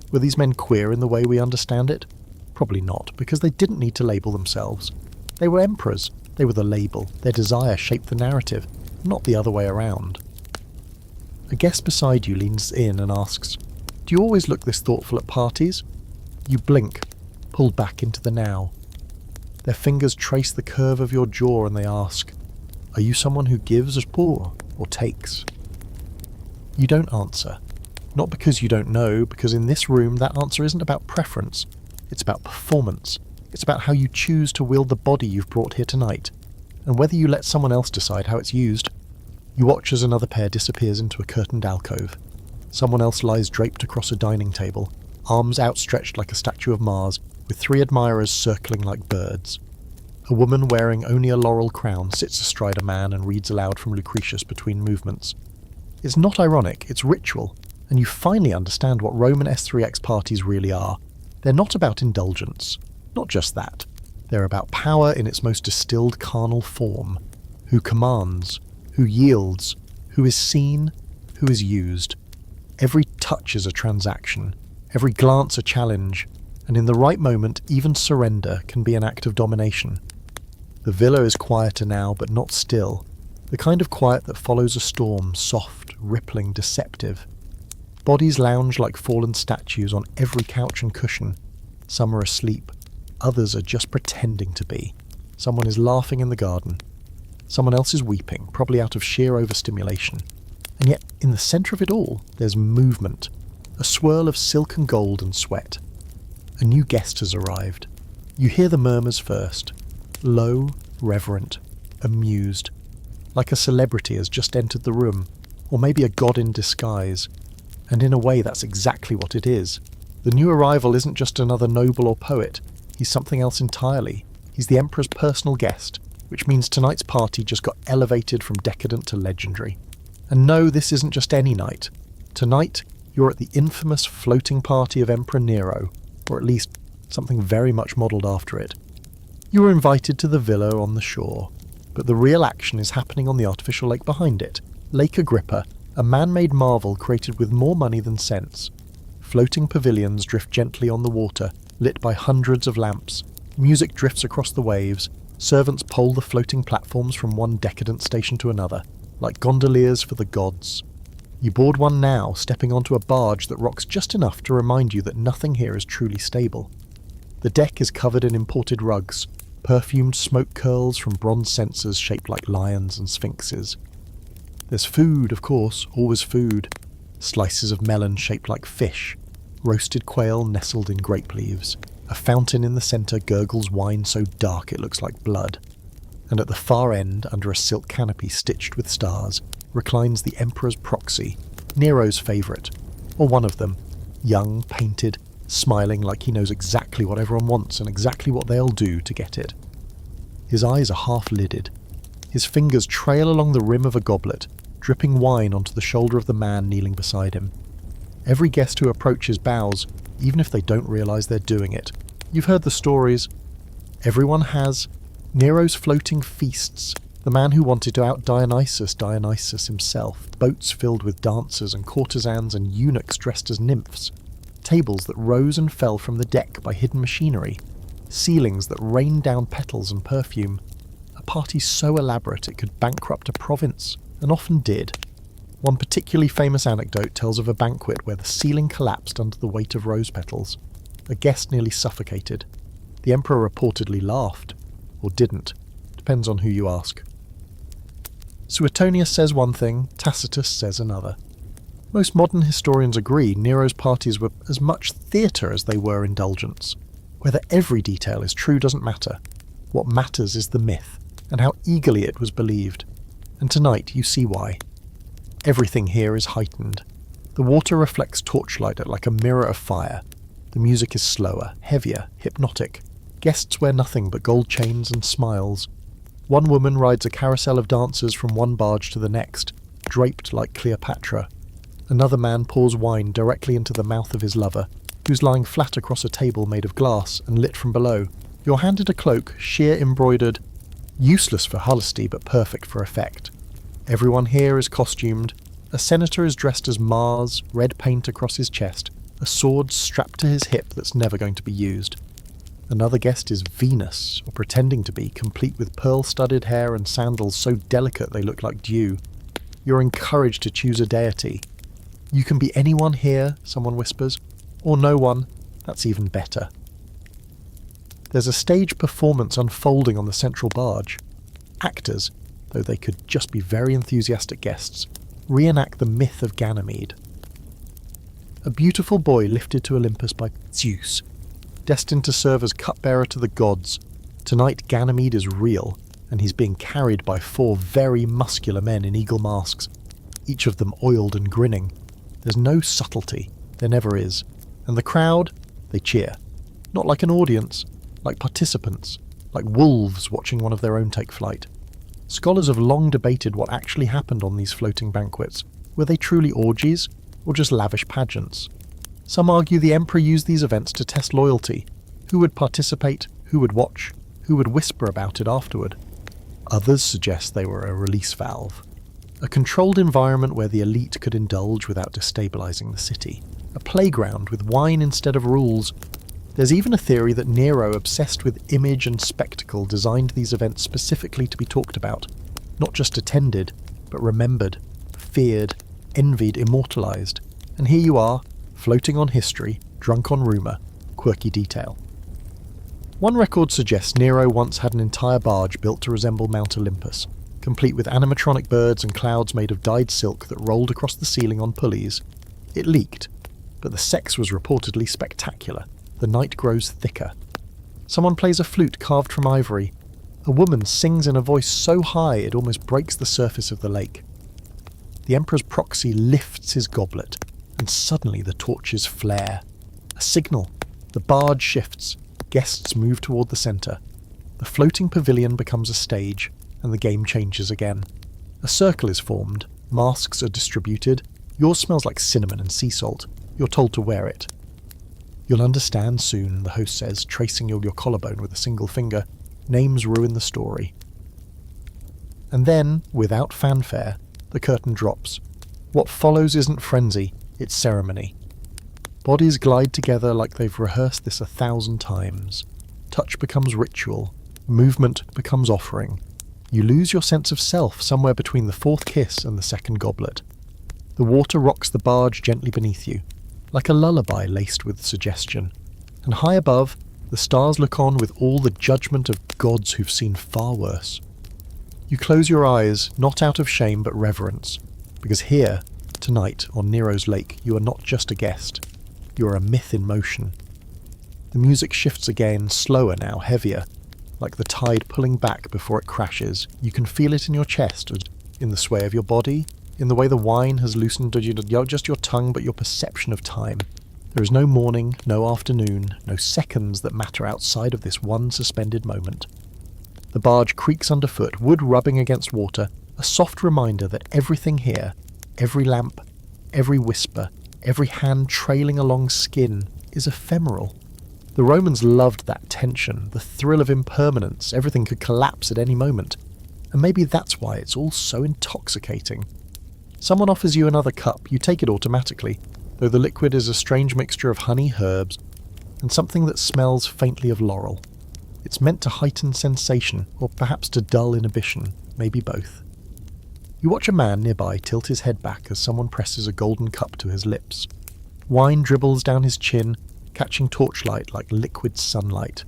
Were these men queer in the way we understand it? Probably not, because they didn't need to label themselves. They were emperors, they were the label, their desire shaped the narrative, not the other way around. A guest beside you leans in and asks, "Do you always look this thoughtful at parties?" You blink, pulled back into the now. Their fingers trace the curve of your jaw and they ask, "Are you someone who gives or takes?" You don't answer. Not because you don't know, because in this room that answer isn't about preference. It's about performance. It's about how you choose to wield the body you've brought here tonight, and whether you let someone else decide how it's used. You watch as another pair disappears into a curtained alcove. Someone else lies draped across a dining table, arms outstretched like a statue of Mars, with three admirers circling like birds. A woman wearing only a laurel crown sits astride a man and reads aloud from Lucretius between movements. It's not ironic, it's ritual, and you finally understand what Roman S3X parties really are. They're not about indulgence. Not just that. They're about power in its most distilled carnal form. Who commands? Who yields, who is seen, who is used. Every touch is a transaction, every glance a challenge, and in the right moment, even surrender can be an act of domination. The villa is quieter now, but not still. The kind of quiet that follows a storm, soft, rippling, deceptive. Bodies lounge like fallen statues on every couch and cushion. Some are asleep. Others are just pretending to be. Someone is laughing in the garden. Someone else is weeping, probably out of sheer overstimulation. And yet, in the centre of it all, there's movement. A swirl of silk and gold and sweat. A new guest has arrived. You hear the murmurs first. Low, reverent, amused. Like a celebrity has just entered the room, or maybe a god in disguise. And in a way, that's exactly what it is. The new arrival isn't just another noble or poet. He's something else entirely. He's the Emperor's personal guest, which means tonight's party just got elevated from decadent to legendary. And no, this isn't just any night. Tonight, you're at the infamous floating party of Emperor Nero, or at least something very much modelled after it. You were invited to the villa on the shore, but the real action is happening on the artificial lake behind it, Lake Agrippa, a man-made marvel created with more money than sense. Floating pavilions drift gently on the water, lit by hundreds of lamps. Music drifts across the waves. Servants pole the floating platforms from one decadent station to another, like gondoliers for the gods. You board one now, stepping onto a barge that rocks just enough to remind you that nothing here is truly stable. The deck is covered in imported rugs, perfumed smoke curls from bronze censers shaped like lions and sphinxes. There's food, of course, always food. Slices of melon shaped like fish, roasted quail nestled in grape leaves. A fountain in the centre gurgles wine so dark it looks like blood. And at the far end, under a silk canopy stitched with stars, reclines the Emperor's proxy, Nero's favourite, or one of them, young, painted, smiling like he knows exactly what everyone wants and exactly what they'll do to get it. His eyes are half-lidded. His fingers trail along the rim of a goblet, dripping wine onto the shoulder of the man kneeling beside him. Every guest who approaches bows, even if they don't realise they're doing it. You've heard the stories. Everyone has. Nero's floating feasts, the man who wanted to out Dionysus himself, boats filled with dancers and courtesans and eunuchs dressed as nymphs, tables that rose and fell from the deck by hidden machinery, ceilings that rained down petals and perfume, a party so elaborate it could bankrupt a province, and often did. One particularly famous anecdote tells of a banquet where the ceiling collapsed under the weight of rose petals. A guest nearly suffocated. The emperor reportedly laughed. Or didn't. Depends on who you ask. Suetonius says one thing, Tacitus says another. Most modern historians agree Nero's parties were as much theatre as they were indulgence. Whether every detail is true doesn't matter. What matters is the myth, and how eagerly it was believed. And tonight you see why. Everything here is heightened. The water reflects torchlight like a mirror of fire. The music is slower, heavier, hypnotic. Guests wear nothing but gold chains and smiles. One woman rides a carousel of dancers from one barge to the next, draped like Cleopatra. Another man pours wine directly into the mouth of his lover, who's lying flat across a table made of glass and lit from below. You're handed a cloak, sheer embroidered, useless for honesty but perfect for effect. Everyone here is costumed. A senator is dressed as Mars, red paint across his chest, a sword strapped to his hip that's never going to be used. Another guest is Venus, or pretending to be, complete with pearl-studded hair and sandals so delicate they look like dew. You're encouraged to choose a deity. You can be anyone here, someone whispers, or no one. That's even better. There's a stage performance unfolding on the central barge. Actors, though they could just be very enthusiastic guests, reenact the myth of Ganymede. A beautiful boy lifted to Olympus by Zeus, destined to serve as cupbearer to the gods. Tonight Ganymede is real, and he's being carried by 4 very muscular men in eagle masks, each of them oiled and grinning. There's no subtlety, there never is, and the crowd, they cheer. Not like an audience, like participants, like wolves watching one of their own take flight. Scholars have long debated what actually happened on these floating banquets. Were they truly orgies, or just lavish pageants? Some argue the emperor used these events to test loyalty. Who would participate, who would watch, who would whisper about it afterward? Others suggest they were a release valve. A controlled environment where the elite could indulge without destabilizing the city. A playground with wine instead of rules. There's even a theory that Nero, obsessed with image and spectacle, designed these events specifically to be talked about, not just attended, but remembered, feared, envied, immortalized. And here you are, floating on history, drunk on rumour, quirky detail. One record suggests Nero once had an entire barge built to resemble Mount Olympus, complete with animatronic birds and clouds made of dyed silk that rolled across the ceiling on pulleys. It leaked, but the sex was reportedly spectacular. The night grows thicker. Someone plays a flute carved from ivory. A woman sings in a voice so high it almost breaks the surface of the lake. The Emperor's proxy lifts his goblet, and suddenly the torches flare. A signal. The barge shifts. Guests move toward the centre. The floating pavilion becomes a stage, and the game changes again. A circle is formed. Masks are distributed. Yours smells like cinnamon and sea salt. You're told to wear it. You'll understand soon, the host says, tracing your collarbone with a single finger. Names ruin the story. And then, without fanfare, the curtain drops. What follows isn't frenzy, it's ceremony. Bodies glide together like they've rehearsed this 1,000 times. Touch becomes ritual. Movement becomes offering. You lose your sense of self somewhere between the fourth kiss and the second goblet. The water rocks the barge gently beneath you, like a lullaby laced with suggestion. And high above, the stars look on with all the judgment of gods who've seen far worse. You close your eyes, not out of shame but reverence, because here, tonight, on Nero's lake, you are not just a guest. You are a myth in motion. The music shifts again, slower now, heavier, like the tide pulling back before it crashes. You can feel it in your chest, in the sway of your body, in the way the wine has loosened not just your tongue but your perception of time. There is no morning, no afternoon, no seconds that matter outside of this one suspended moment. The barge creaks underfoot, wood rubbing against water, a soft reminder that everything here, every lamp, every whisper, every hand trailing along skin, is ephemeral. The Romans loved that tension, the thrill of impermanence. Everything could collapse at any moment. And maybe that's why it's all so intoxicating. Someone offers you another cup, you take it automatically, though the liquid is a strange mixture of honey, herbs, and something that smells faintly of laurel. It's meant to heighten sensation, or perhaps to dull inhibition, maybe both. You watch a man nearby tilt his head back as someone presses a golden cup to his lips. Wine dribbles down his chin, catching torchlight like liquid sunlight.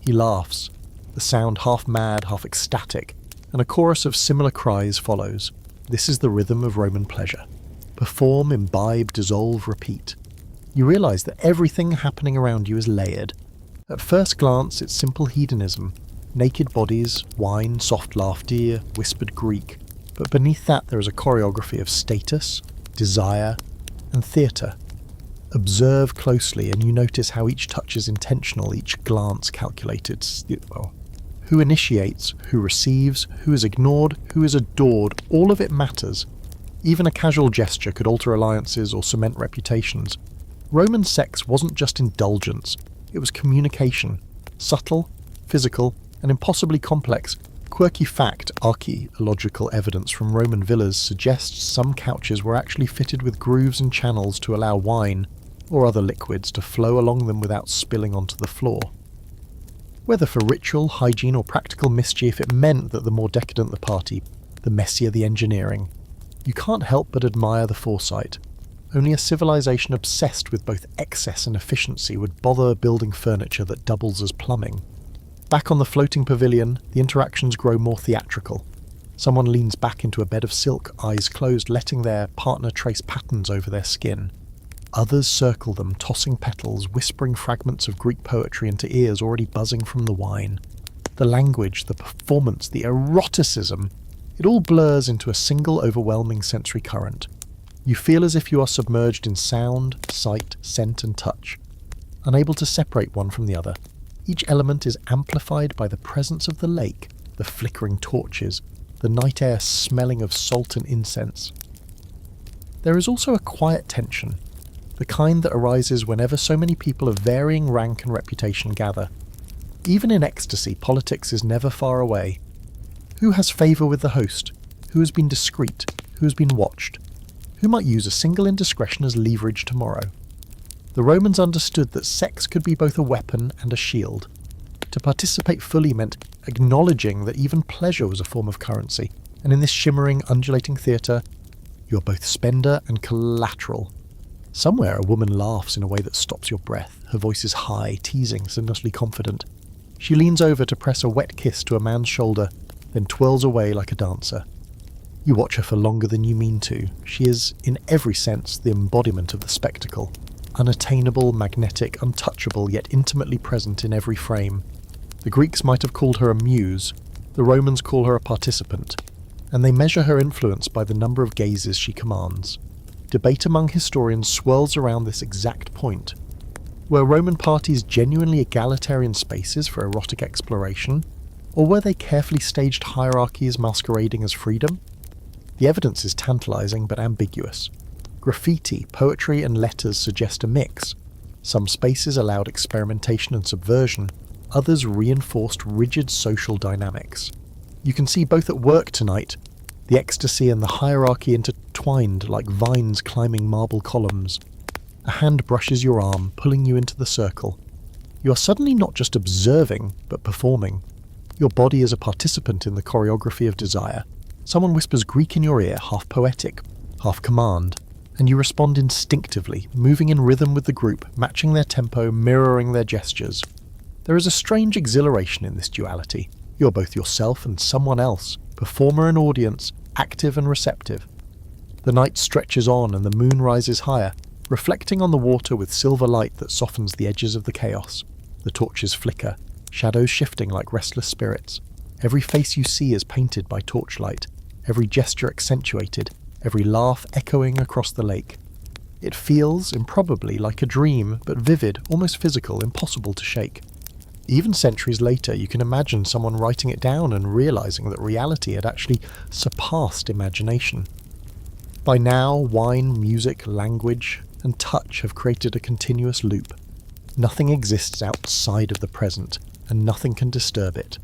He laughs, the sound half mad, half ecstatic, and a chorus of similar cries follows. This is the rhythm of Roman pleasure. Perform, imbibe, dissolve, repeat. You realise that everything happening around you is layered. At first glance, it's simple hedonism. Naked bodies, wine, soft laughter, whispered Greek. But beneath that there is a choreography of status, desire, and theatre. Observe closely and you notice how each touch is intentional, each glance calculated. Who initiates, who receives, who is ignored, who is adored, all of it matters. Even a casual gesture could alter alliances or cement reputations. Roman sex wasn't just indulgence, it was communication. Subtle, physical, and impossibly complex. Quirky fact, archaeological evidence from Roman villas suggests some couches were actually fitted with grooves and channels to allow wine, or other liquids, to flow along them without spilling onto the floor. Whether for ritual, hygiene, or practical mischief, it meant that the more decadent the party, the messier the engineering. You can't help but admire the foresight. Only a civilization obsessed with both excess and efficiency would bother building furniture that doubles as plumbing. Back on the floating pavilion, the interactions grow more theatrical. Someone leans back into a bed of silk, eyes closed, letting their partner trace patterns over their skin. Others circle them, tossing petals, whispering fragments of Greek poetry into ears already buzzing from the wine. The language, the performance, the eroticism, it all blurs into a single overwhelming sensory current. You feel as if you are submerged in sound, sight, scent and touch, unable to separate one from the other. Each element is amplified by the presence of the lake, the flickering torches, the night air smelling of salt and incense. There is also a quiet tension, the kind that arises whenever so many people of varying rank and reputation gather. Even in ecstasy, politics is never far away. Who has favour with the host? Who has been discreet? who has been watched, who might use a single indiscretion as leverage tomorrow. The Romans understood that sex could be both a weapon and a shield. To participate fully meant acknowledging that even pleasure was a form of currency, and in this shimmering, undulating theatre, you're both spender and collateral. Somewhere a woman laughs in a way that stops your breath. Her voice is high, teasing, sinlessly confident. She leans over to press a wet kiss to a man's shoulder, then twirls away like a dancer. You watch her for longer than you mean to. She is, in every sense, the embodiment of the spectacle. Unattainable, magnetic, untouchable, yet intimately present in every frame. The Greeks might have called her a muse. The Romans call her a participant. And they measure her influence by the number of gazes she commands. Debate among historians swirls around this exact point. Were Roman parties genuinely egalitarian spaces for erotic exploration, or were they carefully staged hierarchies masquerading as freedom? The evidence is tantalizing but ambiguous. Graffiti, poetry, and letters suggest a mix. Some spaces allowed experimentation and subversion, others reinforced rigid social dynamics. You can see both at work tonight, the ecstasy and the hierarchy intertwined like vines climbing marble columns. A hand brushes your arm, pulling you into the circle. You are suddenly not just observing, but performing. Your body is a participant in the choreography of desire. Someone whispers Greek in your ear, half poetic, half command, and you respond instinctively, moving in rhythm with the group, matching their tempo, mirroring their gestures. There is a strange exhilaration in this duality. You're both yourself and someone else, performer and audience, active and receptive. The night stretches on and the moon rises higher, reflecting on the water with silver light that softens the edges of the chaos. The torches flicker, shadows shifting like restless spirits. Every face you see is painted by torchlight, every gesture accentuated, every laugh echoing across the lake. It feels, improbably, like a dream, but vivid, almost physical, impossible to shake. Even centuries later, you can imagine someone writing it down and realizing that reality had actually surpassed imagination. By now, wine, music, language, and touch have created a continuous loop. Nothing exists outside of the present, and nothing can disturb it.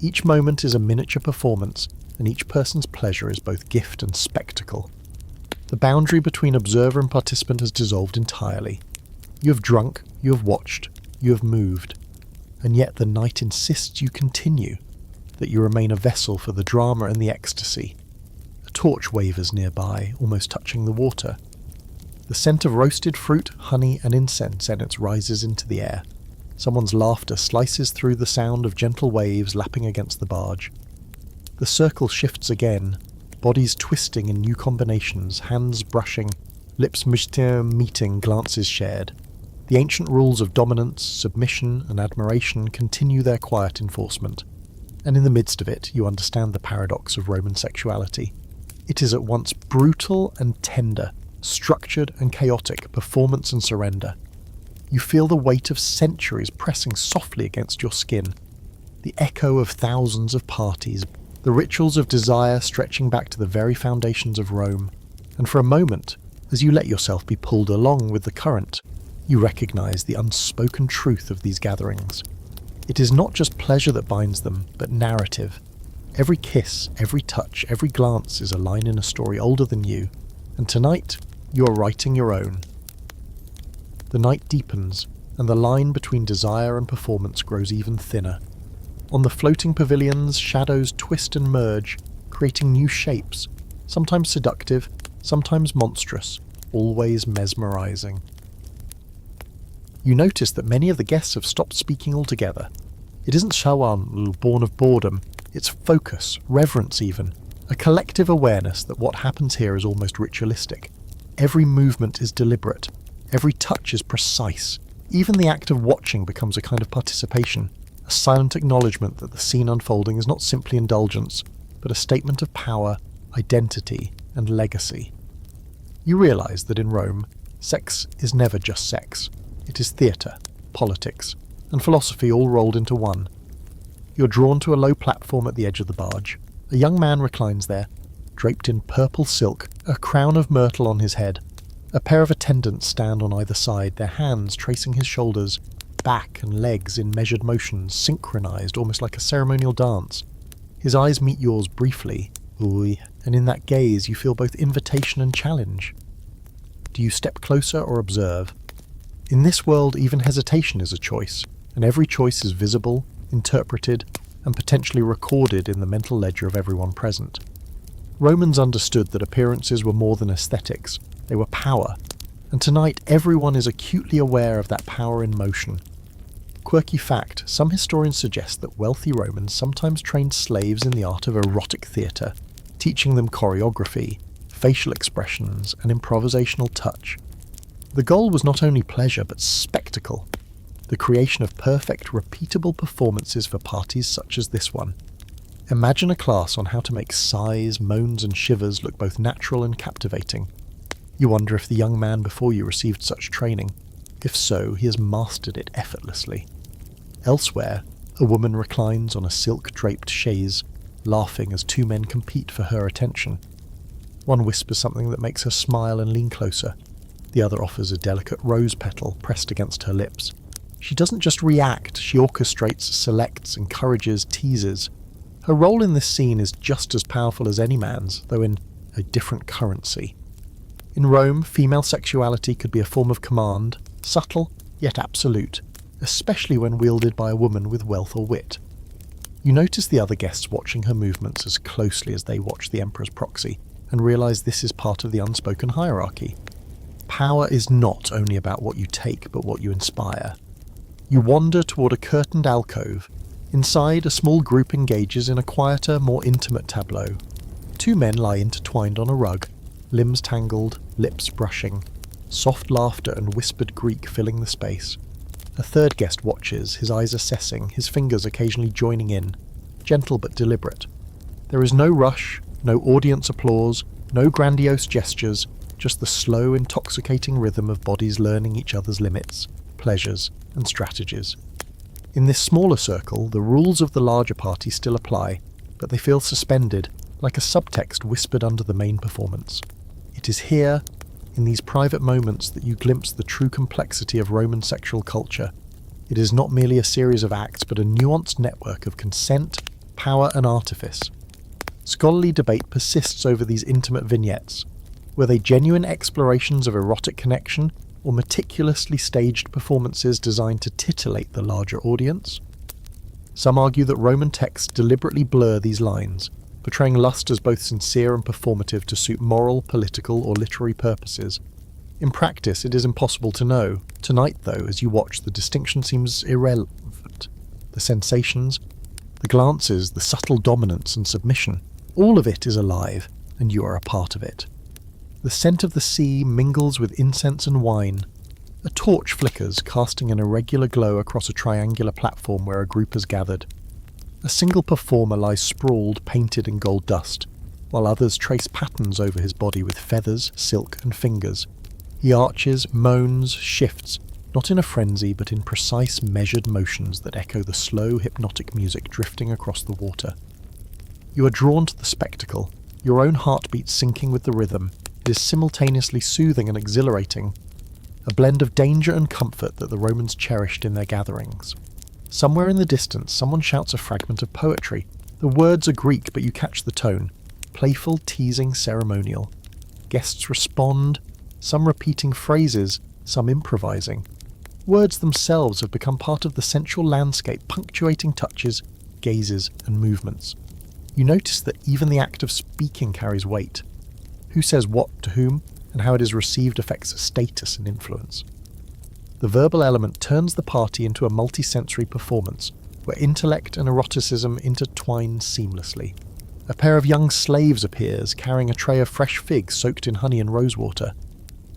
Each moment is a miniature performance, and each person's pleasure is both gift and spectacle. The boundary between observer and participant has dissolved entirely. You have drunk, you have watched, you have moved, and yet the night insists you continue, that you remain a vessel for the drama and the ecstasy. A torch wavers nearby, almost touching the water. The scent of roasted fruit, honey, and incense rises into the air. Someone's laughter slices through the sound of gentle waves lapping against the barge. The circle shifts again, bodies twisting in new combinations, hands brushing, lips meeting, glances shared. The ancient rules of dominance, submission, and admiration continue their quiet enforcement. And in the midst of it, you understand the paradox of Roman sexuality. It is at once brutal and tender, structured and chaotic, performance and surrender. You feel the weight of centuries pressing softly against your skin, the echo of thousands of parties, the rituals of desire stretching back to the very foundations of Rome. And for a moment, as you let yourself be pulled along with the current, you recognize the unspoken truth of these gatherings. It is not just pleasure that binds them, but narrative. Every kiss, every touch, every glance is a line in a story older than you, and tonight, you are writing your own. The night deepens, and the line between desire and performance grows even thinner. On the floating pavilions, shadows twist and merge, creating new shapes, sometimes seductive, sometimes monstrous, always mesmerizing. You notice that many of the guests have stopped speaking altogether. It isn't shawan, born of boredom, it's focus, reverence even, a collective awareness that what happens here is almost ritualistic. Every movement is deliberate, every touch is precise. Even the act of watching becomes a kind of participation, a silent acknowledgement that the scene unfolding is not simply indulgence, but a statement of power, identity, and legacy. You realize that in Rome, sex is never just sex. It is theatre, politics, and philosophy all rolled into one. You're drawn to a low platform at the edge of the barge. A young man reclines there, draped in purple silk, a crown of myrtle on his head. A pair of attendants stand on either side, their hands tracing his shoulders, back and legs in measured motions, synchronized almost like a ceremonial dance. His eyes meet yours briefly, Ooh, and in that gaze you feel both invitation and challenge. Do you step closer or observe? In this world, even hesitation is a choice, and every choice is visible, interpreted, and potentially recorded in the mental ledger of everyone present. Romans understood that appearances were more than aesthetics, they were power, and tonight everyone is acutely aware of that power in motion. Quirky fact, some historians suggest that wealthy Romans sometimes trained slaves in the art of erotic theatre, teaching them choreography, facial expressions, and improvisational touch. The goal was not only pleasure but spectacle, the creation of perfect, repeatable performances for parties such as this one. Imagine a class on how to make sighs, moans and shivers look both natural and captivating. You wonder if the young man before you received such training. If so, he has mastered it effortlessly. Elsewhere, a woman reclines on a silk-draped chaise, laughing as two men compete for her attention. One whispers something that makes her smile and lean closer. The other offers a delicate rose petal pressed against her lips. She doesn't just react, she orchestrates, selects, encourages, teases. Her role in this scene is just as powerful as any man's, though in a different currency. In Rome, female sexuality could be a form of command, subtle yet absolute, especially when wielded by a woman with wealth or wit. You notice the other guests watching her movements as closely as they watch the emperor's proxy, and realise this is part of the unspoken hierarchy. Power is not only about what you take, but what you inspire. You wander toward a curtained alcove. Inside, a small group engages in a quieter, more intimate tableau. Two men lie intertwined on a rug, limbs tangled, lips brushing, soft laughter and whispered Greek filling the space. A third guest watches, his eyes assessing, his fingers occasionally joining in, gentle but deliberate. There is no rush, no audience applause, no grandiose gestures, just the slow, intoxicating rhythm of bodies learning each other's limits, pleasures, and strategies. In this smaller circle, the rules of the larger party still apply, but they feel suspended, like a subtext whispered under the main performance. It is here, in these private moments, that you glimpse the true complexity of Roman sexual culture. It is not merely a series of acts, but a nuanced network of consent, power, and artifice. Scholarly debate persists over these intimate vignettes. Were they genuine explorations of erotic connection, or meticulously staged performances designed to titillate the larger audience? Some argue that Roman texts deliberately blur these lines, portraying lust as both sincere and performative to suit moral, political, or literary purposes. In practice, it is impossible to know. Tonight, though, as you watch, the distinction seems irrelevant. The sensations, the glances, the subtle dominance and submission, all of it is alive, and you are a part of it. The scent of the sea mingles with incense and wine. A torch flickers, casting an irregular glow across a triangular platform where a group has gathered. A single performer lies sprawled, painted in gold dust, while others trace patterns over his body with feathers, silk, and fingers. He arches, moans, shifts, not in a frenzy, but in precise, measured motions that echo the slow, hypnotic music drifting across the water. You are drawn to the spectacle, your own heartbeat syncing with the rhythm. It is simultaneously soothing and exhilarating, a blend of danger and comfort that the Romans cherished in their gatherings. Somewhere in the distance, someone shouts a fragment of poetry. The words are Greek, but you catch the tone. Playful, teasing, ceremonial. Guests respond, some repeating phrases, some improvising. Words themselves have become part of the sensual landscape, punctuating touches, gazes, and movements. You notice that even the act of speaking carries weight. Who says what to whom, and how it is received affects status and influence. The verbal element turns the party into a multi-sensory performance, where intellect and eroticism intertwine seamlessly. A pair of young slaves appears, carrying a tray of fresh figs soaked in honey and rosewater.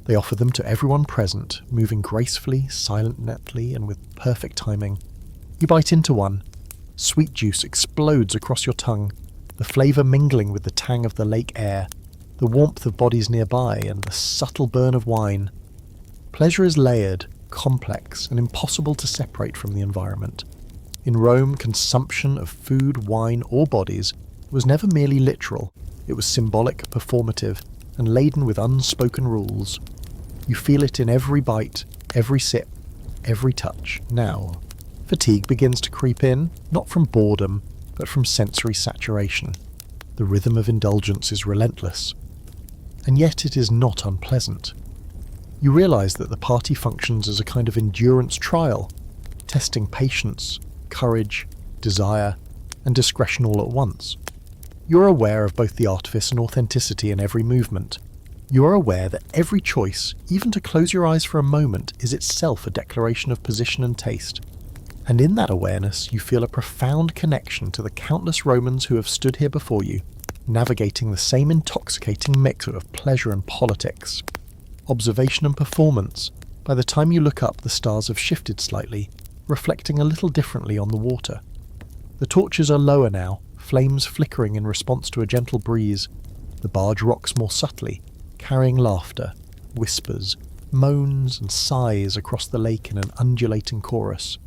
They offer them to everyone present, moving gracefully, silently, and with perfect timing. You bite into one. Sweet juice explodes across your tongue, the flavour mingling with the tang of the lake air, the warmth of bodies nearby, and the subtle burn of wine. Pleasure is layered, complex, and impossible to separate from the environment. In Rome, consumption of food, wine, or bodies was never merely literal. It was symbolic, performative, and laden with unspoken rules. You feel it in every bite, every sip, every touch. Now, fatigue begins to creep in, not from boredom, but from sensory saturation. The rhythm of indulgence is relentless. And yet it is not unpleasant. You realise that the party functions as a kind of endurance trial, testing patience, courage, desire, and discretion all at once. You're aware of both the artifice and authenticity in every movement. You are aware that every choice, even to close your eyes for a moment, is itself a declaration of position and taste. And in that awareness, you feel a profound connection to the countless Romans who have stood here before you, navigating the same intoxicating mix of pleasure and politics. Observation and performance. By the time you look up, the stars have shifted slightly, reflecting a little differently on the water. The torches are lower now, flames flickering in response to a gentle breeze. The barge rocks more subtly, carrying laughter, whispers, moans and sighs across the lake in an undulating chorus.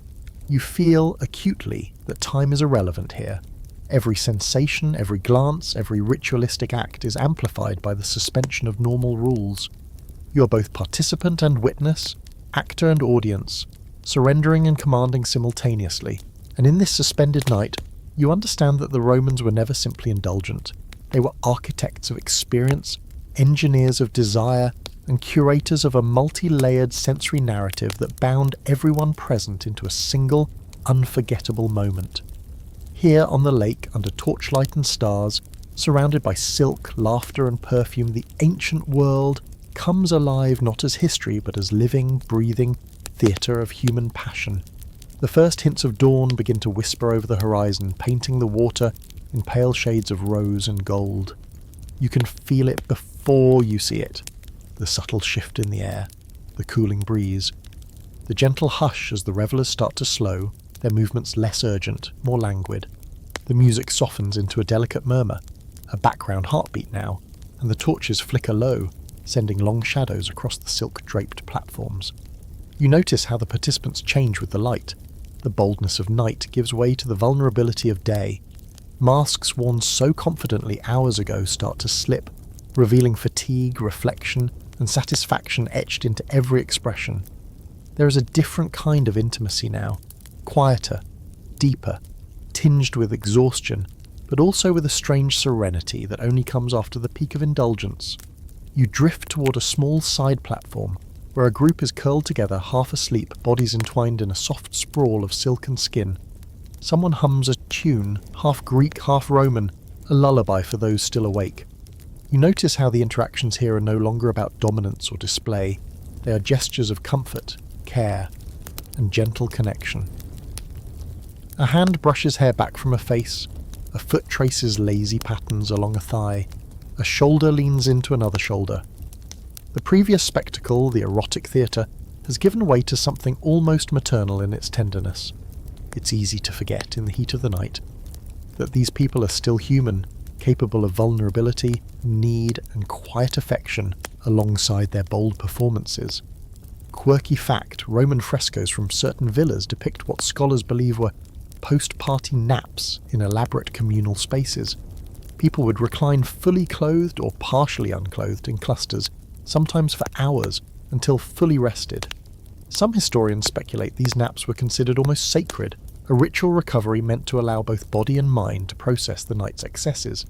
You feel acutely that time is irrelevant here. Every sensation, every glance, every ritualistic act is amplified by the suspension of normal rules. You are both participant and witness, actor and audience, surrendering and commanding simultaneously. And in this suspended night, you understand that the Romans were never simply indulgent. They were architects of experience, engineers of desire, and curators of a multi-layered sensory narrative that bound everyone present into a single, unforgettable moment. Here on the lake, under torchlight and stars, surrounded by silk, laughter and perfume, the ancient world comes alive not as history but as living, breathing theatre of human passion. The first hints of dawn begin to whisper over the horizon, painting the water in pale shades of rose and gold. You can feel it before you see it. The subtle shift in the air, the cooling breeze, the gentle hush as the revellers start to slow, their movements less urgent, more languid. The music softens into a delicate murmur, a background heartbeat now, and the torches flicker low, sending long shadows across the silk-draped platforms. You notice how the participants change with the light. The boldness of night gives way to the vulnerability of day. Masks worn so confidently hours ago start to slip, revealing fatigue, reflection, and satisfaction etched into every expression. There is a different kind of intimacy now, quieter, deeper, tinged with exhaustion, but also with a strange serenity that only comes after the peak of indulgence. You drift toward a small side platform, where a group is curled together, half asleep, bodies entwined in a soft sprawl of silk and skin. Someone hums a tune, half Greek, half Roman, a lullaby for those still awake. You notice how the interactions here are no longer about dominance or display. They are gestures of comfort, care, and gentle connection. A hand brushes hair back from a face, a foot traces lazy patterns along a thigh, a shoulder leans into another shoulder. The previous spectacle, the erotic theatre, has given way to something almost maternal in its tenderness. It's easy to forget in the heat of the night that these people are still human, capable of vulnerability, need, and quiet affection alongside their bold performances. Quirky fact, Roman frescoes from certain villas depict what scholars believe were post-party naps in elaborate communal spaces. People would recline fully clothed or partially unclothed in clusters, sometimes for hours, until fully rested. Some historians speculate these naps were considered almost sacred, a ritual recovery meant to allow both body and mind to process the night's excesses.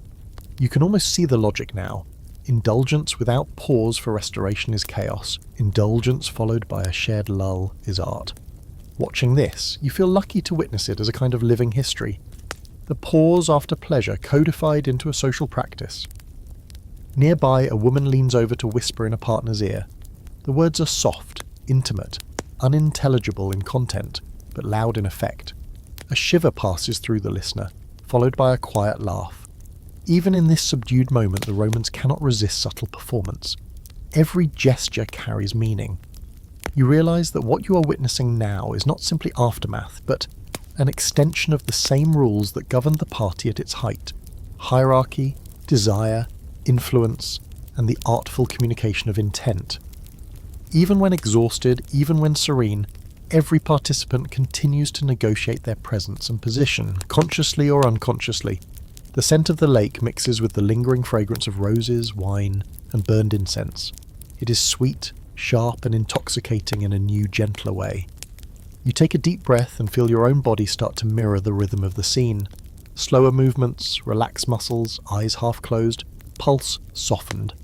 You can almost see the logic now. Indulgence without pause for restoration is chaos. Indulgence followed by a shared lull is art. Watching this, you feel lucky to witness it as a kind of living history. The pause after pleasure codified into a social practice. Nearby, a woman leans over to whisper in a partner's ear. The words are soft, intimate, unintelligible in content, but loud in effect. A shiver passes through the listener, followed by a quiet laugh. Even in this subdued moment, the Romans cannot resist subtle performance. Every gesture carries meaning. You realise that what you are witnessing now is not simply aftermath, but an extension of the same rules that governed the party at its height. Hierarchy, desire, influence, and the artful communication of intent. Even when exhausted, even when serene, every participant continues to negotiate their presence and position, consciously or unconsciously. The scent of the lake mixes with the lingering fragrance of roses, wine, and burned incense. It is sweet, sharp, and intoxicating in a new, gentler way. You take a deep breath and feel your own body start to mirror the rhythm of the scene. Slower movements, relaxed muscles, eyes half closed, pulse softened.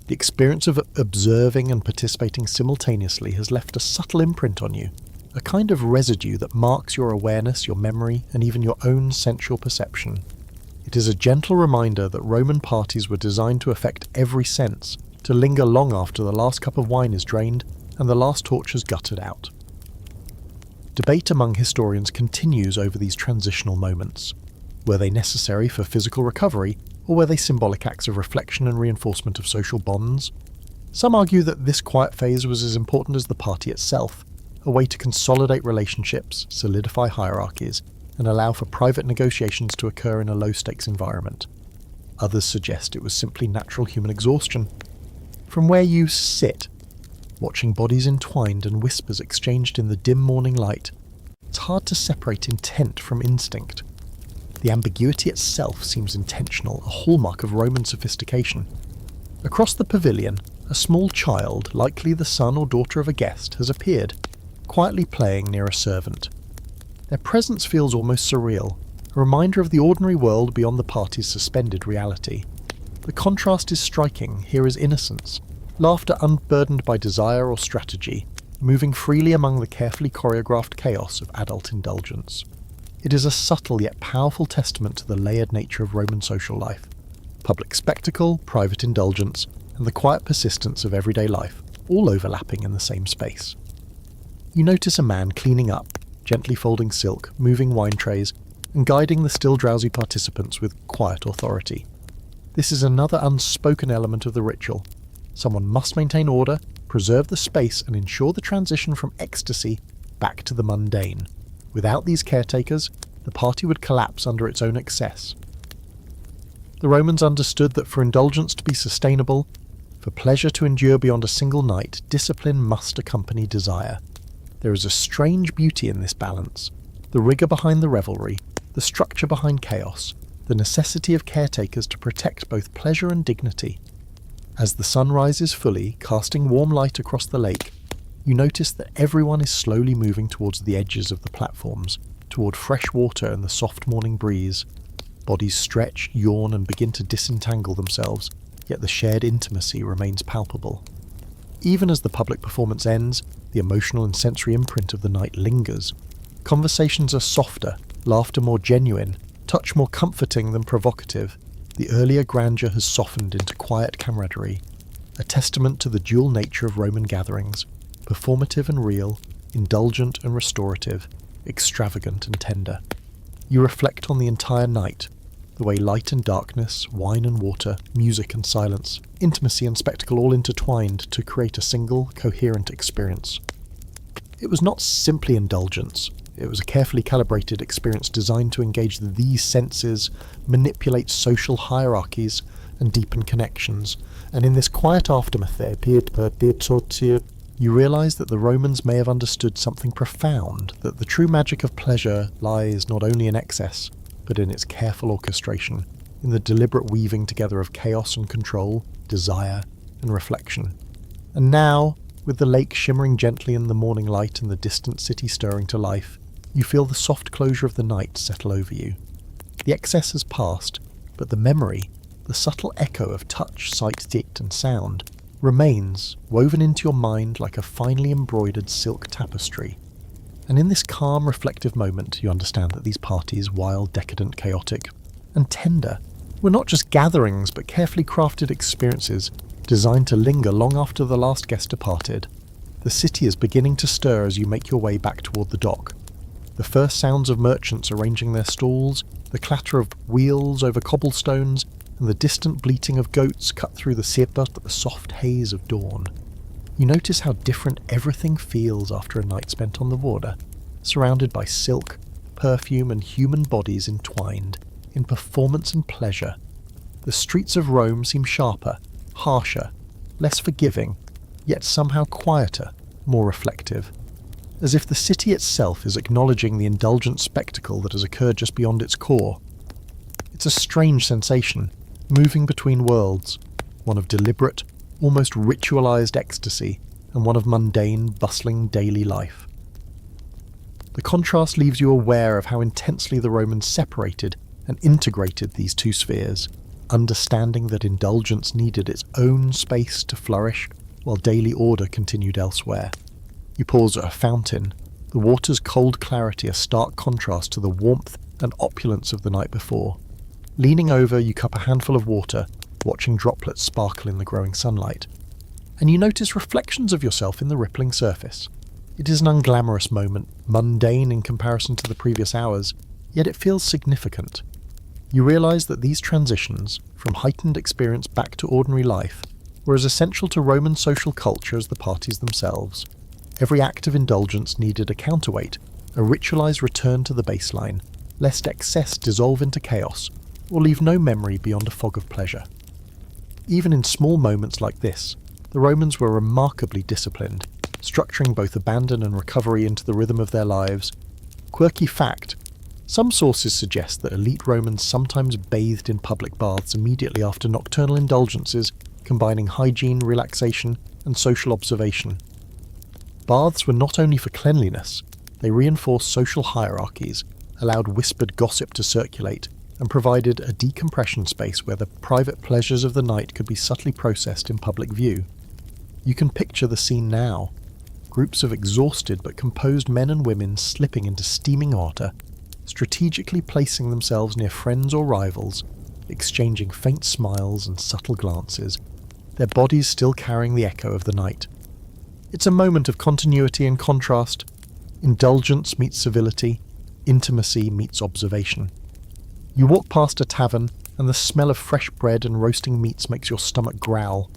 The experience of observing and participating simultaneously has left a subtle imprint on you, a kind of residue that marks your awareness, your memory, and even your own sensual perception. It is a gentle reminder that Roman parties were designed to affect every sense, to linger long after the last cup of wine is drained and the last torch is guttered out. Debate among historians continues over these transitional moments. Were they necessary for physical recovery, or were they symbolic acts of reflection and reinforcement of social bonds? Some argue that this quiet phase was as important as the party itself, a way to consolidate relationships, solidify hierarchies, and allow for private negotiations to occur in a low-stakes environment. Others suggest it was simply natural human exhaustion. From where you sit, watching bodies entwined and whispers exchanged in the dim morning light, it's hard to separate intent from instinct. The ambiguity itself seems intentional, a hallmark of Roman sophistication. Across the pavilion, a small child, likely the son or daughter of a guest, has appeared, quietly playing near a servant. Their presence feels almost surreal, a reminder of the ordinary world beyond the party's suspended reality. The contrast is striking. Here is innocence, laughter unburdened by desire or strategy, moving freely among the carefully choreographed chaos of adult indulgence. It is a subtle yet powerful testament to the layered nature of Roman social life. Public spectacle, private indulgence, and the quiet persistence of everyday life, all overlapping in the same space. You notice a man cleaning up, gently folding silk, moving wine trays, and guiding the still drowsy participants with quiet authority. This is another unspoken element of the ritual. Someone must maintain order, preserve the space, and ensure the transition from ecstasy back to the mundane. Without these caretakers, the party would collapse under its own excess. The Romans understood that for indulgence to be sustainable, for pleasure to endure beyond a single night, discipline must accompany desire. There is a strange beauty in this balance, the rigour behind the revelry, the structure behind chaos, the necessity of caretakers to protect both pleasure and dignity. As the sun rises fully, casting warm light across the lake, you notice that everyone is slowly moving towards the edges of the platforms, toward fresh water and the soft morning breeze. Bodies stretch, yawn, and begin to disentangle themselves, yet the shared intimacy remains palpable. Even as the public performance ends, the emotional and sensory imprint of the night lingers. Conversations are softer, laughter more genuine, touch more comforting than provocative. The earlier grandeur has softened into quiet camaraderie, a testament to the dual nature of Roman gatherings, performative and real, indulgent and restorative, extravagant and tender. You reflect on the entire night, the way light and darkness, wine and water, music and silence, intimacy and spectacle all intertwined to create a single, coherent experience. It was not simply indulgence. It was a carefully calibrated experience designed to engage these senses, manipulate social hierarchies, and deepen connections. And in this quiet aftermath, you realise that the Romans may have understood something profound, that the true magic of pleasure lies not only in excess, but in its careful orchestration, in the deliberate weaving together of chaos and control, desire and reflection. And now, with the lake shimmering gently in the morning light and the distant city stirring to life, you feel the soft closure of the night settle over you. The excess has passed, but the memory, the subtle echo of touch, sight, taste and sound, remains woven into your mind like a finely embroidered silk tapestry. And in this calm, reflective moment, you understand that these parties, wild, decadent, chaotic, and tender, were not just gatherings, but carefully crafted experiences designed to linger long after the last guest departed. The city is beginning to stir as you make your way back toward the dock. The first sounds of merchants arranging their stalls, the clatter of wheels over cobblestones, and the distant bleating of goats cut through the soft haze of dawn. You notice how different everything feels after a night spent on the water, surrounded by silk, perfume, and human bodies entwined, in performance and pleasure. The streets of Rome seem sharper, harsher, less forgiving, yet somehow quieter, more reflective. As if the city itself is acknowledging the indulgent spectacle that has occurred just beyond its core. It's a strange sensation, moving between worlds, one of deliberate, almost ritualized ecstasy, and one of mundane, bustling daily life. The contrast leaves you aware of how intensely the Romans separated and integrated these two spheres, understanding that indulgence needed its own space to flourish while daily order continued elsewhere. You pause at a fountain, the water's cold clarity a stark contrast to the warmth and opulence of the night before. Leaning over, you cup a handful of water, watching droplets sparkle in the growing sunlight. And you notice reflections of yourself in the rippling surface. It is an unglamorous moment, mundane in comparison to the previous hours, yet it feels significant. You realise that these transitions, from heightened experience back to ordinary life, were as essential to Roman social culture as the parties themselves. Every act of indulgence needed a counterweight, a ritualised return to the baseline, lest excess dissolve into chaos, or leave no memory beyond a fog of pleasure. Even in small moments like this, the Romans were remarkably disciplined, structuring both abandon and recovery into the rhythm of their lives. Quirky fact: some sources suggest that elite Romans sometimes bathed in public baths immediately after nocturnal indulgences, combining hygiene, relaxation, and social observation. Baths were not only for cleanliness, they reinforced social hierarchies, allowed whispered gossip to circulate, and provided a decompression space where the private pleasures of the night could be subtly processed in public view. You can picture the scene now. Groups of exhausted but composed men and women slipping into steaming water, strategically placing themselves near friends or rivals, exchanging faint smiles and subtle glances, their bodies still carrying the echo of the night. It's a moment of continuity and contrast. Indulgence meets civility, intimacy meets observation. You walk past a tavern, and the smell of fresh bread and roasting meats makes your stomach growl.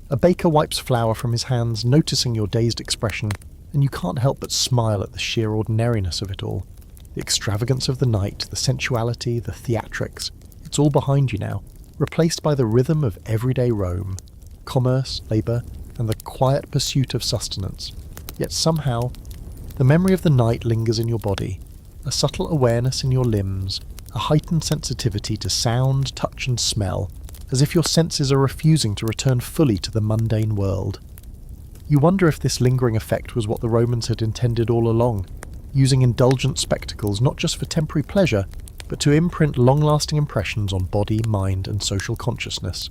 A baker wipes flour from his hands, noticing your dazed expression, and you can't help but smile at the sheer ordinariness of it all. The extravagance of the night, the sensuality, the theatrics, it's all behind you now, replaced by the rhythm of everyday Rome, commerce, labour, and the quiet pursuit of sustenance. Yet somehow, the memory of the night lingers in your body, a subtle awareness in your limbs, a heightened sensitivity to sound, touch and smell, as if your senses are refusing to return fully to the mundane world. You wonder if this lingering effect was what the Romans had intended all along, using indulgent spectacles not just for temporary pleasure, but to imprint long-lasting impressions on body, mind and social consciousness.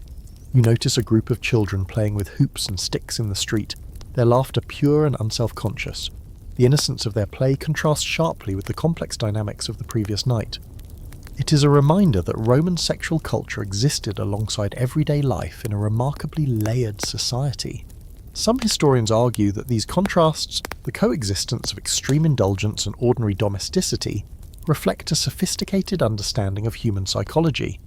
You notice a group of children playing with hoops and sticks in the street, their laughter pure and unself-conscious. The innocence of their play contrasts sharply with the complex dynamics of the previous night. It is a reminder that Roman sexual culture existed alongside everyday life in a remarkably layered society. Some historians argue that these contrasts, the coexistence of extreme indulgence and ordinary domesticity, reflect a sophisticated understanding of human psychology.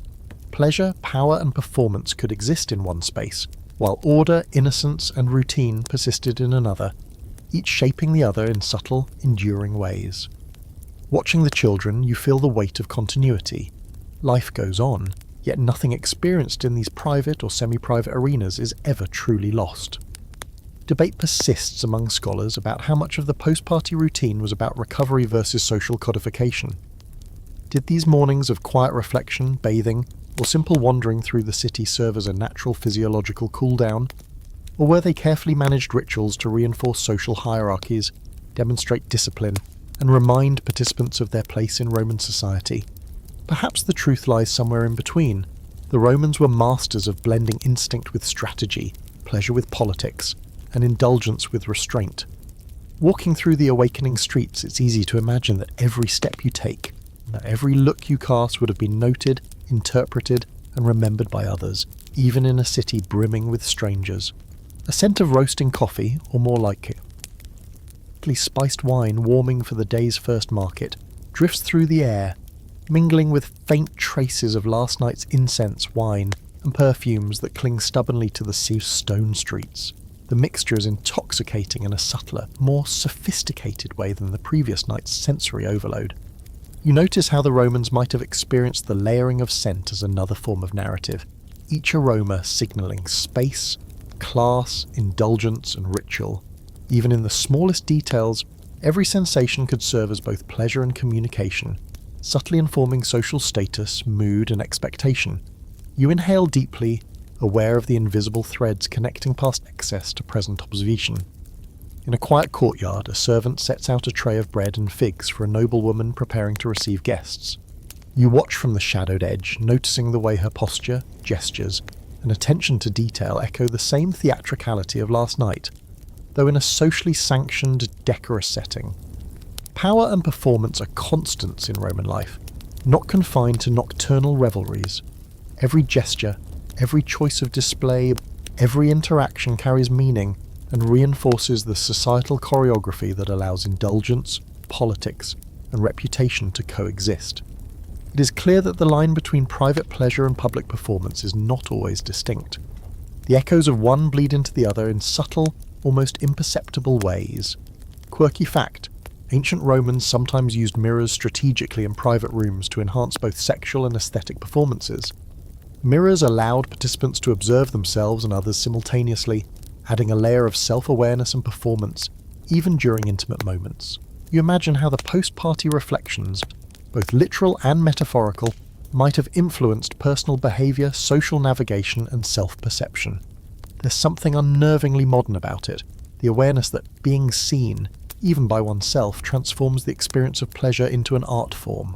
Pleasure, power and performance could exist in one space, while order, innocence and routine persisted in another, each shaping the other in subtle, enduring ways. Watching the children, you feel the weight of continuity. Life goes on, yet nothing experienced in these private or semi-private arenas is ever truly lost. Debate persists among scholars about how much of the post-party routine was about recovery versus social codification. Did these mornings of quiet reflection, bathing, or simple wandering through the city serve as a natural physiological cool-down? Or were they carefully managed rituals to reinforce social hierarchies, demonstrate discipline, and remind participants of their place in Roman society? Perhaps the truth lies somewhere in between. The Romans were masters of blending instinct with strategy, pleasure with politics, and indulgence with restraint. Walking through the awakening streets, it's easy to imagine that every step you take, that every look you cast would have been noted, interpreted, and remembered by others, even in a city brimming with strangers. A scent of roasting coffee, or more like it, spiced wine warming for the day's first market, drifts through the air, mingling with faint traces of last night's incense, wine, and perfumes that cling stubbornly to the stone streets. The mixture is intoxicating in a subtler, more sophisticated way than the previous night's sensory overload. You notice how the Romans might have experienced the layering of scent as another form of narrative, each aroma signalling space, class, indulgence, and ritual. Even in the smallest details, every sensation could serve as both pleasure and communication, subtly informing social status, mood, and expectation. You inhale deeply, aware of the invisible threads connecting past excess to present observation. In a quiet courtyard, a servant sets out a tray of bread and figs for a noblewoman preparing to receive guests. You watch from the shadowed edge, noticing the way her posture, gestures, and attention to detail echo the same theatricality of last night, though in a socially sanctioned, decorous setting. Power and performance are constants in Roman life, not confined to nocturnal revelries. Every gesture, every choice of display, every interaction carries meaning and reinforces the societal choreography that allows indulgence, politics, and reputation to coexist. It is clear that the line between private pleasure and public performance is not always distinct. The echoes of one bleed into the other in subtle, almost imperceptible ways. Quirky fact: ancient Romans sometimes used mirrors strategically in private rooms to enhance both sexual and aesthetic performances. Mirrors allowed participants to observe themselves and others simultaneously, adding a layer of self-awareness and performance, even during intimate moments. You imagine how the post-party reflections, both literal and metaphorical, might have influenced personal behaviour, social navigation, and self-perception. There's something unnervingly modern about it, the awareness that being seen, even by oneself, transforms the experience of pleasure into an art form.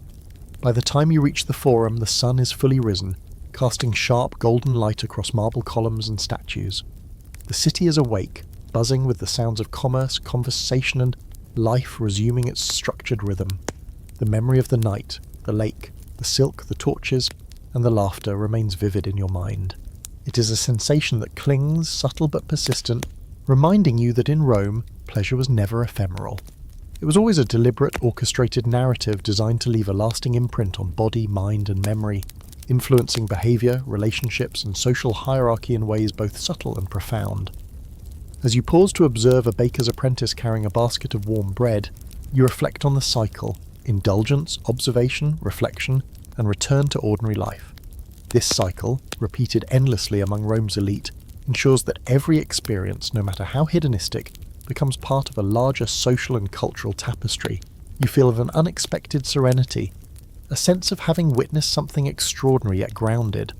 By the time you reach the Forum, the sun is fully risen, casting sharp golden light across marble columns and statues. The city is awake, buzzing with the sounds of commerce, conversation, and life resuming its structured rhythm. The memory of the night, the lake, the silk, the torches, and the laughter remains vivid in your mind. It is a sensation that clings, subtle but persistent, reminding you that in Rome, pleasure was never ephemeral. It was always a deliberate, orchestrated narrative designed to leave a lasting imprint on body, mind, and memory, influencing behaviour, relationships, and social hierarchy in ways both subtle and profound. As you pause to observe a baker's apprentice carrying a basket of warm bread, you reflect on the cycle: indulgence, observation, reflection, and return to ordinary life. This cycle, repeated endlessly among Rome's elite, ensures that every experience, no matter how hedonistic, becomes part of a larger social and cultural tapestry. You feel an unexpected serenity, a sense of having witnessed something extraordinary yet grounded,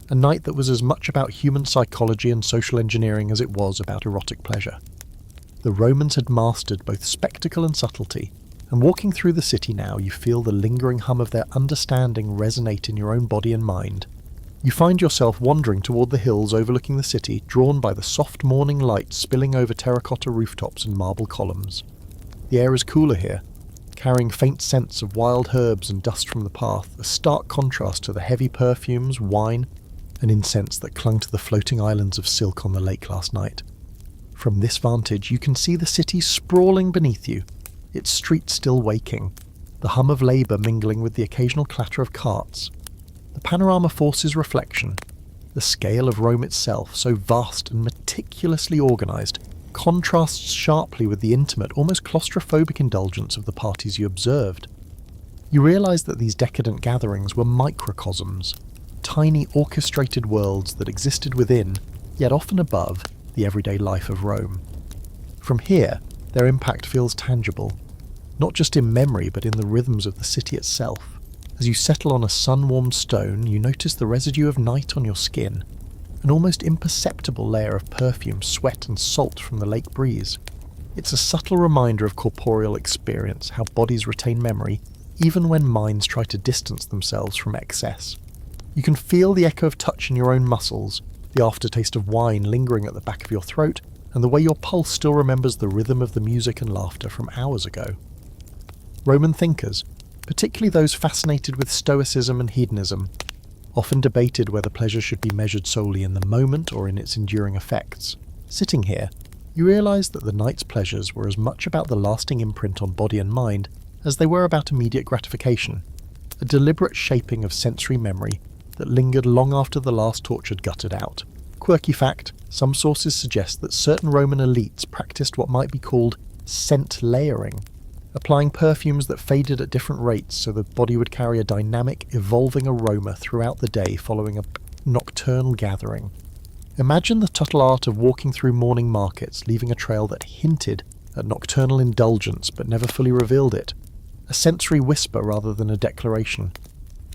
a night that was as much about human psychology and social engineering as it was about erotic pleasure. The Romans had mastered both spectacle and subtlety, and walking through the city now, you feel the lingering hum of their understanding resonate in your own body and mind. You find yourself wandering toward the hills overlooking the city, drawn by the soft morning light spilling over terracotta rooftops and marble columns. The air is cooler here, carrying faint scents of wild herbs and dust from the path, a stark contrast to the heavy perfumes, wine, and incense that clung to the floating islands of silk on the lake last night. From this vantage, you can see the city sprawling beneath you, its streets still waking, the hum of labour mingling with the occasional clatter of carts. The panorama forces reflection. The scale of Rome itself, so vast and meticulously organised, contrasts sharply with the intimate, almost claustrophobic indulgence of the parties you observed. You realise that these decadent gatherings were microcosms, tiny orchestrated worlds that existed within, yet often above, the everyday life of Rome. From here, their impact feels tangible, not just in memory but in the rhythms of the city itself. As you settle on a sun-warmed stone, you notice the residue of night on your skin, an almost imperceptible layer of perfume, sweat and salt from the lake breeze. It's a subtle reminder of corporeal experience, how bodies retain memory, even when minds try to distance themselves from excess. You can feel the echo of touch in your own muscles, the aftertaste of wine lingering at the back of your throat, and the way your pulse still remembers the rhythm of the music and laughter from hours ago. Roman thinkers, particularly those fascinated with stoicism and hedonism, often debated whether pleasure should be measured solely in the moment or in its enduring effects. Sitting here, you realise that the night's pleasures were as much about the lasting imprint on body and mind as they were about immediate gratification, a deliberate shaping of sensory memory that lingered long after the last torch had guttered out. Quirky fact: some sources suggest that certain Roman elites practiced what might be called scent layering, applying perfumes that faded at different rates so the body would carry a dynamic, evolving aroma throughout the day following a nocturnal gathering. Imagine the subtle art of walking through morning markets, leaving a trail that hinted at nocturnal indulgence but never fully revealed it, a sensory whisper rather than a declaration.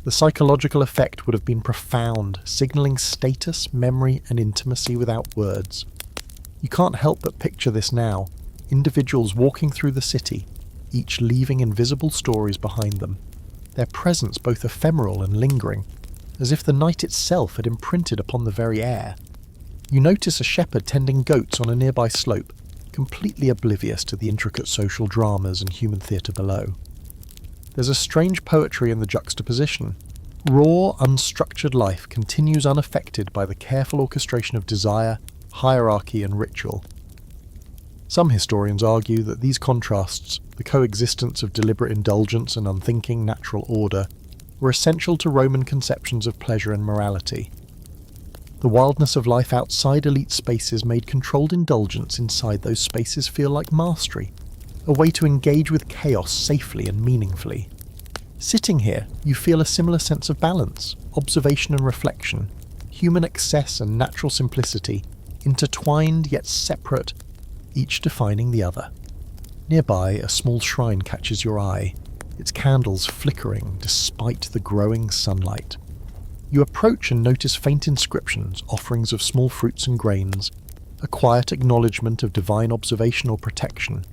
The psychological effect would have been profound, signalling status, memory, and intimacy without words. You can't help but picture this now, individuals walking through the city, each leaving invisible stories behind them. their presence both ephemeral and lingering, as if the night itself had imprinted upon the very air. You notice a shepherd tending goats on a nearby slope, completely oblivious to the intricate social dramas and human theatre below. There's a strange poetry in the juxtaposition. Raw, unstructured life continues unaffected by the careful orchestration of desire, hierarchy and ritual. Some historians argue that these contrasts, the coexistence of deliberate indulgence and unthinking natural order, were essential to Roman conceptions of pleasure and morality. The wildness of life outside elite spaces made controlled indulgence inside those spaces feel like mastery, a way to engage with chaos safely and meaningfully. Sitting here, you feel a similar sense of balance, observation and reflection, human excess and natural simplicity, intertwined yet separate, each defining the other. Nearby, a small shrine catches your eye, its candles flickering despite the growing sunlight. You approach and notice faint inscriptions, offerings of small fruits and grains, a quiet acknowledgement of divine observation or protection.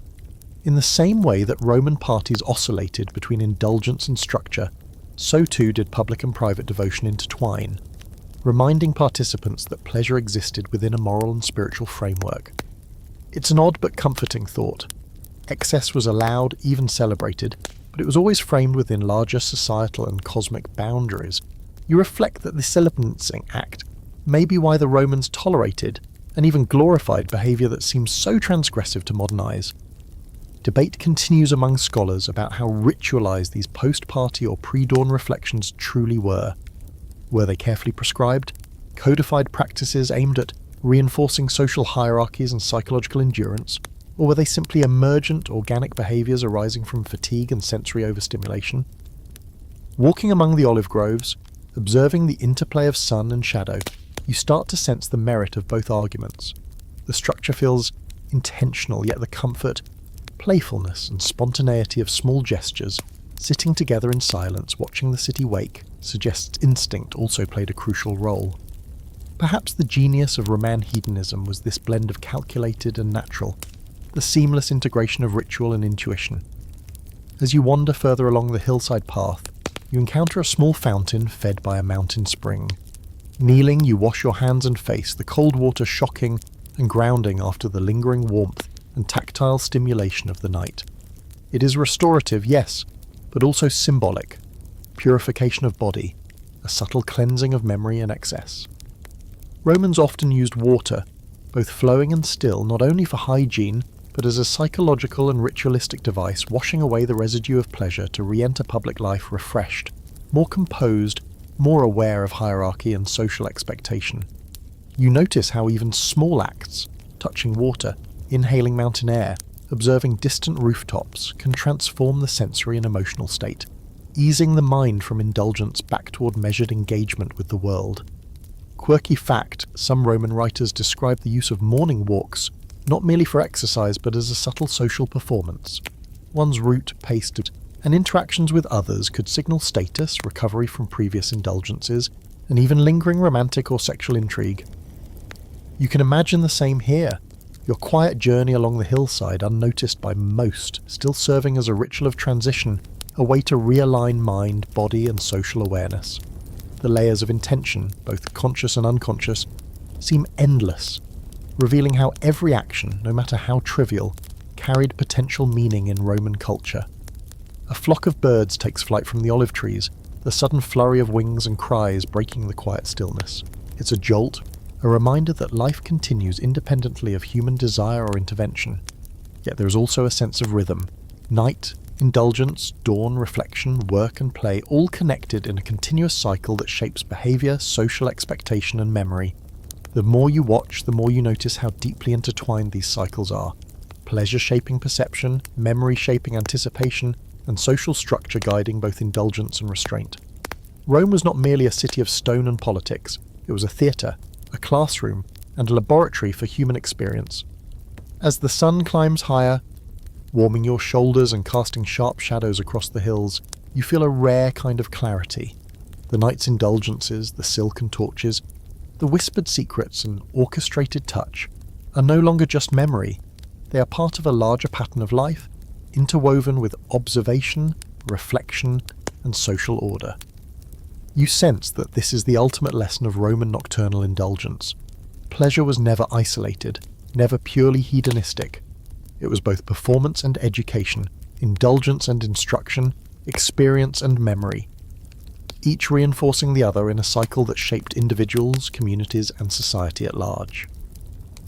In the same way that Roman parties oscillated between indulgence and structure, so too did public and private devotion intertwine, reminding participants that pleasure existed within a moral and spiritual framework. It's an odd but comforting thought. Excess was allowed, even celebrated, but it was always framed within larger societal and cosmic boundaries. You reflect that this balancing act may be why the Romans tolerated and even glorified behaviour that seems so transgressive to modern eyes. Debate continues among scholars about how ritualised these post-party or pre-dawn reflections truly were. Were they carefully prescribed, codified practices aimed at reinforcing social hierarchies and psychological endurance, or were they simply emergent, organic behaviours arising from fatigue and sensory overstimulation? Walking among the olive groves, observing the interplay of sun and shadow, you start to sense the merit of both arguments. The structure feels intentional, yet the comfort, playfulness and spontaneity of small gestures, sitting together in silence watching the city wake, suggests instinct also played a crucial role. Perhaps the genius of Roman hedonism was this blend of calculated and natural, the seamless integration of ritual and intuition. As you wander further along the hillside path, you encounter a small fountain fed by a mountain spring. Kneeling, you wash your hands and face, the cold water shocking and grounding after the lingering warmth and tactile stimulation of the night. It is restorative, yes, but also symbolic. Purification of body, a subtle cleansing of memory and excess. Romans often used water, both flowing and still, not only for hygiene, but as a psychological and ritualistic device, washing away the residue of pleasure to re-enter public life refreshed, more composed, more aware of hierarchy and social expectation. You notice how even small acts, touching water, inhaling mountain air, observing distant rooftops, can transform the sensory and emotional state, easing the mind from indulgence back toward measured engagement with the world. Quirky fact, some Roman writers describe the use of morning walks not merely for exercise but as a subtle social performance. One's route, pace, and interactions with others could signal status, recovery from previous indulgences, and even lingering romantic or sexual intrigue. You can imagine the same here, your quiet journey along the hillside unnoticed by most, still serving as a ritual of transition, a way to realign mind, body and social awareness. The layers of intention, both conscious and unconscious, seem endless, revealing how every action, no matter how trivial, carried potential meaning in Roman culture. A flock of birds takes flight from the olive trees, the sudden flurry of wings and cries breaking the quiet stillness. It's a jolt, a reminder that life continues independently of human desire or intervention. Yet there is also a sense of rhythm. Night, indulgence, dawn, reflection, work and play, all connected in a continuous cycle that shapes behaviour, social expectation and memory. The more you watch, the more you notice how deeply intertwined these cycles are. Pleasure shaping perception, memory shaping anticipation, and social structure guiding both indulgence and restraint. Rome was not merely a city of stone and politics, it was a theatre, a classroom, and a laboratory for human experience. As the sun climbs higher, warming your shoulders and casting sharp shadows across the hills, you feel a rare kind of clarity. The night's indulgences, the silken torches, the whispered secrets and orchestrated touch are no longer just memory, they are part of a larger pattern of life, interwoven with observation, reflection, and social order. You sense that this is the ultimate lesson of Roman nocturnal indulgence. Pleasure was never isolated, never purely hedonistic. It was both performance and education, indulgence and instruction, experience and memory, each reinforcing the other in a cycle that shaped individuals, communities, and society at large.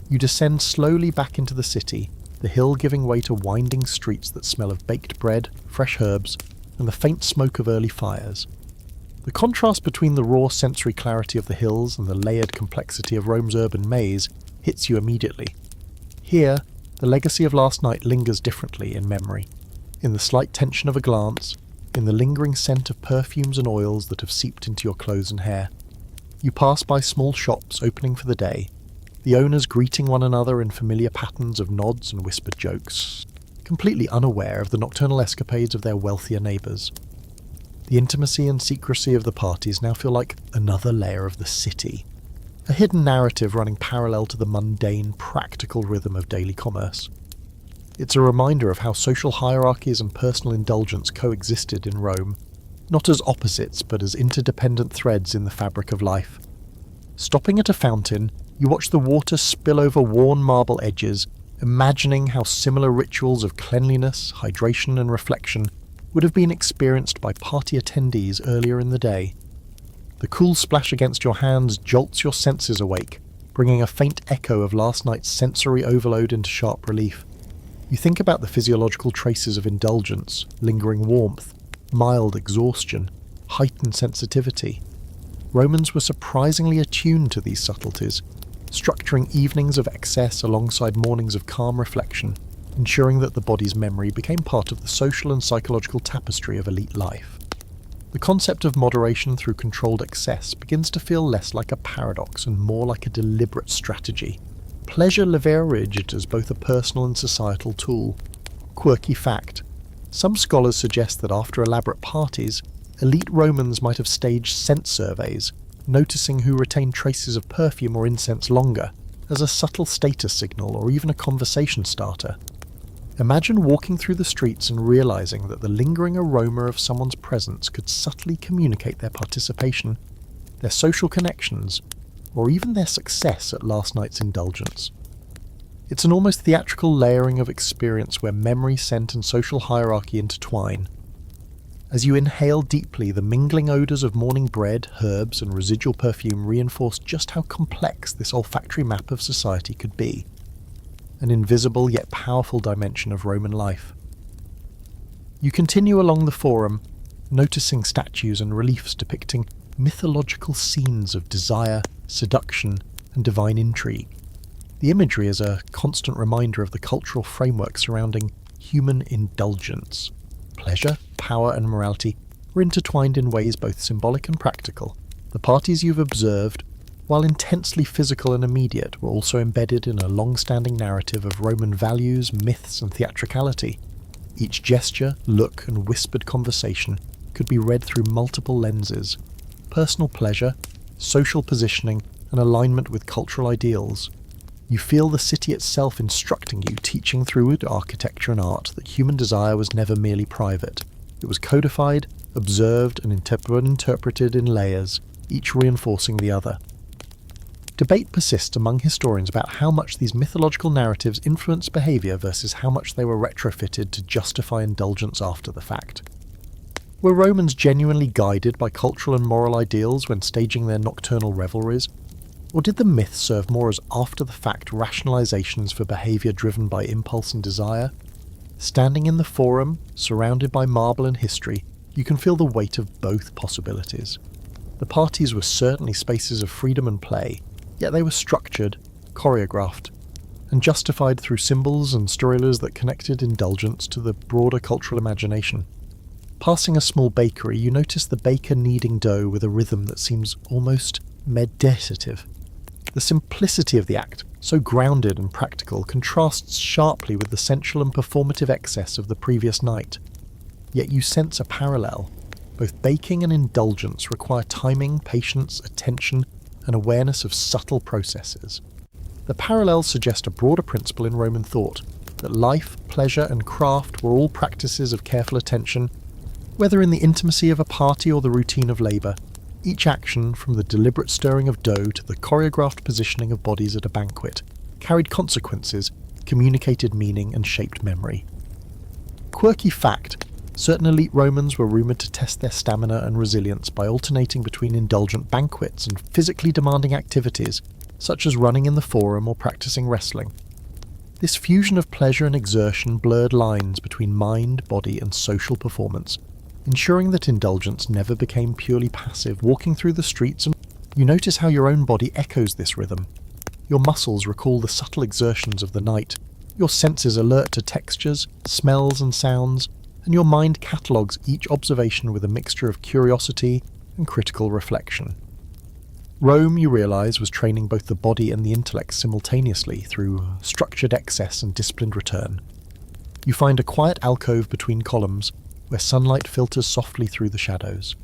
You descend slowly back into the city, the hill giving way to winding streets that smell of baked bread, fresh herbs, and the faint smoke of early fires. The contrast between the raw sensory clarity of the hills and the layered complexity of Rome's urban maze hits you immediately. Here, the legacy of last night lingers differently in memory, in the slight tension of a glance, in the lingering scent of perfumes and oils that have seeped into your clothes and hair. You pass by small shops opening for the day, the owners greeting one another in familiar patterns of nods and whispered jokes, completely unaware of the nocturnal escapades of their wealthier neighbours. The intimacy and secrecy of the parties now feel like another layer of the city, a hidden narrative running parallel to the mundane, practical rhythm of daily commerce. It's a reminder of how social hierarchies and personal indulgence coexisted in Rome, not as opposites but as interdependent threads in the fabric of life. Stopping at a fountain, you watch the water spill over worn marble edges, imagining how similar rituals of cleanliness, hydration, and reflection would have been experienced by party attendees earlier in the day. The cool splash against your hands jolts your senses awake, bringing a faint echo of last night's sensory overload into sharp relief. You think about the physiological traces of indulgence, lingering warmth, mild exhaustion, heightened sensitivity. Romans were surprisingly attuned to these subtleties, structuring evenings of excess alongside mornings of calm reflection, ensuring that the body's memory became part of the social and psychological tapestry of elite life. The concept of moderation through controlled excess begins to feel less like a paradox and more like a deliberate strategy. Pleasure leveraged as both a personal and societal tool. Quirky fact: some scholars suggest that after elaborate parties, elite Romans might have staged scent surveys, noticing who retained traces of perfume or incense longer, as a subtle status signal or even a conversation starter. Imagine walking through the streets and realizing that the lingering aroma of someone's presence could subtly communicate their participation, their social connections, or even their success at last night's indulgence. It's an almost theatrical layering of experience where memory, scent, and social hierarchy intertwine. As you inhale deeply, the mingling odours of morning bread, herbs, and residual perfume reinforce just how complex this olfactory map of society could be. An invisible yet powerful dimension of Roman life. You continue along the Forum, noticing statues and reliefs depicting mythological scenes of desire, seduction, and divine intrigue. The imagery is a constant reminder of the cultural framework surrounding human indulgence. Pleasure, power, and morality were intertwined in ways both symbolic and practical. The parties you've observed, while intensely physical and immediate, were also embedded in a long-standing narrative of Roman values, myths, and theatricality. Each gesture, look, and whispered conversation could be read through multiple lenses: personal pleasure, social positioning, and alignment with cultural ideals. You feel the city itself instructing you, teaching through architecture and art that human desire was never merely private. It was codified, observed, and interpreted in layers, each reinforcing the other. Debate persists among historians about how much these mythological narratives influenced behaviour versus how much they were retrofitted to justify indulgence after the fact. Were Romans genuinely guided by cultural and moral ideals when staging their nocturnal revelries? Or did the myth serve more as after-the-fact rationalizations for behaviour driven by impulse and desire? Standing in the Forum, surrounded by marble and history, you can feel the weight of both possibilities. The parties were certainly spaces of freedom and play, yet they were structured, choreographed, and justified through symbols and storylines that connected indulgence to the broader cultural imagination. Passing a small bakery, you notice the baker kneading dough with a rhythm that seems almost meditative. The simplicity of the act, so grounded and practical, contrasts sharply with the sensual and performative excess of the previous night. Yet you sense a parallel. Both baking and indulgence require timing, patience, attention, and awareness of subtle processes. The parallels suggest a broader principle in Roman thought, that life, pleasure, and craft were all practices of careful attention, Whether in the intimacy of a party or the routine of labour, each action, from the deliberate stirring of dough to the choreographed positioning of bodies at a banquet, carried consequences, communicated meaning, and shaped memory. Quirky fact: certain elite Romans were rumoured to test their stamina and resilience by alternating between indulgent banquets and physically demanding activities, such as running in the forum or practising wrestling. This fusion of pleasure and exertion blurred lines between mind, body, and social performance, ensuring that indulgence never became purely passive. Walking through the streets, and you notice how your own body echoes this rhythm. Your muscles recall the subtle exertions of the night, your senses alert to textures, smells and sounds, and your mind catalogues each observation with a mixture of curiosity and critical reflection. Rome, you realise, was training both the body and the intellect simultaneously through structured excess and disciplined return. You find a quiet alcove between columns, where sunlight filters softly through the shadows.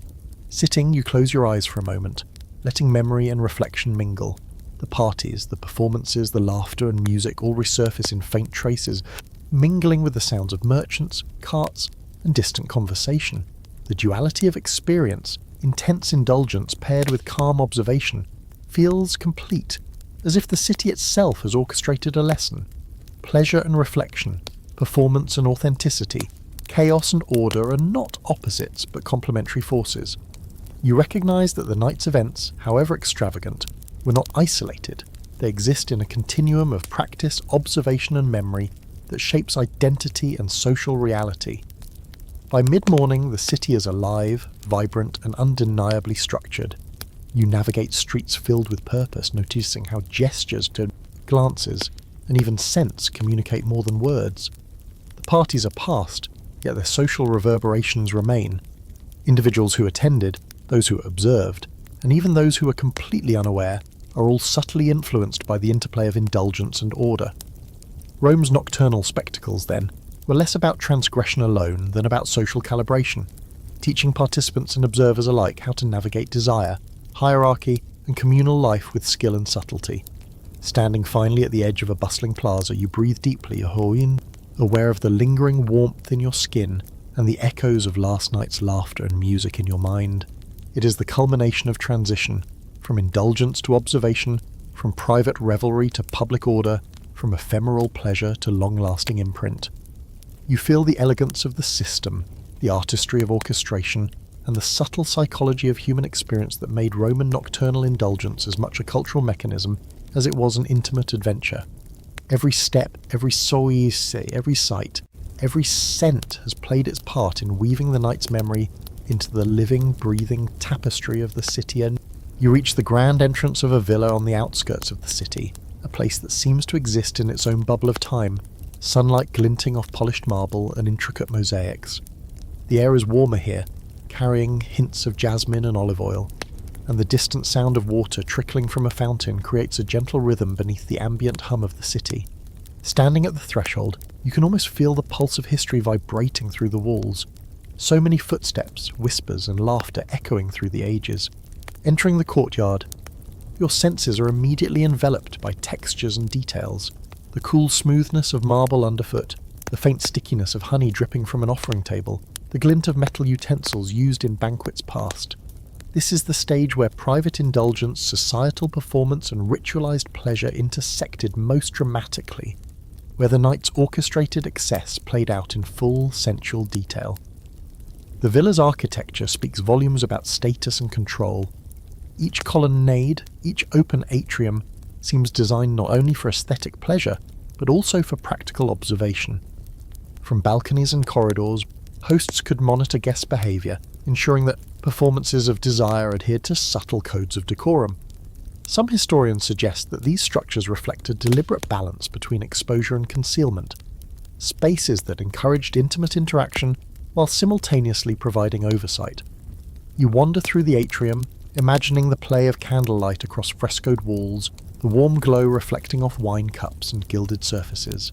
Sitting, you close your eyes for a moment, letting memory and reflection mingle. The parties, the performances, the laughter and music all resurface in faint traces, mingling with the sounds of merchants, carts, and distant conversation. The duality of experience, intense indulgence paired with calm observation, feels complete, as if the city itself has orchestrated a lesson. Pleasure and reflection, performance and authenticity, chaos and order are not opposites but complementary forces. You recognise that the night's events, however extravagant, were not isolated. They exist in a continuum of practice, observation and memory that shapes identity and social reality. By mid-morning, the city is alive, vibrant and undeniably structured. You navigate streets filled with purpose, noticing how gestures, glances, and even scents communicate more than words. The parties are past, yet their social reverberations remain. Individuals who attended, those who observed, and even those who were completely unaware, are all subtly influenced by the interplay of indulgence and order. Rome's nocturnal spectacles, then, were less about transgression alone than about social calibration, teaching participants and observers alike how to navigate desire, hierarchy, and communal life with skill and subtlety. Standing finally at the edge of a bustling plaza, you breathe deeply, aware of the lingering warmth in your skin and the echoes of last night's laughter and music in your mind. It is the culmination of transition, from indulgence to observation, from private revelry to public order, from ephemeral pleasure to long-lasting imprint. You feel the elegance of the system, the artistry of orchestration, and the subtle psychology of human experience that made Roman nocturnal indulgence as much a cultural mechanism as it was an intimate adventure. Every step, every soise, every sight, every scent has played its part in weaving the night's memory into the living, breathing tapestry of the city. And you reach the grand entrance of a villa on the outskirts of the city, a place that seems to exist in its own bubble of time, sunlight glinting off polished marble and intricate mosaics. The air is warmer here, carrying hints of jasmine and olive oil, and the distant sound of water trickling from a fountain creates a gentle rhythm beneath the ambient hum of the city. Standing at the threshold, you can almost feel the pulse of history vibrating through the walls. So many footsteps, whispers and laughter echoing through the ages. Entering the courtyard, your senses are immediately enveloped by textures and details. The cool smoothness of marble underfoot, the faint stickiness of honey dripping from an offering table, the glint of metal utensils used in banquets past. This is the stage where private indulgence, societal performance and ritualized pleasure intersected most dramatically, where the night's orchestrated excess played out in full sensual detail. The villa's architecture speaks volumes about status and control. Each colonnade, each open atrium, seems designed not only for aesthetic pleasure, but also for practical observation. From balconies and corridors, hosts could monitor guest behaviour, ensuring that performances of desire adhered to subtle codes of decorum. Some historians suggest that these structures reflect a deliberate balance between exposure and concealment, spaces that encouraged intimate interaction while simultaneously providing oversight. You wander through the atrium, imagining the play of candlelight across frescoed walls, the warm glow reflecting off wine cups and gilded surfaces.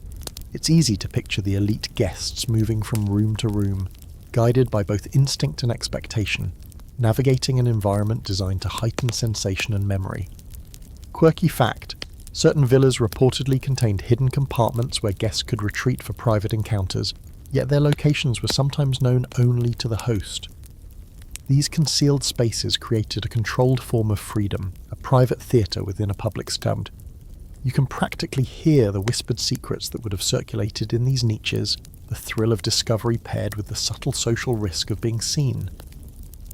It's easy to picture the elite guests moving from room to room, guided by both instinct and expectation, navigating an environment designed to heighten sensation and memory. Quirky fact: certain villas reportedly contained hidden compartments where guests could retreat for private encounters, yet their locations were sometimes known only to the host. These concealed spaces created a controlled form of freedom, a private theatre within a public stud. You can practically hear the whispered secrets that would have circulated in these niches, the thrill of discovery paired with the subtle social risk of being seen.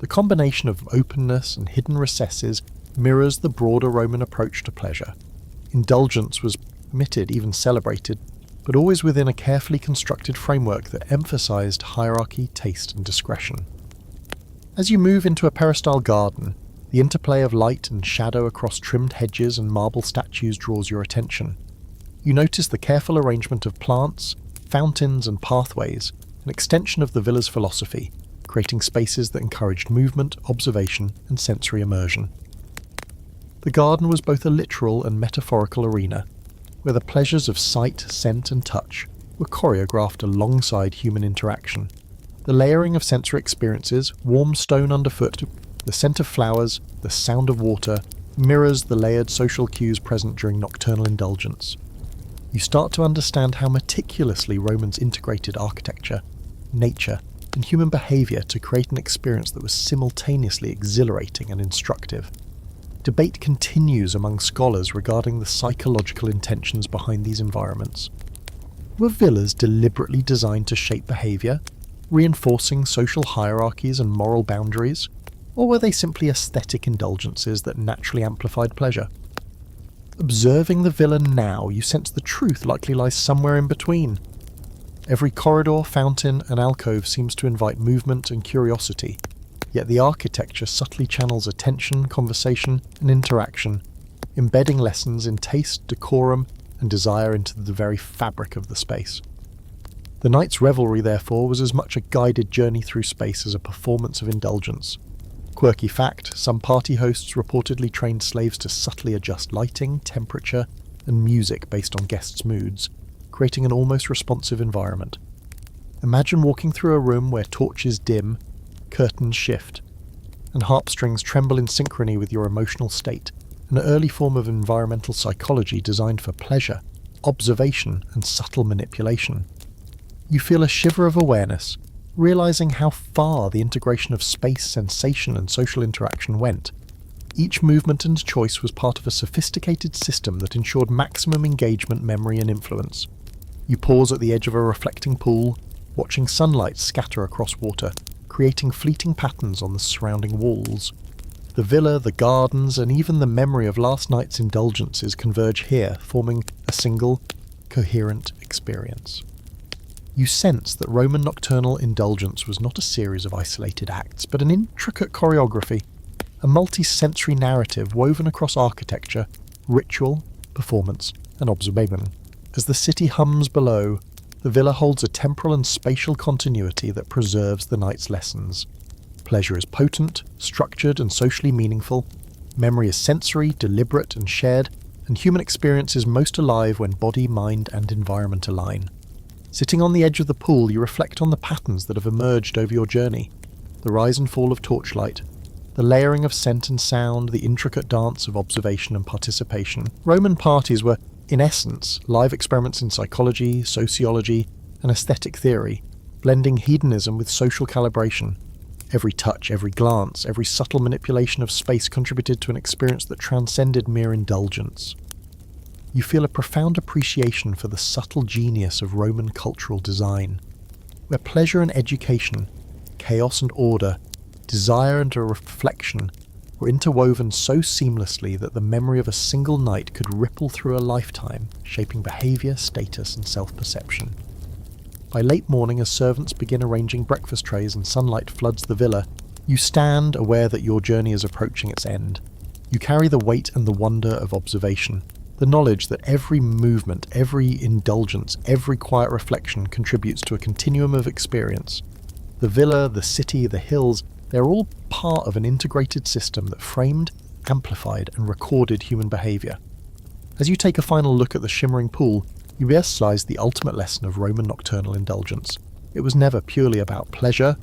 The combination of openness and hidden recesses mirrors the broader Roman approach to pleasure. Indulgence was permitted, even celebrated, but always within a carefully constructed framework that emphasized hierarchy, taste, and discretion. As you move into a peristyle garden, the interplay of light and shadow across trimmed hedges and marble statues draws your attention. You notice the careful arrangement of plants, fountains, and pathways, an extension of the villa's philosophy, creating spaces that encouraged movement, observation, and sensory immersion. The garden was both a literal and metaphorical arena, where the pleasures of sight, scent, and touch were choreographed alongside human interaction. The layering of sensory experiences, warm stone underfoot, the scent of flowers, the sound of water, mirrors the layered social cues present during nocturnal indulgence. You start to understand how meticulously Romans integrated architecture, nature, and human behaviour to create an experience that was simultaneously exhilarating and instructive. Debate continues among scholars regarding the psychological intentions behind these environments. Were villas deliberately designed to shape behaviour, reinforcing social hierarchies and moral boundaries, or were they simply aesthetic indulgences that naturally amplified pleasure? Observing the villa now, you sense the truth likely lies somewhere in between. Every corridor, fountain, and alcove seems to invite movement and curiosity, yet the architecture subtly channels attention, conversation, and interaction, embedding lessons in taste, decorum, and desire into the very fabric of the space. The night's revelry, therefore, was as much a guided journey through space as a performance of indulgence. Quirky fact, some party hosts reportedly trained slaves to subtly adjust lighting, temperature, and music based on guests' moods, creating an almost responsive environment. Imagine walking through a room where torches dim, curtains shift, and harp strings tremble in synchrony with your emotional state, an early form of environmental psychology designed for pleasure, observation, and subtle manipulation. You feel a shiver of awareness, realizing how far the integration of space, sensation, and social interaction went. Each movement and choice was part of a sophisticated system that ensured maximum engagement, memory, and influence. You pause at the edge of a reflecting pool, watching sunlight scatter across water, creating fleeting patterns on the surrounding walls. The villa, the gardens, and even the memory of last night's indulgences converge here, forming a single, coherent experience. You sense that Roman nocturnal indulgence was not a series of isolated acts, but an intricate choreography, a multi-sensory narrative woven across architecture, ritual, performance, and observation. As the city hums below, the villa holds a temporal and spatial continuity that preserves the night's lessons. Pleasure is potent, structured, and socially meaningful. Memory is sensory, deliberate, and shared, and human experience is most alive when body, mind, and environment align. Sitting on the edge of the pool, you reflect on the patterns that have emerged over your journey. The rise and fall of torchlight, the layering of scent and sound, the intricate dance of observation and participation. Roman parties were, in essence, live experiments in psychology, sociology, and aesthetic theory, blending hedonism with social calibration. Every touch, every glance, every subtle manipulation of space contributed to an experience that transcended mere indulgence. You feel a profound appreciation for the subtle genius of Roman cultural design, where pleasure and education, chaos and order, desire and a reflection were interwoven so seamlessly that the memory of a single night could ripple through a lifetime, shaping behaviour, status, and self-perception. By late morning, as servants begin arranging breakfast trays and sunlight floods the villa, you stand aware that your journey is approaching its end. You carry the weight and the wonder of observation, the knowledge that every movement, every indulgence, every quiet reflection contributes to a continuum of experience. The villa, the city, the hills, they're all part of an integrated system that framed, amplified, and recorded human behaviour. As you take a final look at the shimmering pool, you realize the ultimate lesson of Roman nocturnal indulgence. It was never purely about pleasure.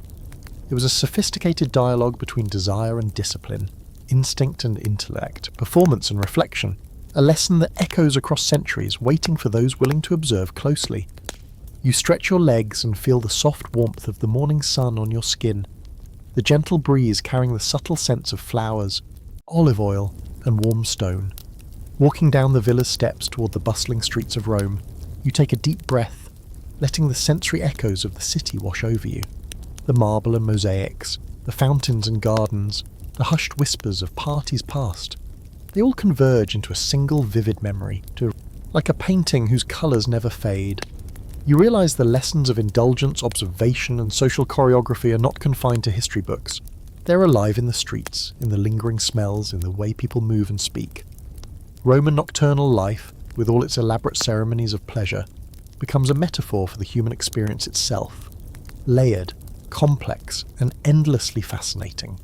It was a sophisticated dialogue between desire and discipline, instinct and intellect, performance and reflection, a lesson that echoes across centuries, waiting for those willing to observe closely. You stretch your legs and feel the soft warmth of the morning sun on your skin, the gentle breeze carrying the subtle scents of flowers, olive oil, and warm stone. Walking down the villa's steps toward the bustling streets of Rome, you take a deep breath, letting the sensory echoes of the city wash over you. The marble and mosaics, the fountains and gardens, the hushed whispers of parties past. They all converge into a single vivid memory, like a painting whose colours never fade. You realise the lessons of indulgence, observation, and social choreography are not confined to history books. They're alive in the streets, in the lingering smells, in the way people move and speak. Roman nocturnal life, with all its elaborate ceremonies of pleasure, becomes a metaphor for the human experience itself. Layered, complex, and endlessly fascinating.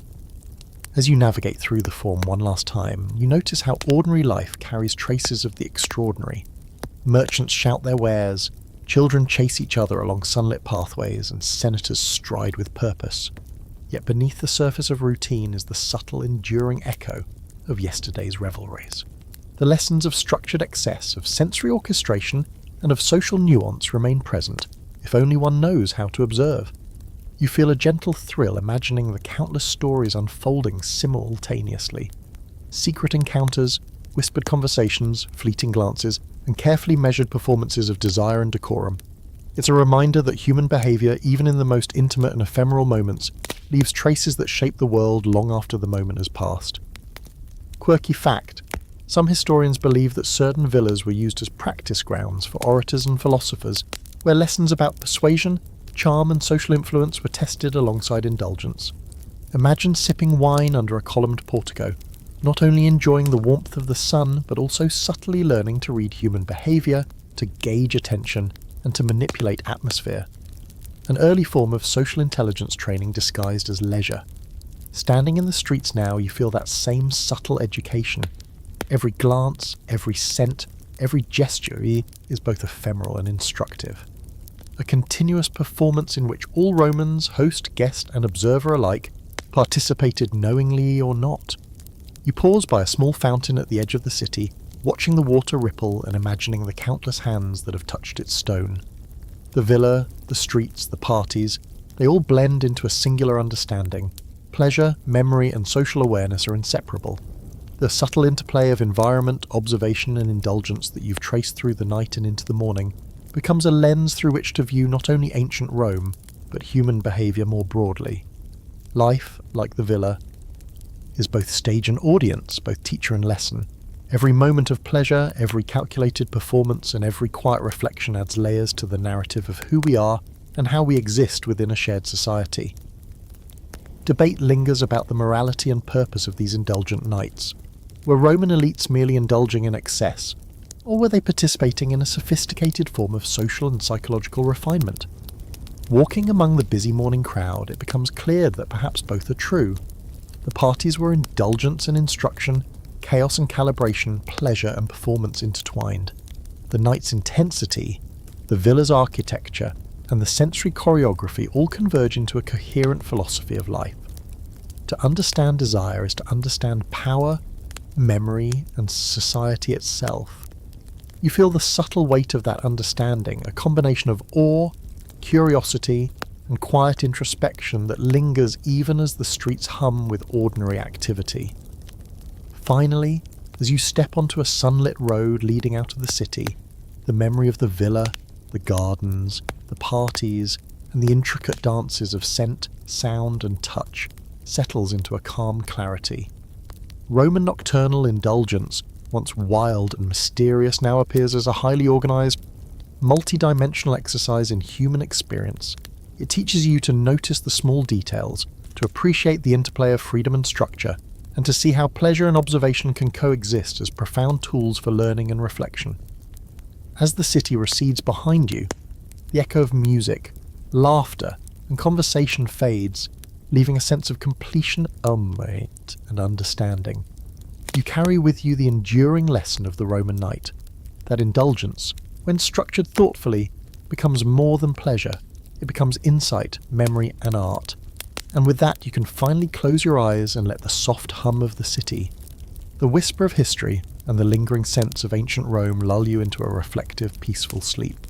As you navigate through the Forum one last time, you notice how ordinary life carries traces of the extraordinary. Merchants shout their wares, children chase each other along sunlit pathways, and senators stride with purpose. Yet beneath the surface of routine is the subtle, enduring echo of yesterday's revelries. The lessons of structured excess, of sensory orchestration, and of social nuance remain present, if only one knows how to observe. You feel a gentle thrill imagining the countless stories unfolding simultaneously. Secret encounters, whispered conversations, fleeting glances, and carefully measured performances of desire and decorum. It's a reminder that human behaviour, even in the most intimate and ephemeral moments, leaves traces that shape the world long after the moment has passed. Quirky fact: some historians believe that certain villas were used as practice grounds for orators and philosophers, where lessons about persuasion, charm and social influence were tested alongside indulgence. Imagine sipping wine under a columned portico, not only enjoying the warmth of the sun, but also subtly learning to read human behaviour, to gauge attention, and to manipulate atmosphere. An early form of social intelligence training disguised as leisure. Standing in the streets now, you feel that same subtle education. Every glance, every scent, every gesture is both ephemeral and instructive. A continuous performance in which all Romans, host, guest, and observer alike, participated knowingly or not. You pause by a small fountain at the edge of the city, watching the water ripple and imagining the countless hands that have touched its stone. The villa, the streets, the parties, they all blend into a singular understanding. Pleasure, memory, and social awareness are inseparable. The subtle interplay of environment, observation, and indulgence that you've traced through the night and into the morning becomes a lens through which to view not only ancient Rome, but human behaviour more broadly. Life, like the villa, is both stage and audience, both teacher and lesson. Every moment of pleasure, every calculated performance, and every quiet reflection adds layers to the narrative of who we are and how we exist within a shared society. Debate lingers about the morality and purpose of these indulgent nights. Were Roman elites merely indulging in excess, or were they participating in a sophisticated form of social and psychological refinement? Walking among the busy morning crowd, it becomes clear that perhaps both are true. The parties were indulgence and instruction, chaos and calibration, pleasure and performance intertwined. The night's intensity, the villa's architecture, and the sensory choreography all converge into a coherent philosophy of life. To understand desire is to understand power, memory, and society itself. You feel the subtle weight of that understanding, a combination of awe, curiosity, and quiet introspection that lingers even as the streets hum with ordinary activity. Finally, as you step onto a sunlit road leading out of the city, the memory of the villa, the gardens, the parties, and the intricate dances of scent, sound, and touch settles into a calm clarity. Roman nocturnal indulgence, once wild and mysterious, now appears as a highly organised, multi-dimensional exercise in human experience. It teaches you to notice the small details, to appreciate the interplay of freedom and structure, and to see how pleasure and observation can coexist as profound tools for learning and reflection. As the city recedes behind you, the echo of music, laughter, and conversation fades, leaving a sense of completion, and understanding. You carry with you the enduring lesson of the Roman night, that indulgence, when structured thoughtfully, becomes more than pleasure. It becomes insight, memory, and art. And with that, you can finally close your eyes and let the soft hum of the city, the whisper of history, and the lingering sense of ancient Rome lull you into a reflective, peaceful sleep.